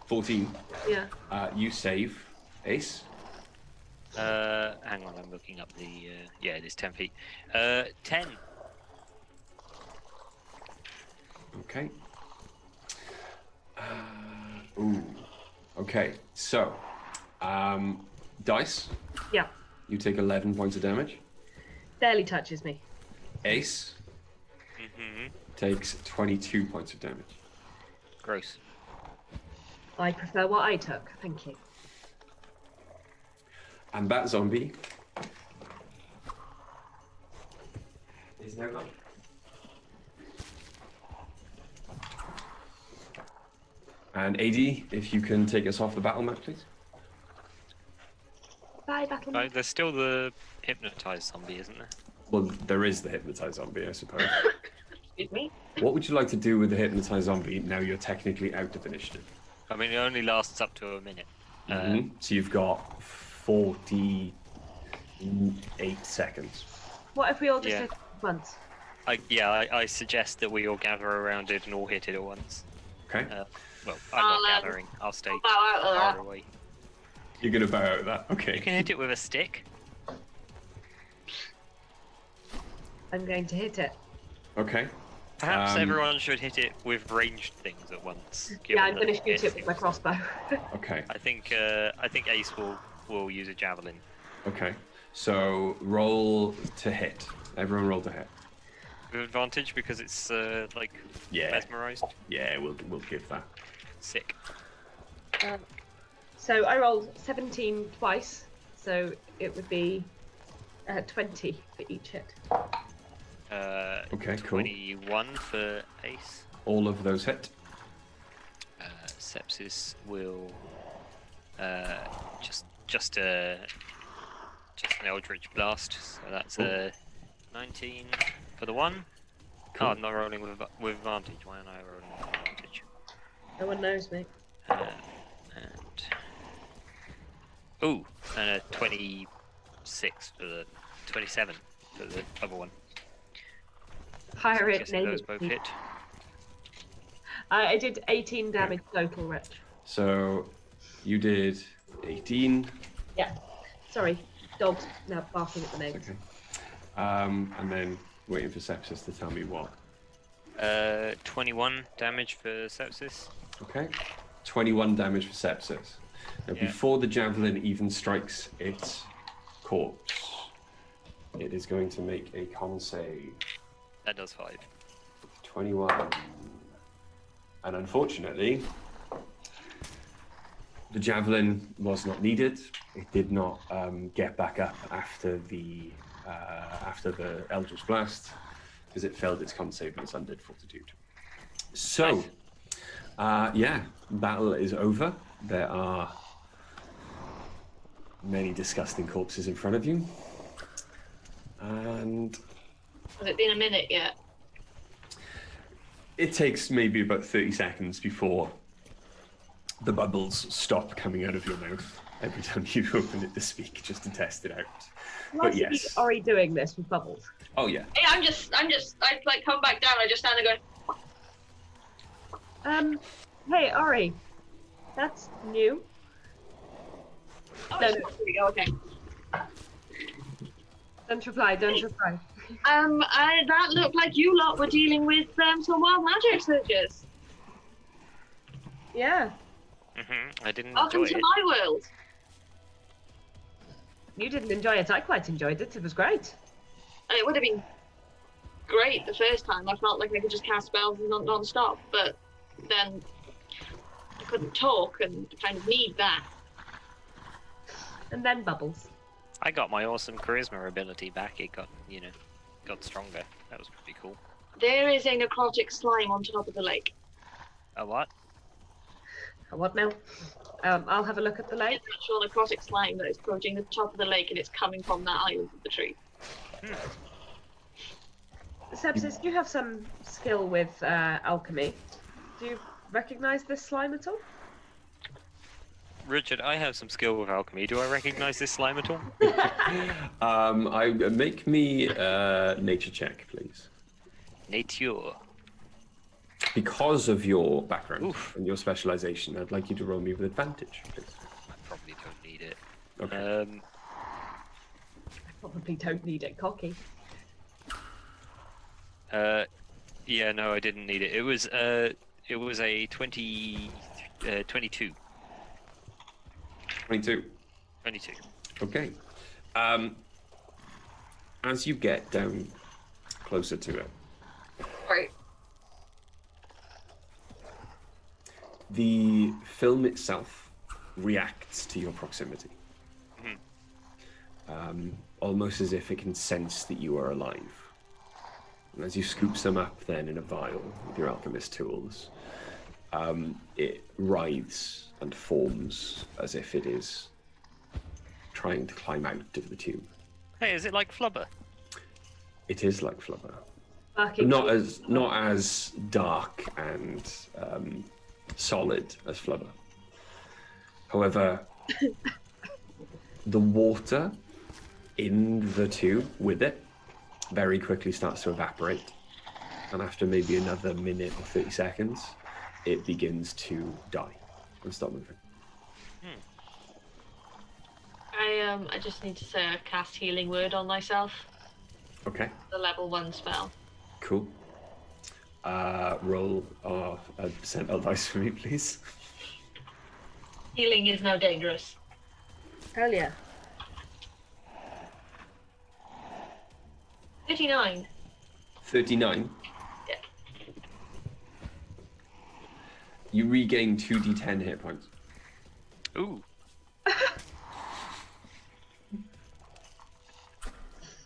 14. Yeah. You save, Ace. Hang on, I'm looking up the. Yeah, it is 10 feet. 10. Okay. Ooh. Okay. So, Dice. Yeah. You take 11 points of damage. Barely touches me. Ace takes 22 points of damage. Gross. I prefer what I took. Thank you. And that zombie is now gone. And AD, if you can take us off the battle map, please. Bye, battle. There's still the hypnotized zombie, isn't there? Well, there is the hypnotized zombie, I suppose. Excuse me? What would you like to do with the hypnotized zombie now you're technically out of initiative? I mean, it only lasts up to a minute. So you've got 48 seconds. What if we all just hit it once? I suggest that we all gather around it and all hit it at once. Okay. Well, I'm not gathering. I'll stay bow out of far that. away. You're going to bow out of that? Okay. You can hit it with a stick. I'm going to hit it. Okay. Perhaps everyone should hit it with ranged things at once. Yeah, I'm going to shoot it with my crossbow. Okay. I think Ace will use a javelin. Okay. So roll to hit. Everyone roll to hit. With advantage because it's mesmerized. Yeah, we'll give that. Sick. So I rolled 17 twice, so it would be 20 for each hit. Okay, cool. 21 for Ace. All of those hit. Sepsis will just an Eldritch Blast. So that's a 19 for the one. Cool. Oh, I'm not rolling with advantage. Why am I rolling with advantage? No one knows me. And a 26 for the 27 for the other one. Higher So I'm it, guessing name those it, both please. hit. I did 18 damage total, Rich. So you did 18. Yeah. Sorry, dog's now barking at the name. Okay. And then waiting for Sepsis to tell me what. 21 damage for Sepsis. Okay. 21 damage for Sepsis. Now, Yeah. before the javelin even strikes its corpse, it is going to make a con save. That does 5. 21. And unfortunately, the javelin was not needed. It did not get back up after the Eldritch Blast, because it failed its con save and its undead fortitude. So, battle is over. There are many disgusting corpses in front of you. And Has it been a minute yet? it takes maybe about 30 seconds before the bubbles stop coming out of your mouth every time you open it to speak, just to test it out. Why But is yes. Ori doing this with bubbles? Oh yeah. Hey, I like come back down. I just stand there going, Hey, Ori. That's new. oh, No, here no. we go. Okay. Don't reply, don't reply. That looked like you lot were dealing with some wild magic surges. Yeah, I didn't Welcome enjoy to it. my world. you didn't enjoy it. I quite enjoyed it. It was great. And it would have been great the first time. I felt like I could just cast spells non-stop, but then I couldn't talk and kind of need that. And then bubbles. I got my awesome charisma ability back. It got stronger. That was pretty cool. There is a necrotic slime on top of the lake. A what? What now? I'll have a look at the lake. It's an actual necrotic slime that is approaching the top of the lake, and it's coming from that island of the tree. Sepsis, do you have some skill with alchemy? Do you recognize this slime at all? Richard, I have some skill with alchemy. Do I recognize this slime at all? Make me a nature check, please. Nature. Because of your background Oof. and your specialization, I'd like you to roll me with advantage, please. I probably don't need it. Okay. I probably don't need it, cocky. Yeah, no, I didn't need it. It was a 22. 22. 22. Okay. As you get down closer to it, Right. the film itself reacts to your proximity. Almost as if it can sense that you are alive. And as you scoop some up then in a vial with your alchemist tools, it writhes and forms as if it is trying to climb out of the tube. Hey, is it like Flubber? It is like Flubber. Barking. Not as dark and solid as Flubber. However, the water in the tube with it very quickly starts to evaporate, and after maybe another minute or 30 seconds, it begins to die and stop moving. I just need to say I cast Healing Word on myself. Okay, The level 1 spell. cool. Roll a percentile dice for me, please. Healing is now dangerous. Hell yeah. 39. 39. Yeah. You regain 2d10 hit points. Ooh.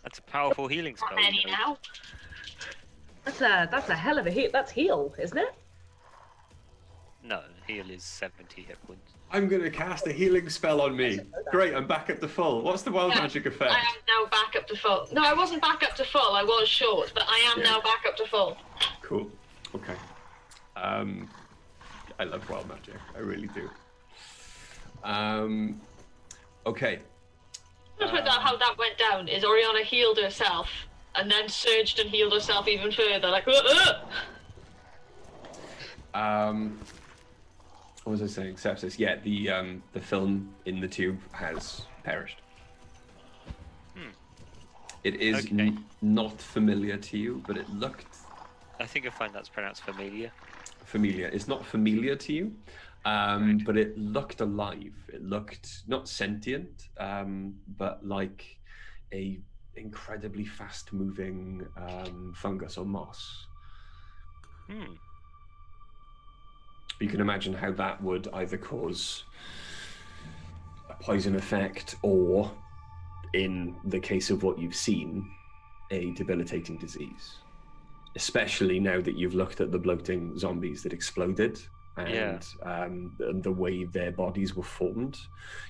That's a powerful healing spell. Not many you know. now. That's a hell of a heal. That's heal, isn't it? No, heal is 70 hit points. I'm going to cast a healing spell on me. Great, I'm back up to full. What's the wild magic effect? I am now back up to full. No, I wasn't back up to full. I was short, but I am now back up to full. Cool. Okay. I love wild magic. I really do. Okay. How that went down is Oriana healed herself and then surged and healed herself even further, like. What was I saying? Sepsis. Yeah, the film in the tube has perished. It is not familiar to you, but it looked. I think I find that's pronounced familiar. Familiar. It's not familiar to you, but it looked alive. It looked not sentient, but like a incredibly fast-moving fungus or moss. You can imagine how that would either cause a poison effect or, in the case of what you've seen, a debilitating disease. Especially now that you've looked at the bloating zombies that exploded and the way their bodies were formed.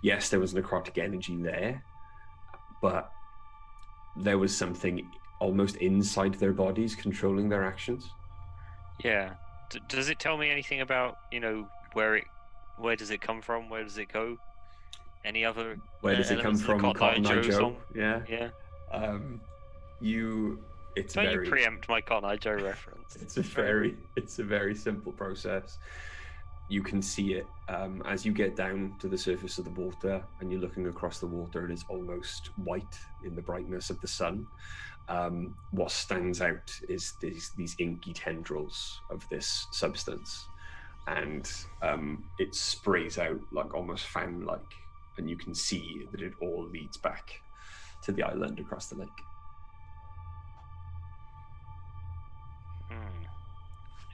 Yes, there was necrotic energy there, but there was something almost inside their bodies controlling their actions. Yeah. Does it tell me anything about, where does it come from? Where does it go? Any other? Where does it come from? Cotton Eye Joe song? Yeah. Yeah. It's Don't very. You preempt my Cotton Eye Joe reference? It's a very simple process. You can see it as you get down to the surface of the water, and you're looking across the water, and it's almost white in the brightness of the sun. What stands out is these inky tendrils of this substance, and it sprays out like almost fan-like, and you can see that it all leads back to the island across the lake.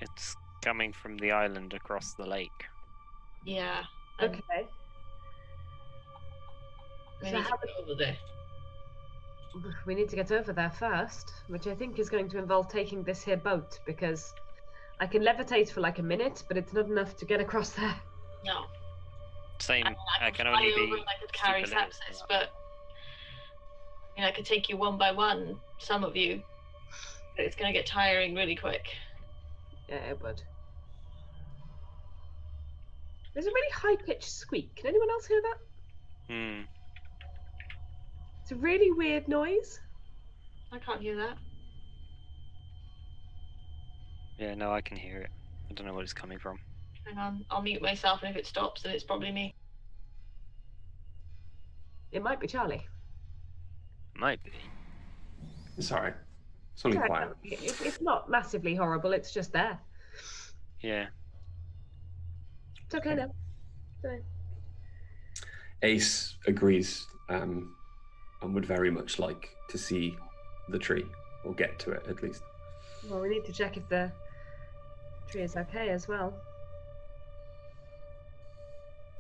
It's coming from the island across the lake. Yeah. Okay. We need to get over there. We need to get over there first, which I think is going to involve taking this here boat, because I can levitate for like a minute, but it's not enough to get across there. No. Same. I can only be. I could carry sepsis, but I could take you one by one. Some of you. But it's going to get tiring really quick. Yeah, it would. There's a really high-pitched squeak. Can anyone else hear that? It's a really weird noise. I can't hear that. Yeah, no, I can hear it. I don't know what it's coming from. Hang on, I'll mute myself, and if it stops, then it's probably me. It might be Charlie. Might be. Sorry. It's only quiet. It's not massively horrible, it's just there. Yeah. It's okay now. Ace agrees and would very much like to see the tree, or get to it at least. Well, we need to check if the tree is okay as well.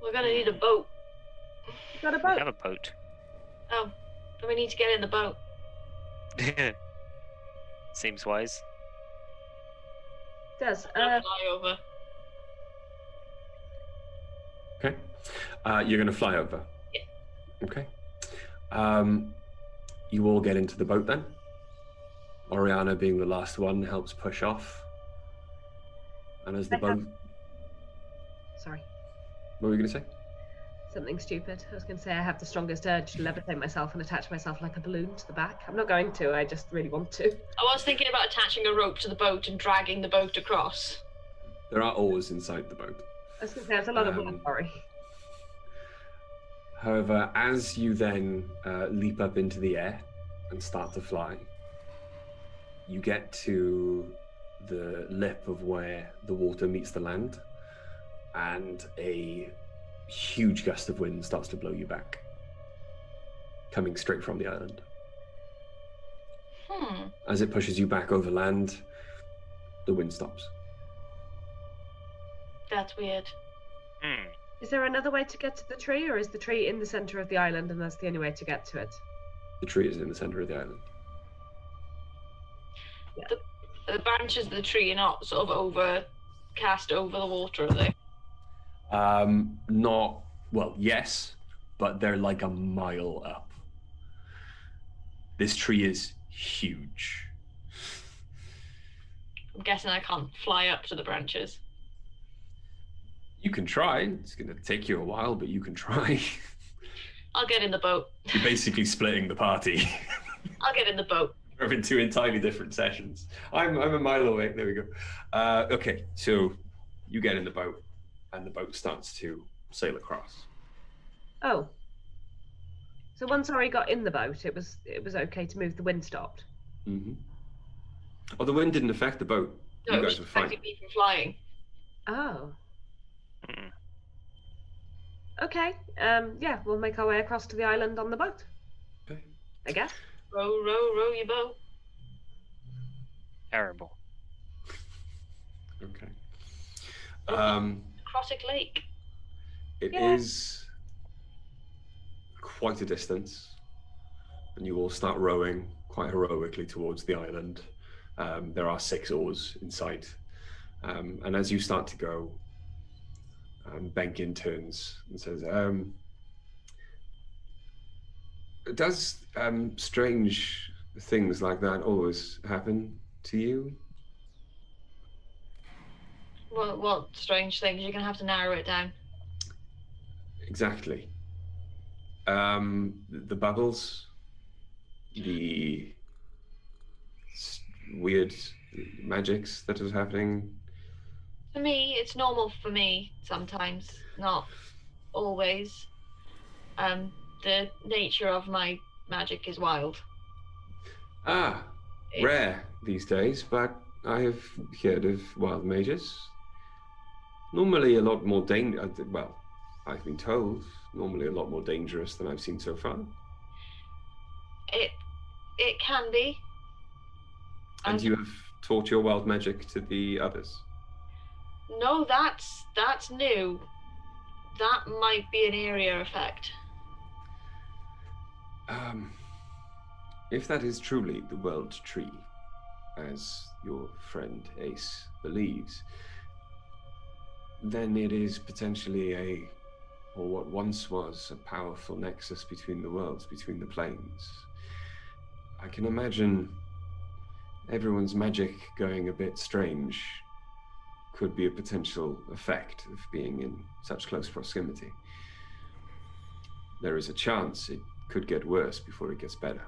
We're going to need a boat. We've got a boat. We have a boat. Oh, then we need to get in the boat. Seems wise. It does. Fly over. Okay. You're going to fly over? Yeah. Okay. You all get into the boat then. Oriana, being the last one, helps push off. And as the boat... Sorry. What were you going to say? Something stupid. I was going to say I have the strongest urge to levitate myself and attach myself like a balloon to the back. I'm not going to, I just really want to. I was thinking about attaching a rope to the boat and dragging the boat across. There are oars inside the boat. I was going to say, that's a lot of work, sorry. However, as you then leap up into the air and start to fly, you get to the lip of where the water meets the land, and a huge gust of wind starts to blow you back, coming straight from the island. As it pushes you back over land, the wind stops. That's weird. Is there another way to get to the tree, or is the tree in the center of the island and that's the only way to get to it? The tree is in the center of the island. Yeah. The branches of the tree are not sort of cast over the water, are they? Not, well, yes, but they're like a mile up. This tree is huge. I'm guessing I can't fly up to the branches. You can try. It's going to take you a while, but you can try. I'll get in the boat. You're basically splitting the party. I'll get in the boat. We're in two entirely different sessions. I'm a mile away. There we go. Okay, so you get in the boat, and the boat starts to sail across. Oh. So once Ori got in the boat, it was okay to move. The wind stopped. Mm-hmm. Oh, the wind didn't affect the boat. No, You it was guys were fine. preventing me from flying. Oh. Mm. Okay. Yeah, we'll make our way across to the island on the boat. Okay. I guess. Row, row, row your boat. Terrible. Okay. Necrotic Lake. It Yeah. is quite a distance, and you all start rowing quite heroically towards the island. There are 6 oars in sight, and as you start to go, Benkin turns and says, does strange things like that always happen to you? Well, what strange things? You're going to have to narrow it down. Exactly. The bubbles, the weird magics that was happening. For me, it's normal for me sometimes, not always. The nature of my magic is wild. Ah, rare these days, but I have heard of wild mages. Normally a lot more well, I've been told, normally a lot more dangerous than I've seen so far. It can be. And you have taught your wild magic to the others? No, that's new. That might be an area effect. If that is truly the world tree, as your friend Ace believes, then it is potentially or what once was, a powerful nexus between the worlds, between the planes. I can imagine everyone's magic going a bit strange could be a potential effect of being in such close proximity. There is a chance it could get worse before it gets better.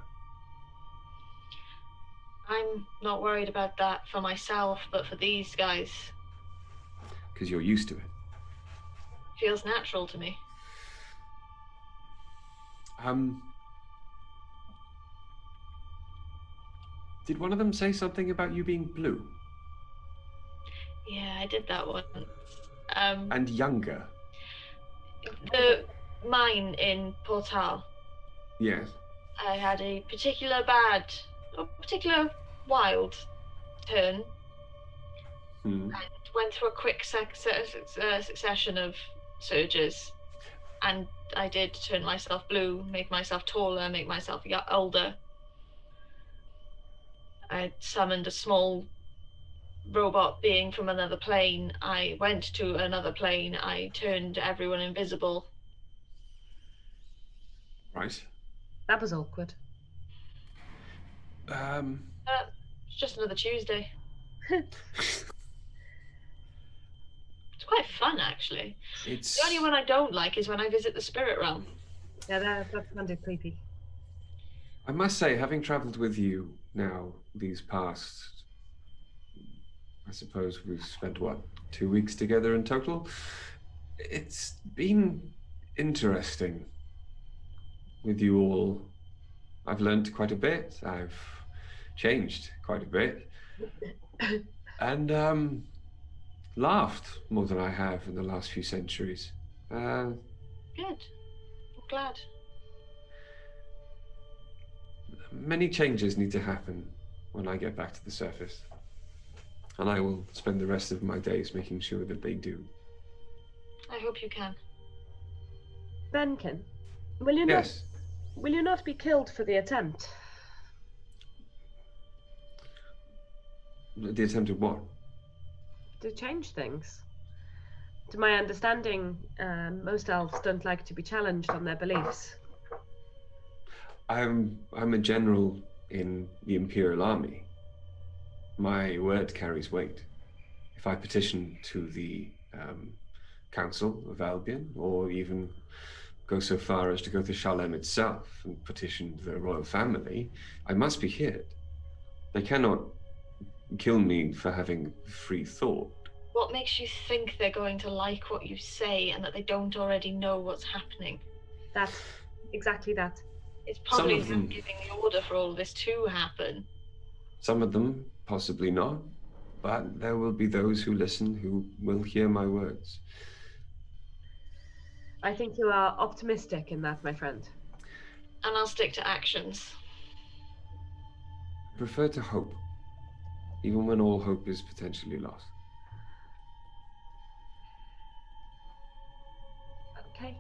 I'm not worried about that for myself, but for these guys. Because you're used to it. Feels natural to me. Did one of them say something about you being blue? Yeah, I did that once. And younger? Mine in Portal. Yes. I had a particular wild turn. And went through a quick succession of surges. And I did turn myself blue, make myself taller, make myself older. I summoned a small robot being from another plane. I went to another plane. I turned everyone invisible. Right. That was awkward. It's just another Tuesday. It's quite fun, actually. The only one I don't like is when I visit the spirit realm. Yeah, that sounded creepy. I must say, having travelled with you now these past, I suppose we've spent, 2 weeks together in total? It's been interesting with you all. I've learned quite a bit. I've changed quite a bit. And laughed more than I have in the last few centuries. Good. I'm glad. Many changes need to happen when I get back to the surface. And I will spend the rest of my days making sure that they do. I hope you can. Benkin, will you not be killed for the attempt? The attempt at what? To change things. To my understanding, most elves don't like to be challenged on their beliefs. I'm a general in the Imperial Army. My word carries weight. If I petition to the Council of Albion, or even go so far as to go to Shalem itself and petition the royal family, I must be heard. They cannot kill me for having free thought. What makes you think they're going to like what you say and that they don't already know what's happening? That, exactly that. It's probably them giving the order for all this to happen. Some of them, possibly not, but there will be those who listen who will hear my words. I think you are optimistic in that, my friend. And I'll stick to actions. I prefer to hope, even when all hope is potentially lost. Okay.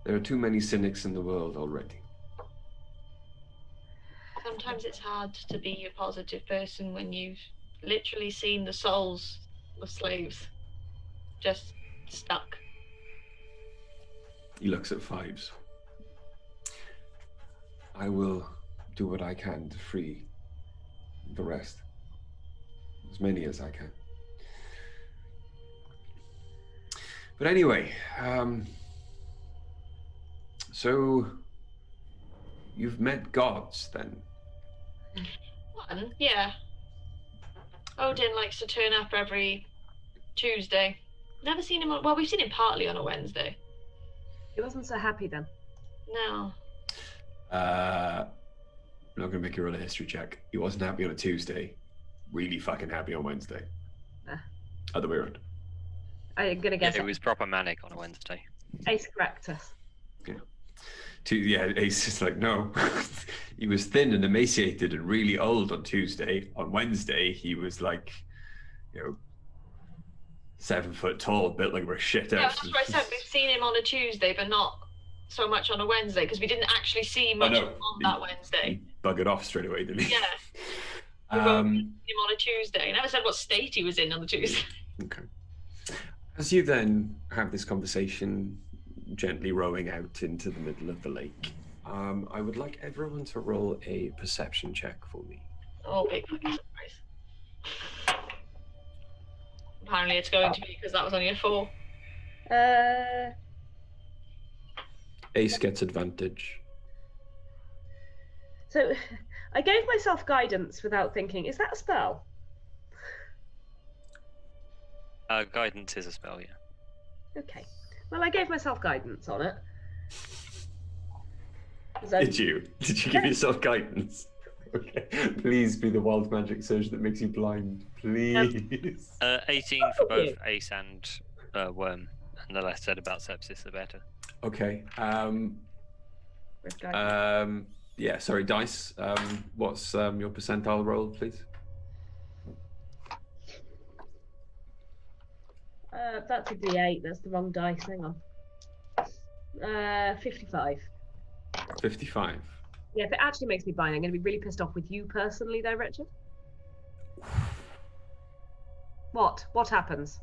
There are too many cynics in the world already. Sometimes it's hard to be a positive person when you've literally seen the souls of slaves just stuck. He looks at Fives. I will do what I can to free the rest. As many as I can. But anyway, so you've met gods then? One, yeah. Odin likes to turn up every Tuesday. Never seen him well, we've seen him partly on a Wednesday. He wasn't so happy then. No. I'm not gonna make you roll a history check. He wasn't happy on a Tuesday. Really fucking happy on Wednesday. Other way around. I'm gonna guess it was proper manic on a Wednesday. Ace correct us. Yeah. Ace is like, no. He was thin and emaciated and really old on Tuesday. On Wednesday, he was like, 7 foot tall, built like we're shit out. Yeah, that's what I said. We've seen him on a Tuesday, but not so much on a Wednesday, because we didn't actually see much on that Wednesday. He buggered off straight away, didn't he? Yeah. We won't see him on a Tuesday. I never said what state he was in on the Tuesday. Okay. As you then have this conversation, gently rowing out into the middle of the lake, I would like everyone to roll a perception check for me. Oh, big fucking surprise. Apparently it's going to be, because that was only a 4. Ace gets advantage. So, I gave myself guidance without thinking. Is that a spell? Guidance is a spell, yeah. Okay. Well, I gave myself guidance on it. Did you? Did you give yourself guidance? Okay. Please be the wild magic surge that makes you blind. Please. 18 for both Ace and Worm. And the less said about sepsis, the better. Okay. Yeah, sorry, dice. What's your percentile roll, please? That's a D8. That's the wrong dice. Hang on. 55. 55. Yeah, if it actually makes me blind, I'm going to be really pissed off with you personally, though, Richard. What? What happens?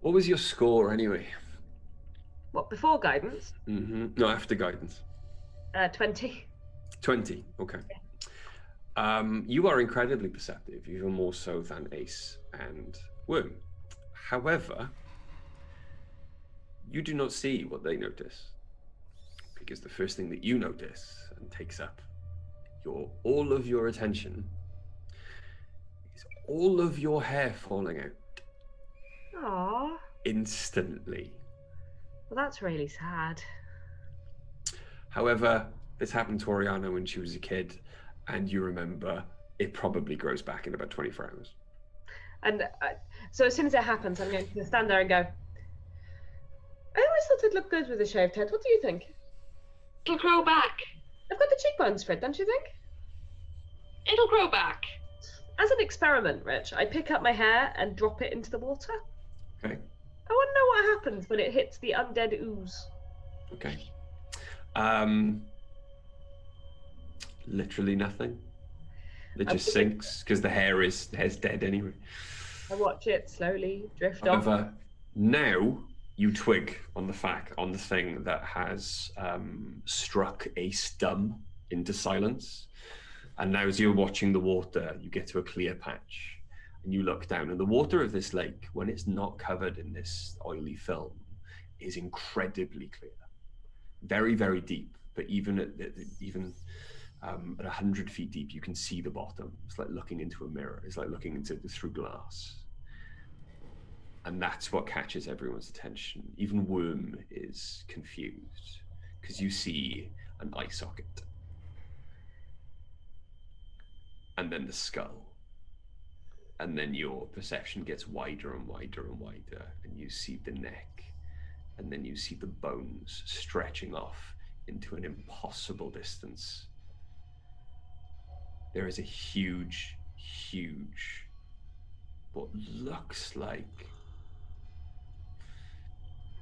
What was your score, anyway? What, before guidance? Mm-hmm. No, after guidance. 20. 20, okay. You are incredibly perceptive, even more so than Ace and Worm. However, you do not see what they notice, because the first thing that you notice and takes up all of your attention is all of your hair falling out. Aww. Instantly. Well, that's really sad. However, this happened to Oriana when she was a kid, and you remember it probably grows back in about 24 hours. And so as soon as it happens, I'm going to stand there and go, I always thought it'd look good with a shaved head. What do you think? It'll grow back. I've got the cheekbones for it, don't you think? It'll grow back. As an experiment, Rich, I pick up my hair and drop it into the water. Okay. I want to know what happens when it hits the undead ooze. Okay. literally nothing. It just sinks because the hair's dead anyway. I watch it slowly drift off. However, now you twig on the thing that has struck a stum into silence. And now as you're watching the water, you get to a clear patch and you look down, and the water of this lake, when it's not covered in this oily film, is incredibly clear. Very, very deep, but even at 100 feet deep, you can see the bottom. It's like looking into a mirror. It's like looking through glass. And that's what catches everyone's attention. Even Worm is confused because you see an eye socket. And then the skull. And then your perception gets wider and wider and wider, and you see the neck. And then you see the bones stretching off into an impossible distance. There is a huge, what looks like...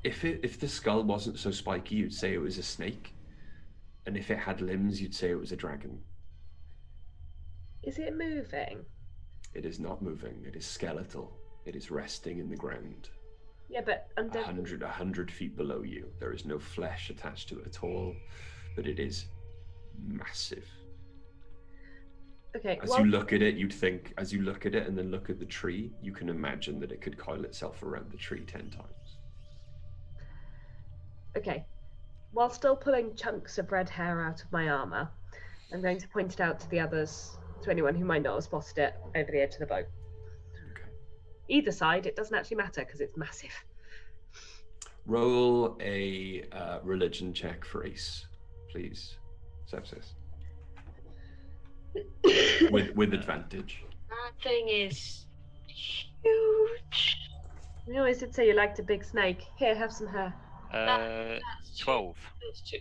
If the skull wasn't so spiky, you'd say it was a snake. And if it had limbs, you'd say it was a dragon. Is it moving? It is not moving. It is skeletal. It is resting in the ground. Yeah, but 100 feet below you. There is no flesh attached to it at all, but it is massive. Okay. As you look at it, you'd think, as you look at it and then look at the tree, you can imagine that it could coil itself around the tree 10 times. Okay. While still pulling chunks of red hair out of my armor, I'm going to point it out to the others, to anyone who might not have spotted it, over the edge of the boat. Okay. Either side, it doesn't actually matter because it's massive. Roll a religion check for Ace, please. Sepsis. with advantage. That thing is huge. You always did say you liked a big snake. Here, have some hair. 12.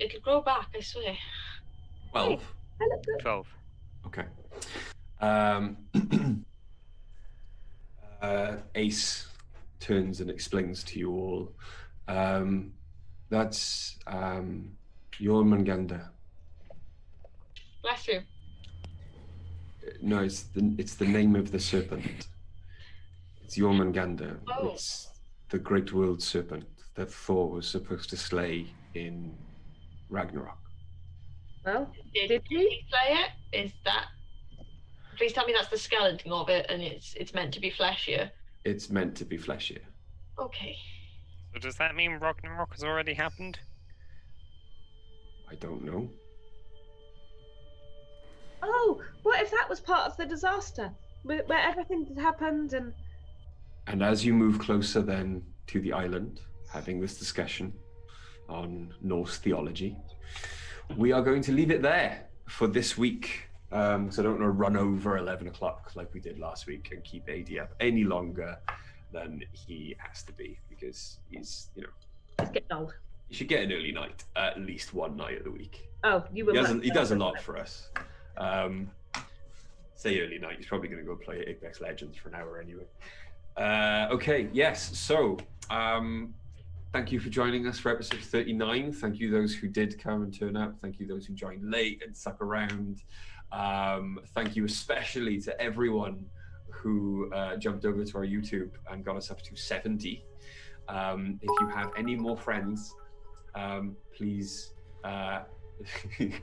It'll grow back, I swear. 12? I look good. 12. Okay. Ace turns and explains to you all. That's Jormungandr. Bless you. No, it's the name of the serpent. It's Jormungandr. Oh. It's the great world serpent that Thor was supposed to slay in Ragnarok. Well, Did he slay it? Is that? Please tell me that's the skeleton of it, and it's meant to be fleshier. It's meant to be fleshier. Okay. So does that mean Ragnarok has already happened? I don't know. oh, what if that was part of the disaster? Where everything had happened and... And as you move closer then to the island, having this discussion on Norse theology, we are going to leave it there for this week. So I don't want to run over 11 o'clock like we did last week and keep AD up any longer than he has to be, because he's, It's getting old. he should get an early night, at least one night of the week. Oh, you were... He does a lot for us. Say early night, he's probably going to go play Apex Legends for an hour anyway. Okay, yes, so thank you for joining us for episode 39. Thank you those who did come and turn up. Thank you those who joined late and stuck around. Thank you especially to everyone who jumped over to our YouTube and got us up to 70. If you have any more friends, please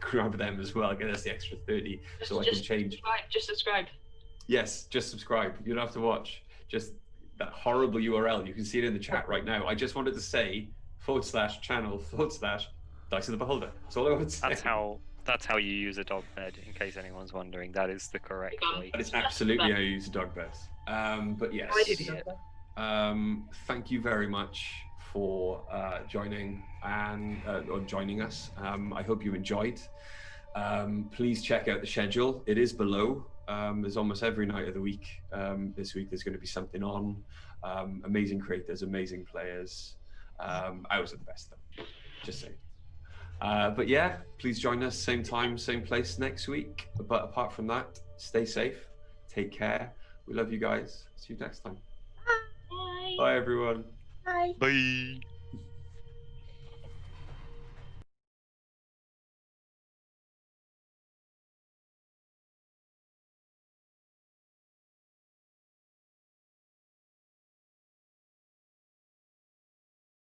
grab them as well. Get us the extra 30 so I can change. Just subscribe. Yes, just subscribe. You don't have to watch. Just that horrible URL. You can see it in the chat right now. I just wanted to say /channel/Dice of the Beholder. That's all I want to say. That's how you use a dog bed, in case anyone's wondering. That is the correct way. That is absolutely how you use a dog bed. But yes. I did the dog bed. Thank you very much for joining us. I hope you enjoyed. Please check out the schedule. It is below. There's almost every night of the week. This week there's going to be something on. Amazing creators, amazing players. Ours are the best though, just saying. But yeah, please join us same time, same place next week. But apart from that, stay safe, take care. We love you guys. See you next time. Bye. Bye everyone. Bye. Bye.